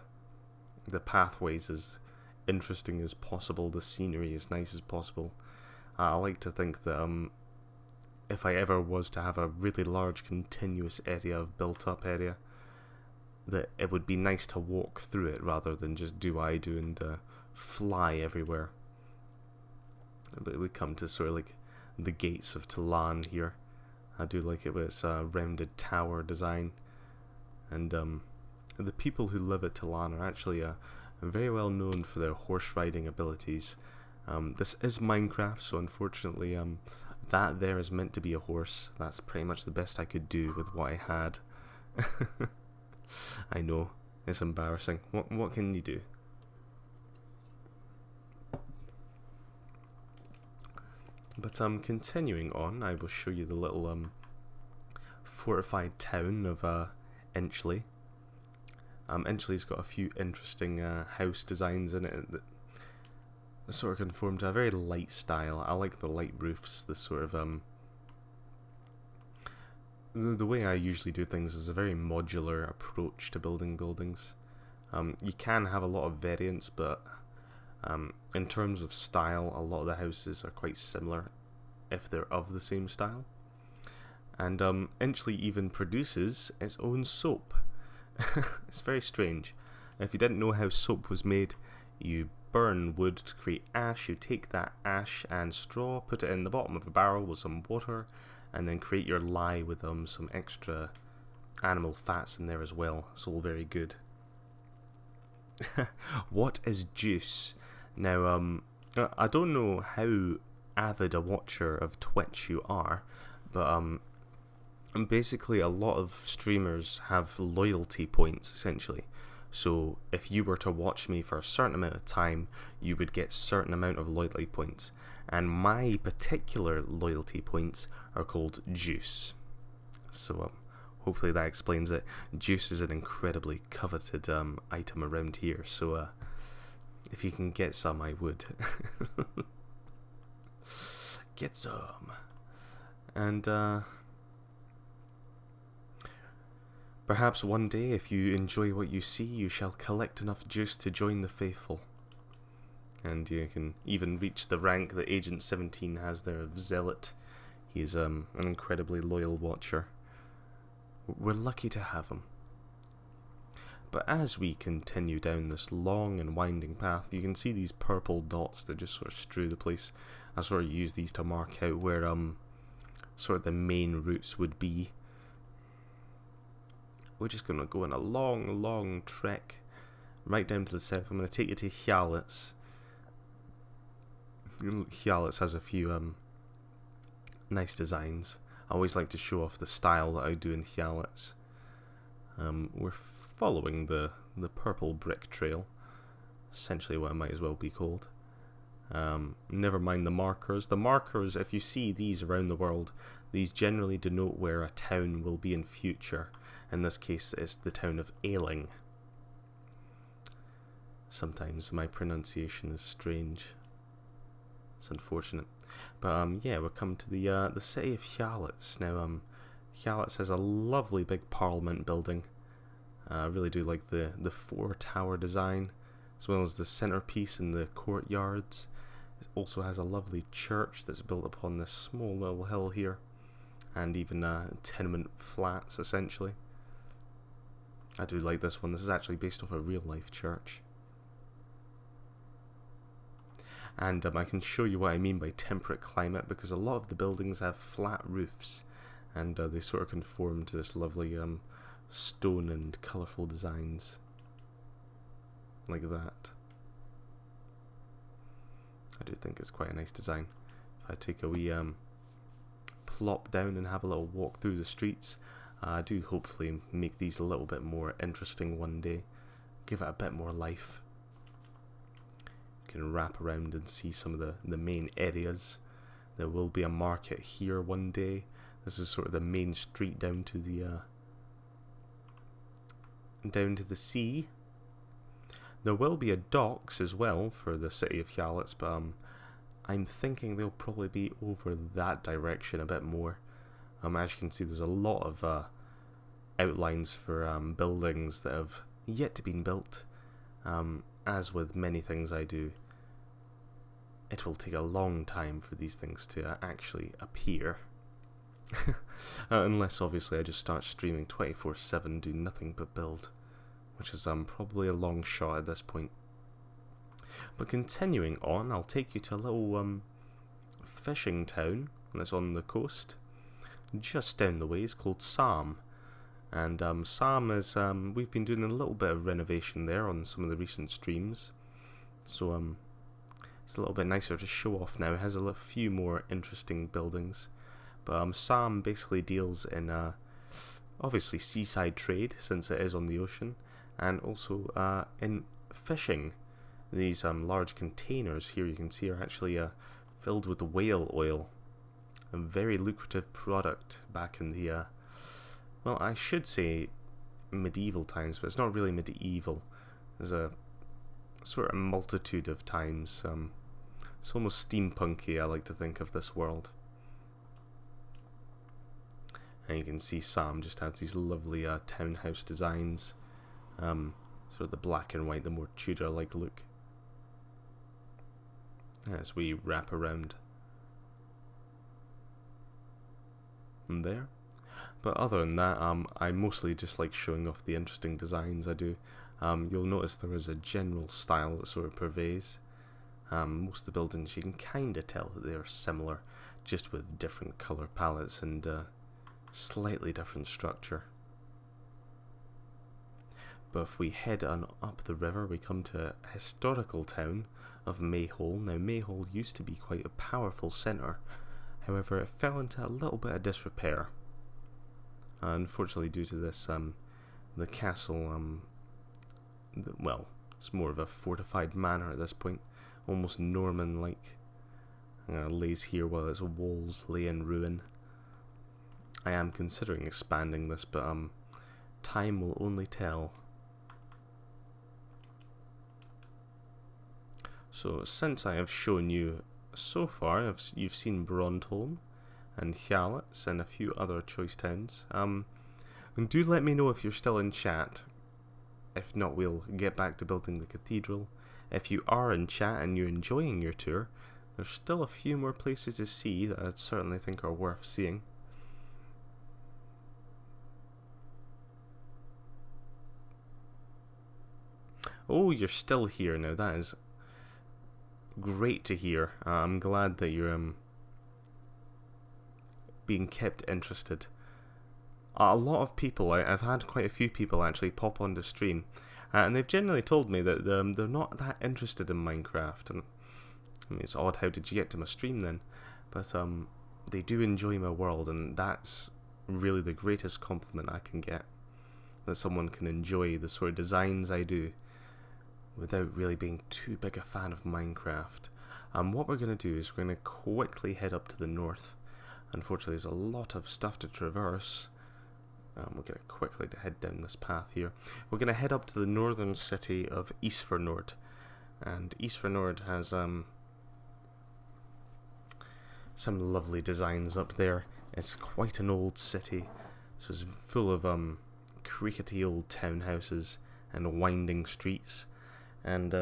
pathways as interesting as possible, the scenery as nice as possible. I like to think that if I ever was to have a really large continuous area of built up area, that it would be nice to walk through it rather than just do what I do and fly everywhere. But we come to sort of like the gates of Talan here. I do like it with its rounded tower design, and the people who live at Talan are actually very well known for their horse riding abilities. This is Minecraft, so unfortunately that there is meant to be a horse. That's pretty much the best I could do with what I had. I know, it's embarrassing. What can you do? But continuing on, I will show you the little fortified town of Inchley. Inchley's got a few interesting house designs in it. sort of conform to a very light style. I like the light roofs, the sort of the way I usually do things is a very modular approach to building buildings. You can have a lot of variance, but in terms of style, a lot of the houses are quite similar if they're of the same style. And Inchley even produces its own soap. It's very strange. If you didn't know how soap was made, you burn wood to create ash. You take that ash and straw, put it in the bottom of a barrel with some water, and then create your lye with some extra animal fats in there as well. It's all very good. What is juice? Now, I don't know how avid a watcher of Twitch you are, but basically a lot of streamers have loyalty points, essentially. So if you were to watch me for a certain amount of time, you would get a certain amount of loyalty points. And my particular loyalty points are called juice. So hopefully that explains it. Juice is an incredibly coveted item around here, so if you can get some, I would. Get some. And perhaps one day, if you enjoy what you see, you shall collect enough juice to join the faithful. And you can even reach the rank that Agent 17 has there of Zealot. He's an incredibly loyal watcher. We're lucky to have him. But as we continue down this long and winding path, you can see these purple dots that just sort of strew the place. I sort of use these to mark out where sort of the main routes would be. We're just going to go on a long trek right down to the south. I'm going to take you to Hjalets. Hjalets has a few nice designs. I always like to show off the style that I do in Hjalets. We're following the purple brick trail, essentially what it might as well be called. Never mind the markers. The markers, if you see these around the world, these generally denote where a town will be in future. In this case, it's the town of Ailing. Sometimes my pronunciation is strange. It's unfortunate. But yeah, we're coming to the city of Hjalets. Now, Hjalets has a lovely big parliament building. I really do like the 4-tower design, as well as the centerpiece and the courtyards. It also has a lovely church that's built upon this small little hill here, and even tenement flats, essentially. I do like this one. This is actually based off a real-life church. And I can show you what I mean by temperate climate, because a lot of the buildings have flat roofs, and they sort of conform to this lovely stone and colourful designs, like that. I do think it's quite a nice design. If I take a wee plop down and have a little walk through the streets, I do hopefully make these a little bit more interesting one day, give it a bit more life. Can wrap around and see some of the main areas. There will be a market here one day. This is sort of the main street down to the sea. There will be a docks as well for the city of Hjalets, but I'm thinking they'll probably be over that direction a bit more. As you can see, there's a lot of outlines for buildings that have yet to be built. As with many things I do, it will take a long time for these things to actually appear. Unless, obviously, I just start streaming 24/7, do nothing but build, which is probably a long shot at this point. But continuing on, I'll take you to a little fishing town that's on the coast, just down the way. It's called Sam. And Sam is, we've been doing a little bit of renovation there on some of the recent streams. So it's a little bit nicer to show off now. It has a few more interesting buildings. But Sam basically deals in, obviously, seaside trade, since it is on the ocean. And also in fishing. These large containers here you can see are actually filled with whale oil. A very lucrative product back in the... well, I should say medieval times, but it's not really medieval. There's a sort of multitude of times It's almost steampunky, I like to think of this world. And you can see Sam just has these lovely townhouse designs. Sort of the black and white, the more Tudor-like look. As we wrap around. And there. But other than that, I mostly just like showing off the interesting designs I do. You'll notice there is a general style that sort of pervades. Most of the buildings, you can kind of tell that they are similar, just with different colour palettes and slightly different structure. But if we head on up the river, we come to a historical town of Mayhole. Now, Mayhole used to be quite a powerful centre. However, it fell into a little bit of disrepair. Unfortunately, due to this, the castle, well, it's more of a fortified manor at this point, almost Norman-like. Lays here while its walls lay in ruin. I am considering expanding this, but time will only tell. So, since I have shown you so far, you've seen Brondholm and Hjalets and a few other choice towns. And do let me know if you're still in chat. If not, we'll get back to building the cathedral. If you are in chat and you're enjoying your tour, there's still a few more places to see that I certainly think are worth seeing. Oh, you're still here now. That is great to hear. I'm glad that you're being kept interested. A lot of people, I've had quite a few people actually pop on the stream, and they've generally told me that they're not that interested in Minecraft. And I mean, it's odd, how did you get to my stream then? But they do enjoy my world, and that's really the greatest compliment I can get. That someone can enjoy the sort of designs I do without really being too big a fan of Minecraft. What we're going to do is we're going to quickly head up to the north. Unfortunately, there's a lot of stuff to traverse. We're going to quickly head down this path here. We're going to head up to the northern city of Isfernord. And Isfernord has some lovely designs up there. It's quite an old city, so it's full of crickety old townhouses and winding streets. And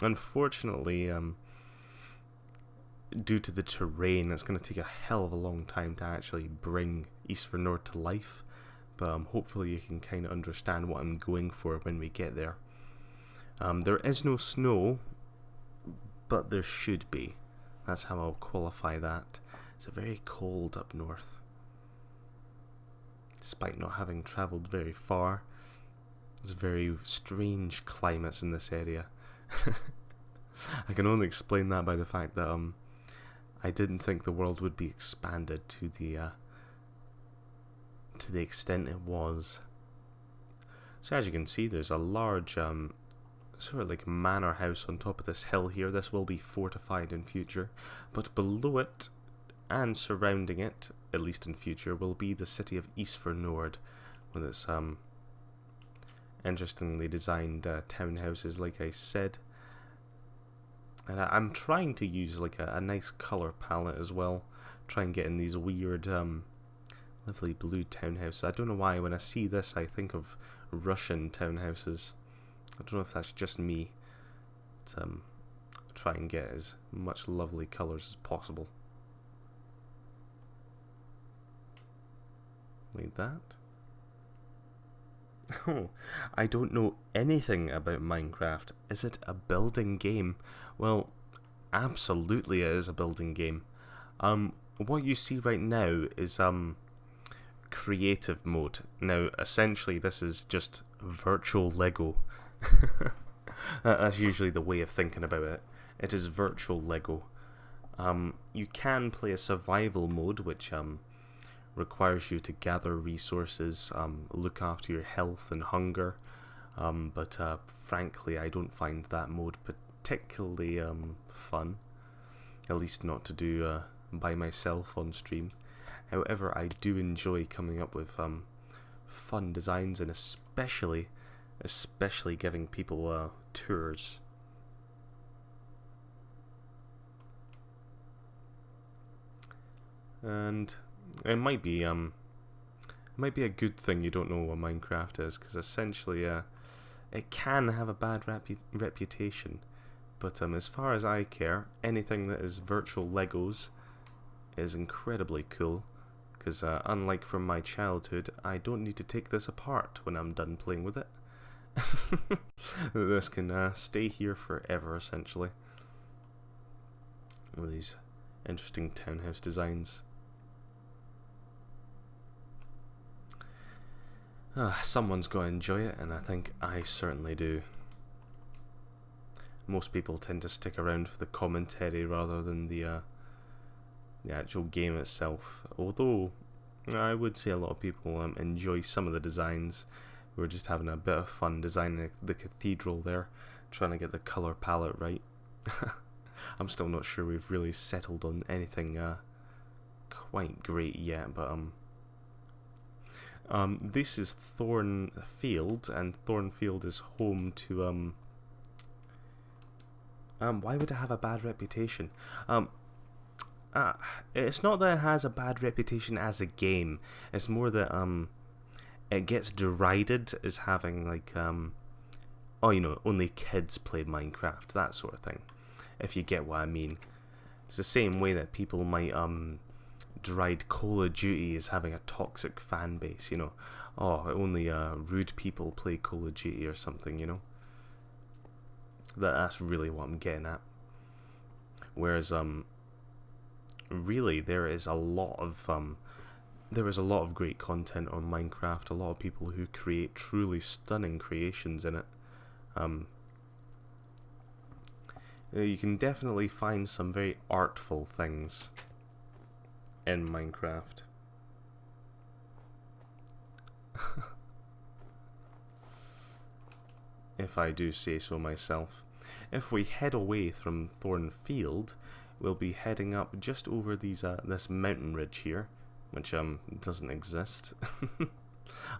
unfortunately, due to the terrain, it's going to take a hell of a long time to actually bring Isfernord to life. But hopefully you can kind of understand what I'm going for when we get there. There is no snow, but there should be. That's how I'll qualify that. It's very cold up north. Despite not having travelled very far, there's very strange climates in this area. I can only explain that by the fact that I didn't think the world would be expanded to the extent it was. So as you can see, there's a large sort of like manor house on top of this hill here. This will be fortified in future, but below it and surrounding it, at least in future, will be the city of Isfernord, with its interestingly designed townhouses, like I said. And I'm trying to use like a nice colour palette as well. Try and get in these weird, lovely blue townhouses. I don't know why when I see this I think of Russian townhouses. I don't know if that's just me. But, try and get as much lovely colours as possible. Like that. Oh, I don't know anything about Minecraft. Is it a building game? Well, absolutely it is a building game. What you see right now is creative mode. Now, essentially this is just virtual Lego. That's usually the way of thinking about it. It is virtual Lego. You can play a survival mode, which requires you to gather resources, look after your health and hunger, but frankly I don't find that mode particularly fun, at least not to do by myself on stream. However, I do enjoy coming up with fun designs, and especially giving people tours. and it might be a good thing you don't know what Minecraft is, because essentially it can have a bad reputation. But as far as I care, anything that is virtual Legos is incredibly cool, because unlike from my childhood, I don't need to take this apart when I'm done playing with it. This can stay here forever, essentially. All these interesting townhouse designs. Someone's got to enjoy it, and I think I certainly do. Most people tend to stick around for the commentary rather than the actual game itself. Although I would say a lot of people enjoy some of the designs. We're just having a bit of fun designing the cathedral there, trying to get the colour palette right. I'm still not sure we've really settled on anything quite great yet, but this is Thornfield, and Thornfield is home to why would it have a bad reputation? It's not that it has a bad reputation as a game. It's more that it gets derided as having like only kids play Minecraft, that sort of thing. If you get what I mean. It's the same way that people might deride Call of Duty as having a toxic fan base, you know. Oh, only rude people play Call of Duty or something, you know. That's really what I'm getting at. Whereas really there is a lot of great content on Minecraft, a lot of people who create truly stunning creations in it. You can definitely find some very artful things in Minecraft. If I do say so myself. If we head away from Thornfield, we'll be heading up just over this mountain ridge here, which doesn't exist.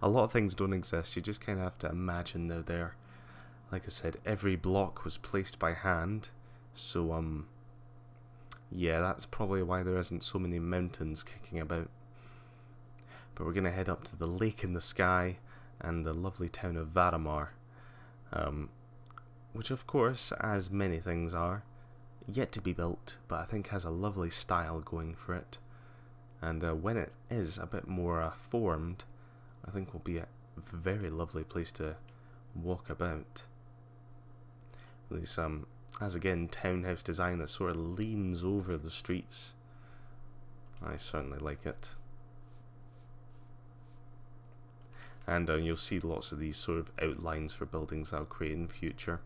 A lot of things don't exist, you just kind of have to imagine they're there. Like I said, every block was placed by hand, so yeah, that's probably why there isn't so many mountains kicking about. But we're going to head up to the lake in the sky and the lovely town of Varamar, which of course, as many things are, yet to be built, but I think has a lovely style going for it. And when it is a bit more formed, I think will be a very lovely place to walk about. This has again townhouse design that sort of leans over the streets. I certainly like it. And you'll see lots of these sort of outlines for buildings I'll create in future.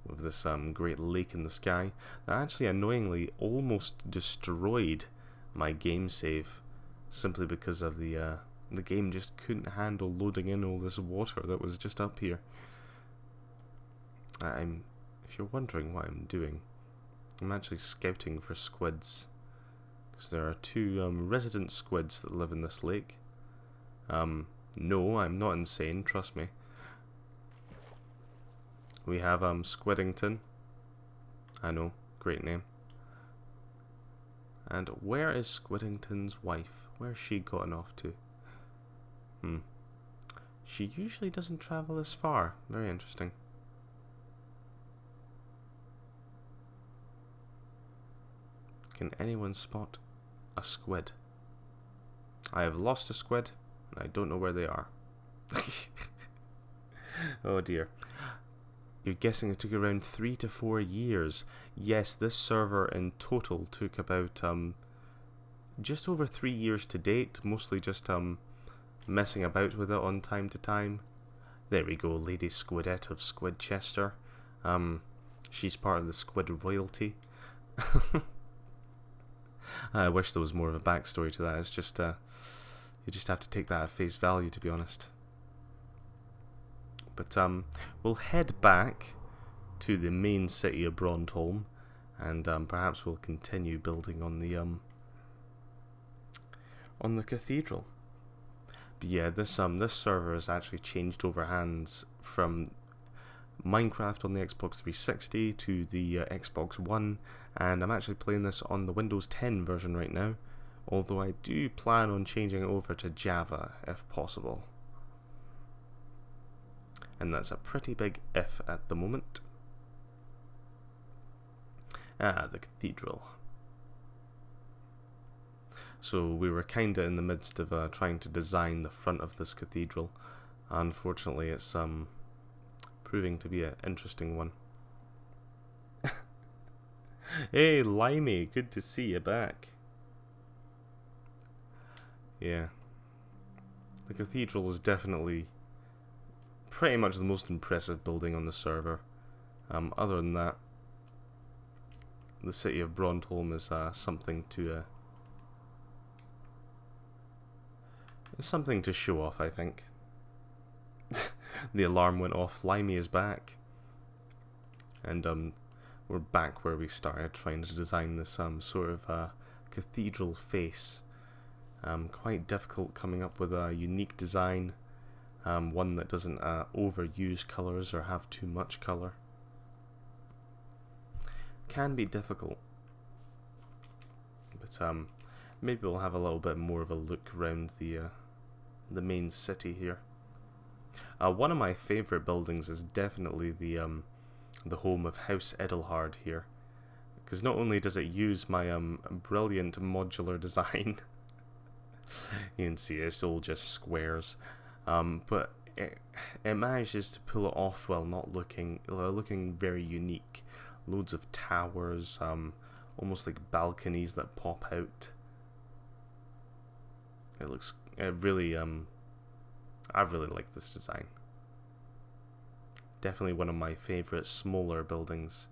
With this great lake in the sky that actually annoyingly almost destroyed my game save, simply because of the game just couldn't handle loading in all this water that was just up here. If you're wondering what I'm doing, I'm actually scouting for squids, because there are two resident squids that live in this lake. No, I'm not insane, trust me. We have Squidington. I know, great name. And where is Squidington's wife? Where's she gotten off to? She usually doesn't travel as far. Very interesting. Can anyone spot a squid? I have lost a squid, and I don't know where they are. Oh dear. You're guessing it took around 3 to 4 years. Yes, this server in total took about just over 3 years to date, mostly just messing about with it on time to time. There we go, Lady Squidette of Squidchester. She's part of the squid royalty. I wish there was more of a backstory to that. It's just you just have to take that at face value, to be honest. But we'll head back to the main city of Brondholm, and perhaps we'll continue building on the cathedral. But yeah, this server has actually changed over hands from Minecraft on the Xbox 360 to the Xbox One, and I'm actually playing this on the Windows 10 version right now. Although I do plan on changing it over to Java if possible. And that's a pretty big if at the moment. Ah, the cathedral. So we were kinda in the midst of trying to design the front of this cathedral. Unfortunately, it's proving to be an interesting one. Hey, Limey, good to see you back. Yeah. The cathedral is definitely pretty much the most impressive building on the server. Other than that, the city of Brondholm is something to show off, I think. The alarm went off. Limey is back, and we're back where we started, trying to design this sort of cathedral face. Quite difficult coming up with a unique design, one that doesn't overuse colours or have too much colour. Can be difficult, but maybe we'll have a little bit more of a look around the main city here. One of my favourite buildings is definitely the home of House Edelhard here, because not only does it use my brilliant modular design, you can see it's all just squares, but it manages to pull it off while not looking very unique. Loads of towers, almost like balconies that pop out. It really I really like this design. Definitely one of my favourite smaller buildings.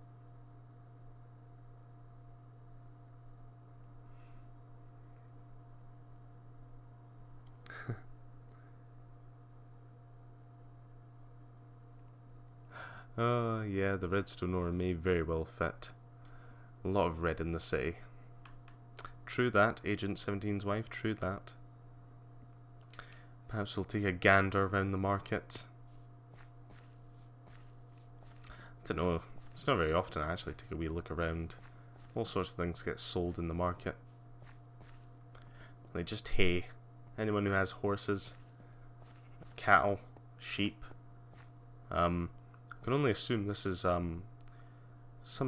Yeah, the redstone ore may very well fit. A lot of red in the city. True that, Agent 17's wife, true that. Perhaps we'll take a gander around the market. I don't know, it's not very often I actually take a wee look around. All sorts of things get sold in the market. Like just hay. Anyone who has horses, cattle, sheep. I can only assume this is some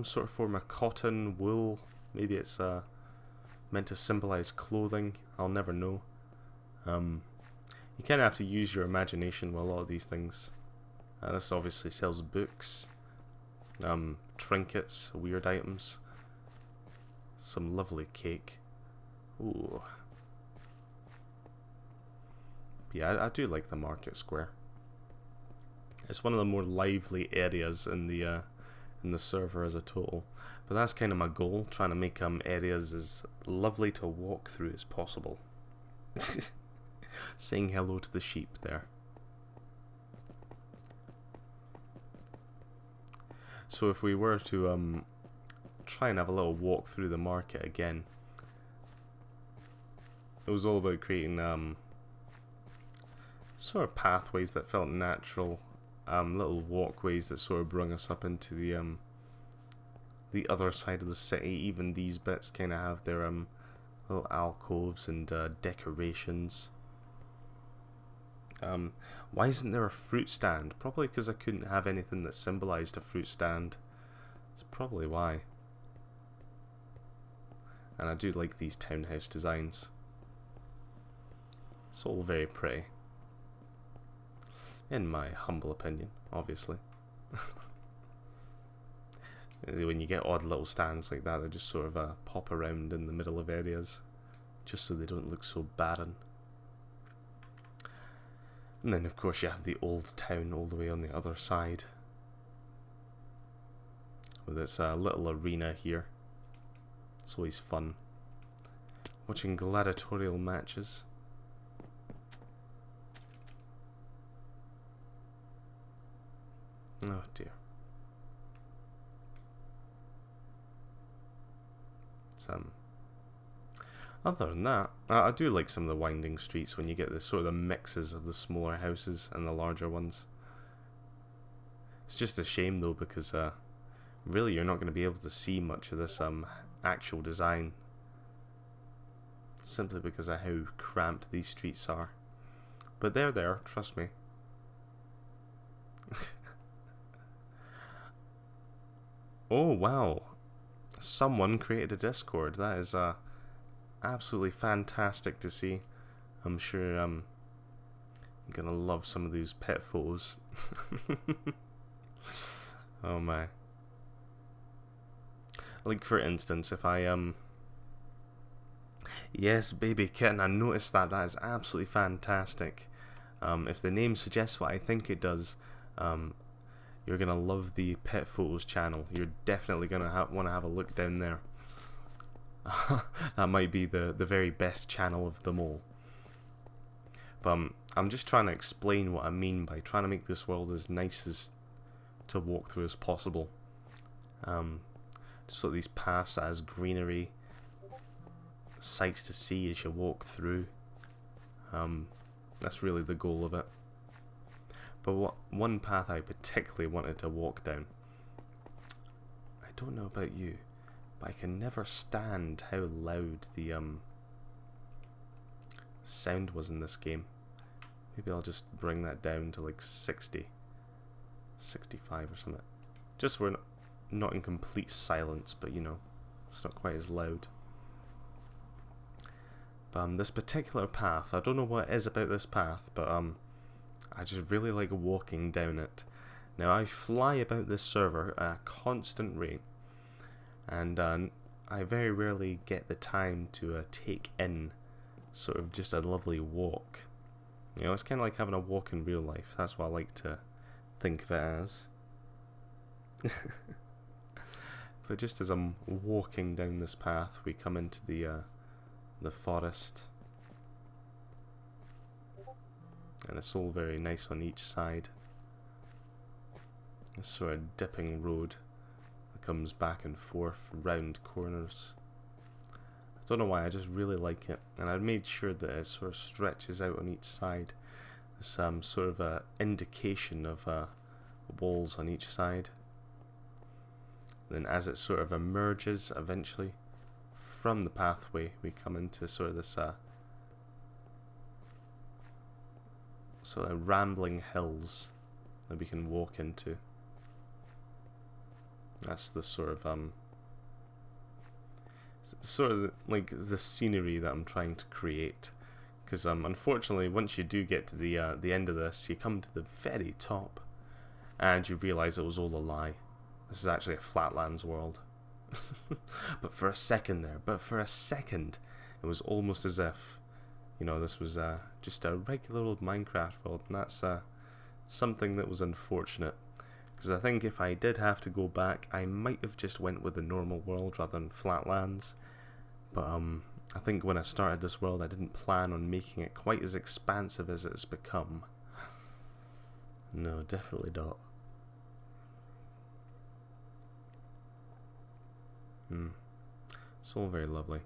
sort of form of cotton, wool. Maybe it's meant to symbolize clothing. I'll never know. You kind of have to use your imagination with a lot of these things. This obviously sells books, trinkets, weird items. Some lovely cake. Ooh. Yeah, I do like the market square. It's one of the more lively areas in the server as a total. But that's kind of my goal, trying to make areas as lovely to walk through as possible. Saying hello to the sheep there. So if we were to try and have a little walk through the market again, it was all about creating sort of pathways that felt natural, little walkways that sort of bring us up into the other side of the city. Even these bits kind of have their little alcoves and decorations. Why isn't there a fruit stand? Probably because I couldn't have anything that symbolized a fruit stand. That's probably why. And I do like these townhouse designs. It's all very pretty. In my humble opinion, obviously. When you get odd little stands like that, they just sort of pop around in the middle of areas, just so they don't look so barren. And then of course you have the old town all the way on the other side, with its little arena here. It's always fun watching gladiatorial matches. Oh dear. It's other than that, I do like some of the winding streets when you get the sort of the mixes of the smaller houses and the larger ones. It's just a shame though, because really you're not going to be able to see much of this actual design. simply because of how cramped these streets are. But they're there, trust me. Oh wow, someone created a Discord. That is absolutely fantastic to see. I'm sure I'm gonna love some of these pet photos. Oh my. Like for instance, if I yes, baby kitten, I noticed that. That is absolutely fantastic. If the name suggests what I think it does, you're gonna love the Pet Photos channel. You're definitely gonna want to have a look down there. That might be the very best channel of them all. But I'm just trying to explain what I mean by trying to make this world as nice as to walk through as possible. So these paths as greenery, sights to see as you walk through. That's really the goal of it. But one path I particularly wanted to walk down, I don't know about you, but I can never stand how loud the sound was in this game. Maybe I'll just bring that down to like 60, 65 or something. Just so we're not in complete silence, but you know, it's not quite as loud. But this particular path, I don't know what it is about this path, but I just really like walking down it. Now I fly about this server at a constant rate, and I very rarely get the time to take in sort of just a lovely walk. You know, it's kind of like having a walk in real life. That's what I like to think of it as. But just as I'm walking down this path, we come into the forest, and it's all very nice on each side. A sort of dipping road that comes back and forth round corners. I don't know why, I just really like it, and I made sure that it sort of stretches out on each side. There's sort of a indication of walls on each side. Then as it sort of emerges eventually from the pathway, we come into sort of this sort of rambling hills that we can walk into. That's the sort of like the scenery that I'm trying to create. Because unfortunately, once you do get to the end of this, you come to the very top, and you realise it was all a lie. This is actually a Flatlands world. But for a second, it was almost as if, you know, this was just a regular old Minecraft world, and that's something that was unfortunate. Because I think if I did have to go back, I might have just went with the normal world rather than Flatlands. But I think when I started this world, I didn't plan on making it quite as expansive as it's become. No, definitely not. It's all very lovely.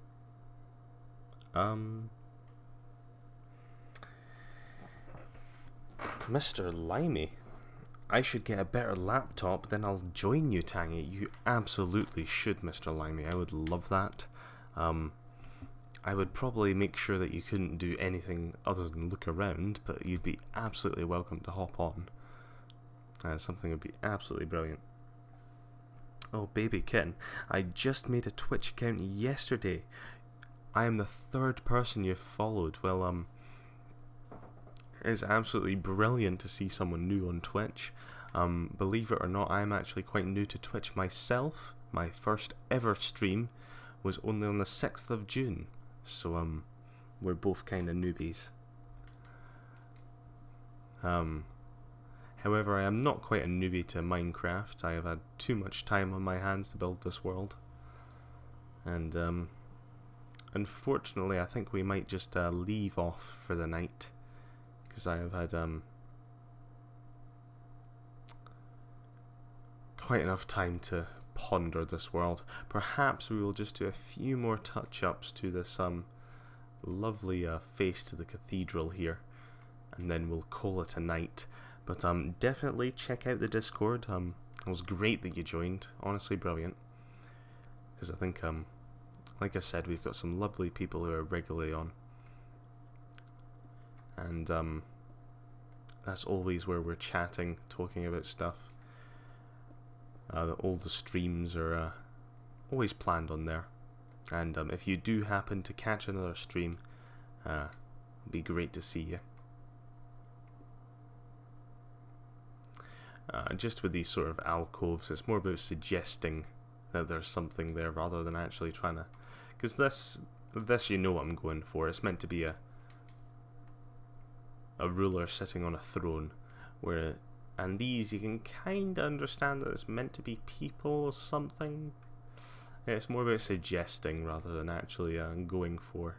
Mr. Limey, I should get a better laptop, then I'll join you, Tangy. You absolutely should, Mr. Limey. I would love that. I would probably make sure that you couldn't do anything other than look around, but you'd be absolutely welcome to hop on. Something would be absolutely brilliant. Oh, baby kitten, I just made a Twitch account yesterday. I am the third person you've followed. Well, it's absolutely brilliant to see someone new on Twitch. Believe it or not, I'm actually quite new to Twitch myself. My first ever stream was only on the 6th of June. So, we're both kind of newbies. However, I am not quite a newbie to Minecraft. I have had too much time on my hands to build this world. And, unfortunately, I think we might just leave off for the night. Because I have had quite enough time to ponder this world. Perhaps we will just do a few more touch-ups to this lovely face to the cathedral here, and then we'll call it a night. But definitely check out the Discord. It was great that you joined. Honestly, brilliant. Because I think like I said, we've got some lovely people who are regularly on. And that's always where we're chatting, talking about stuff. All the streams are always planned on there. And if you do happen to catch another stream, it'd be great to see you. Just with these sort of alcoves, it's more about suggesting that there's something there rather than actually trying to... Because this you know what I'm going for. It's meant to be a ruler sitting on a throne, and these you can kind of understand that it's meant to be people or something. It's more about suggesting rather than actually going for.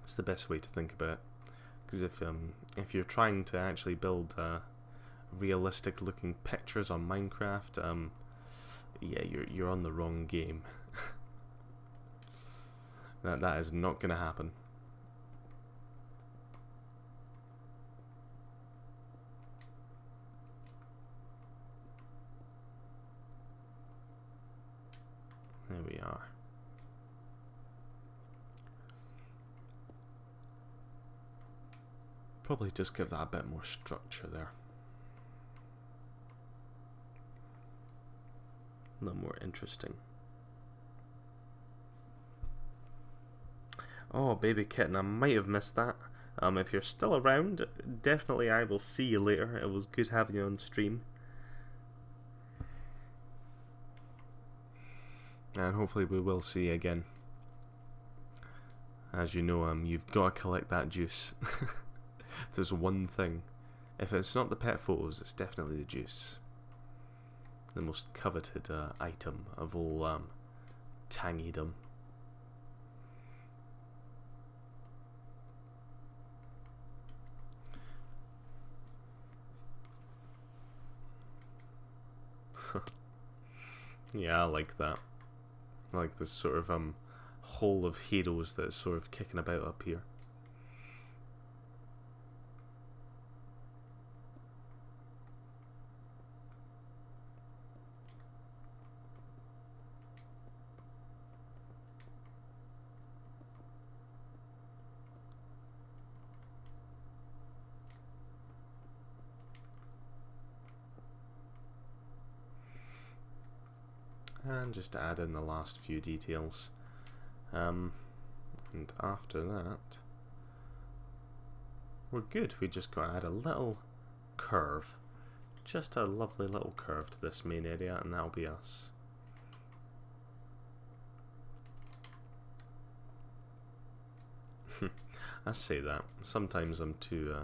It's the best way to think about it. Because if you're trying to actually build realistic looking pictures on Minecraft, yeah, you're on the wrong game. that is not going to happen. There we are. Probably just give that a bit more structure there. A little more interesting. Oh, baby kitten, I might have missed that. If you're still around, definitely I will see you later. It was good having you on stream. And hopefully we will see you again. As you know, you've got to collect that juice. If there's one thing, if it's not the pet photos, it's definitely the juice. The most coveted item of all tangydom. Yeah, I like that. I like this sort of hole of heroes that's sort of kicking about up here. And just to add in the last few details. And after that, we're good. We just got to add a little curve. Just a lovely little curve to this main area, and that'll be us. I say that. Sometimes I'm too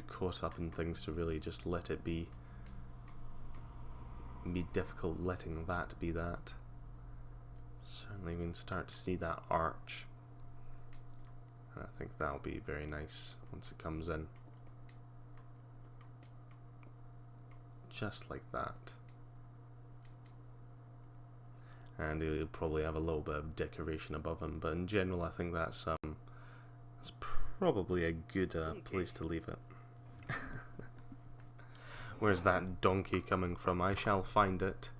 caught up in things to really just let it be difficult letting that be that. Certainly we can start to see that arch. I think that'll be very nice once it comes in. Just like that. And he'll probably have a little bit of decoration above him, but in general I think that's probably a good place to leave it. Where's that donkey coming from? I shall find it.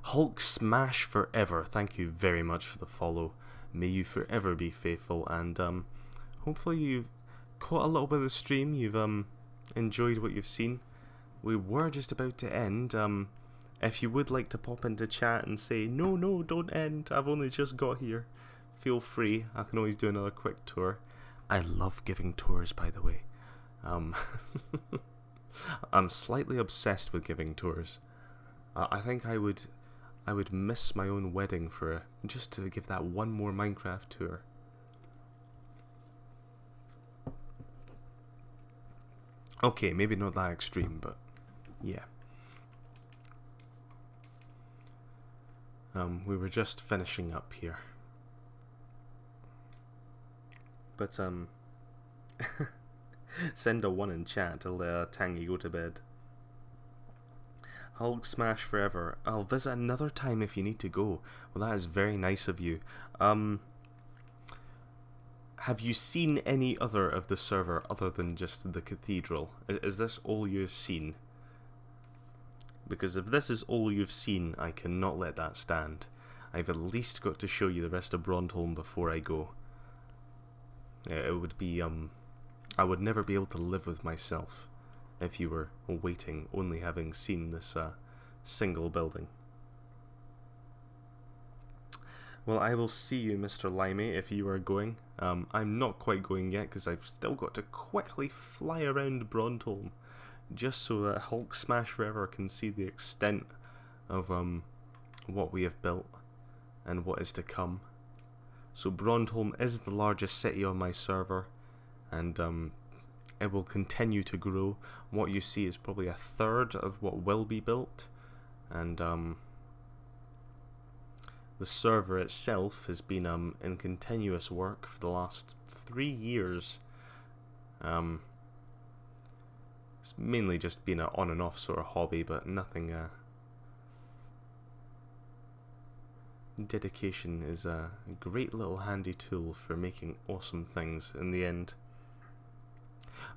Hulk Smash Forever, thank you very much for the follow. May you forever be faithful, and hopefully you've caught a little bit of the stream, you've enjoyed what you've seen. We were just about to end. If you would like to pop into chat and say, no, don't end, I've only just got here, feel free. I can always do another quick tour. I love giving tours, by the way. I'm slightly obsessed with giving tours. I think I would miss my own wedding for just to give that one more Minecraft tour. Okay, maybe not that extreme, but yeah. We were just finishing up here. But send a 1 in chat till Tangy go to bed. Hulk Smash Forever. I'll visit another time if you need to go. Well, that is very nice of you. have you seen any other of the server other than just the cathedral? Is this all you've seen? Because if this is all you've seen, I cannot let that stand. I've at least got to show you the rest of Brondholm before I go. It would be, I would never be able to live with myself if you were waiting, only having seen this single building. Well, I will see you, Mr. Limey, if you are going. I'm not quite going yet, because I've still got to quickly fly around Brondholm, just so that Hulk Smash Forever can see the extent of what we have built and what is to come. So Brondholm is the largest city on my server, and it will continue to grow. What you see is probably a third of what will be built, and the server itself has been in continuous work for the last 3 years. It's mainly just been an on and off sort of hobby, but nothing. Dedication is a great little handy tool for making awesome things in the end.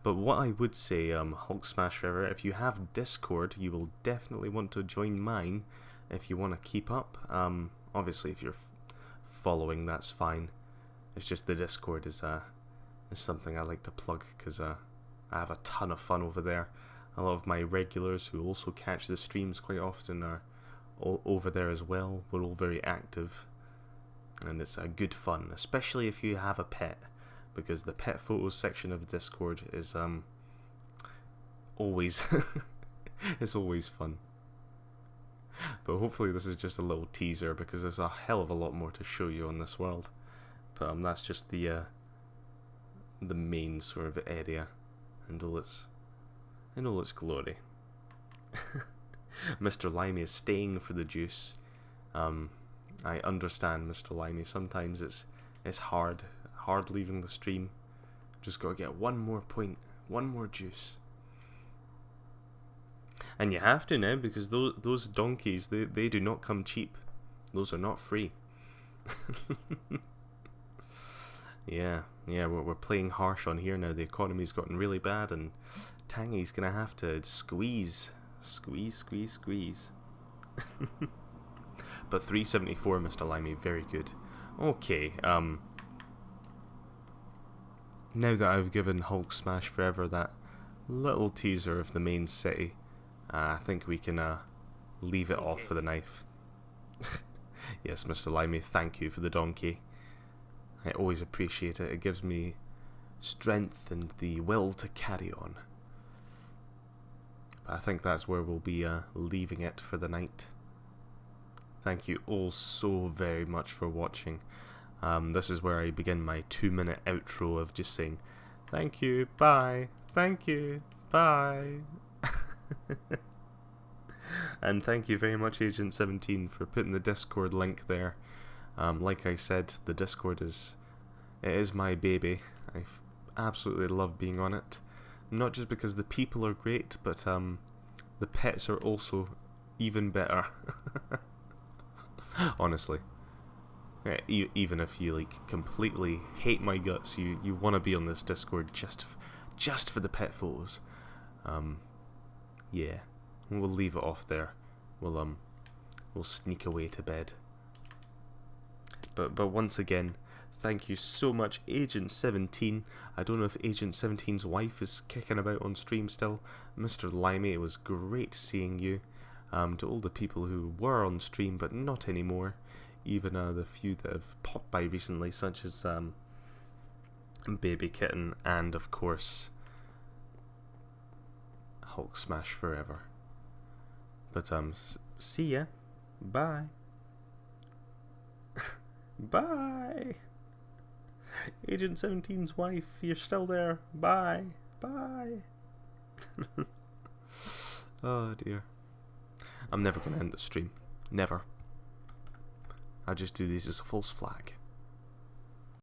But what I would say, Hulk Smash Forever, if you have Discord, you will definitely want to join mine if you want to keep up. Obviously, if you're following, that's fine. It's just the Discord is something I like to plug, because I have a ton of fun over there. A lot of my regulars who also catch the streams quite often are all over there as well. We're all very active, and it's good fun, especially if you have a pet, because the pet photos section of Discord is always it's always fun. But hopefully this is just a little teaser, because there's a hell of a lot more to show you on this world. But that's just the main sort of area and all its glory. Mr. Limey is staying for the juice. I understand, Mr. Limey. Sometimes it's hard leaving the stream. Just gotta get one more point, one more juice. And you have to now, because those donkeys, they do not come cheap. Those are not free. Yeah, we're playing harsh on here now. The economy's gotten really bad, and Tangy's gonna have to squeeze. But 374, Mr. Limey, very good. Okay, now that I've given Hulk Smash Forever that little teaser of the main city, I think we can leave it off for the night. Yes, Mr. Limey, thank you for the donkey. I always appreciate it. It gives me strength and the will to carry on. But I think that's where we'll be leaving it for the night. Thank you all so very much for watching. This is where I begin my 2-minute outro of just saying, thank you, bye, thank you, bye. And thank you very much, Agent 17, for putting the Discord link there. Like I said, the Discord is my baby. I absolutely love being on it. Not just because the people are great, but the pets are also even better. Honestly. Even if you completely hate my guts, you want to be on this Discord just for the pet photos. Yeah, we'll leave it off there. We'll sneak away to bed. But once again, thank you so much, Agent 17. I don't know if Agent 17's wife is kicking about on stream still. Mr. Limey, it was great seeing you. To all the people who were on stream but not anymore, even the few that have popped by recently, such as Baby Kitten and, of course, Hulk Smash Forever. But see ya. Bye. Bye. Agent 17's wife, you're still there. Bye. Bye. Oh dear. I'm never going to end the stream. Never. I just do these as a false flag.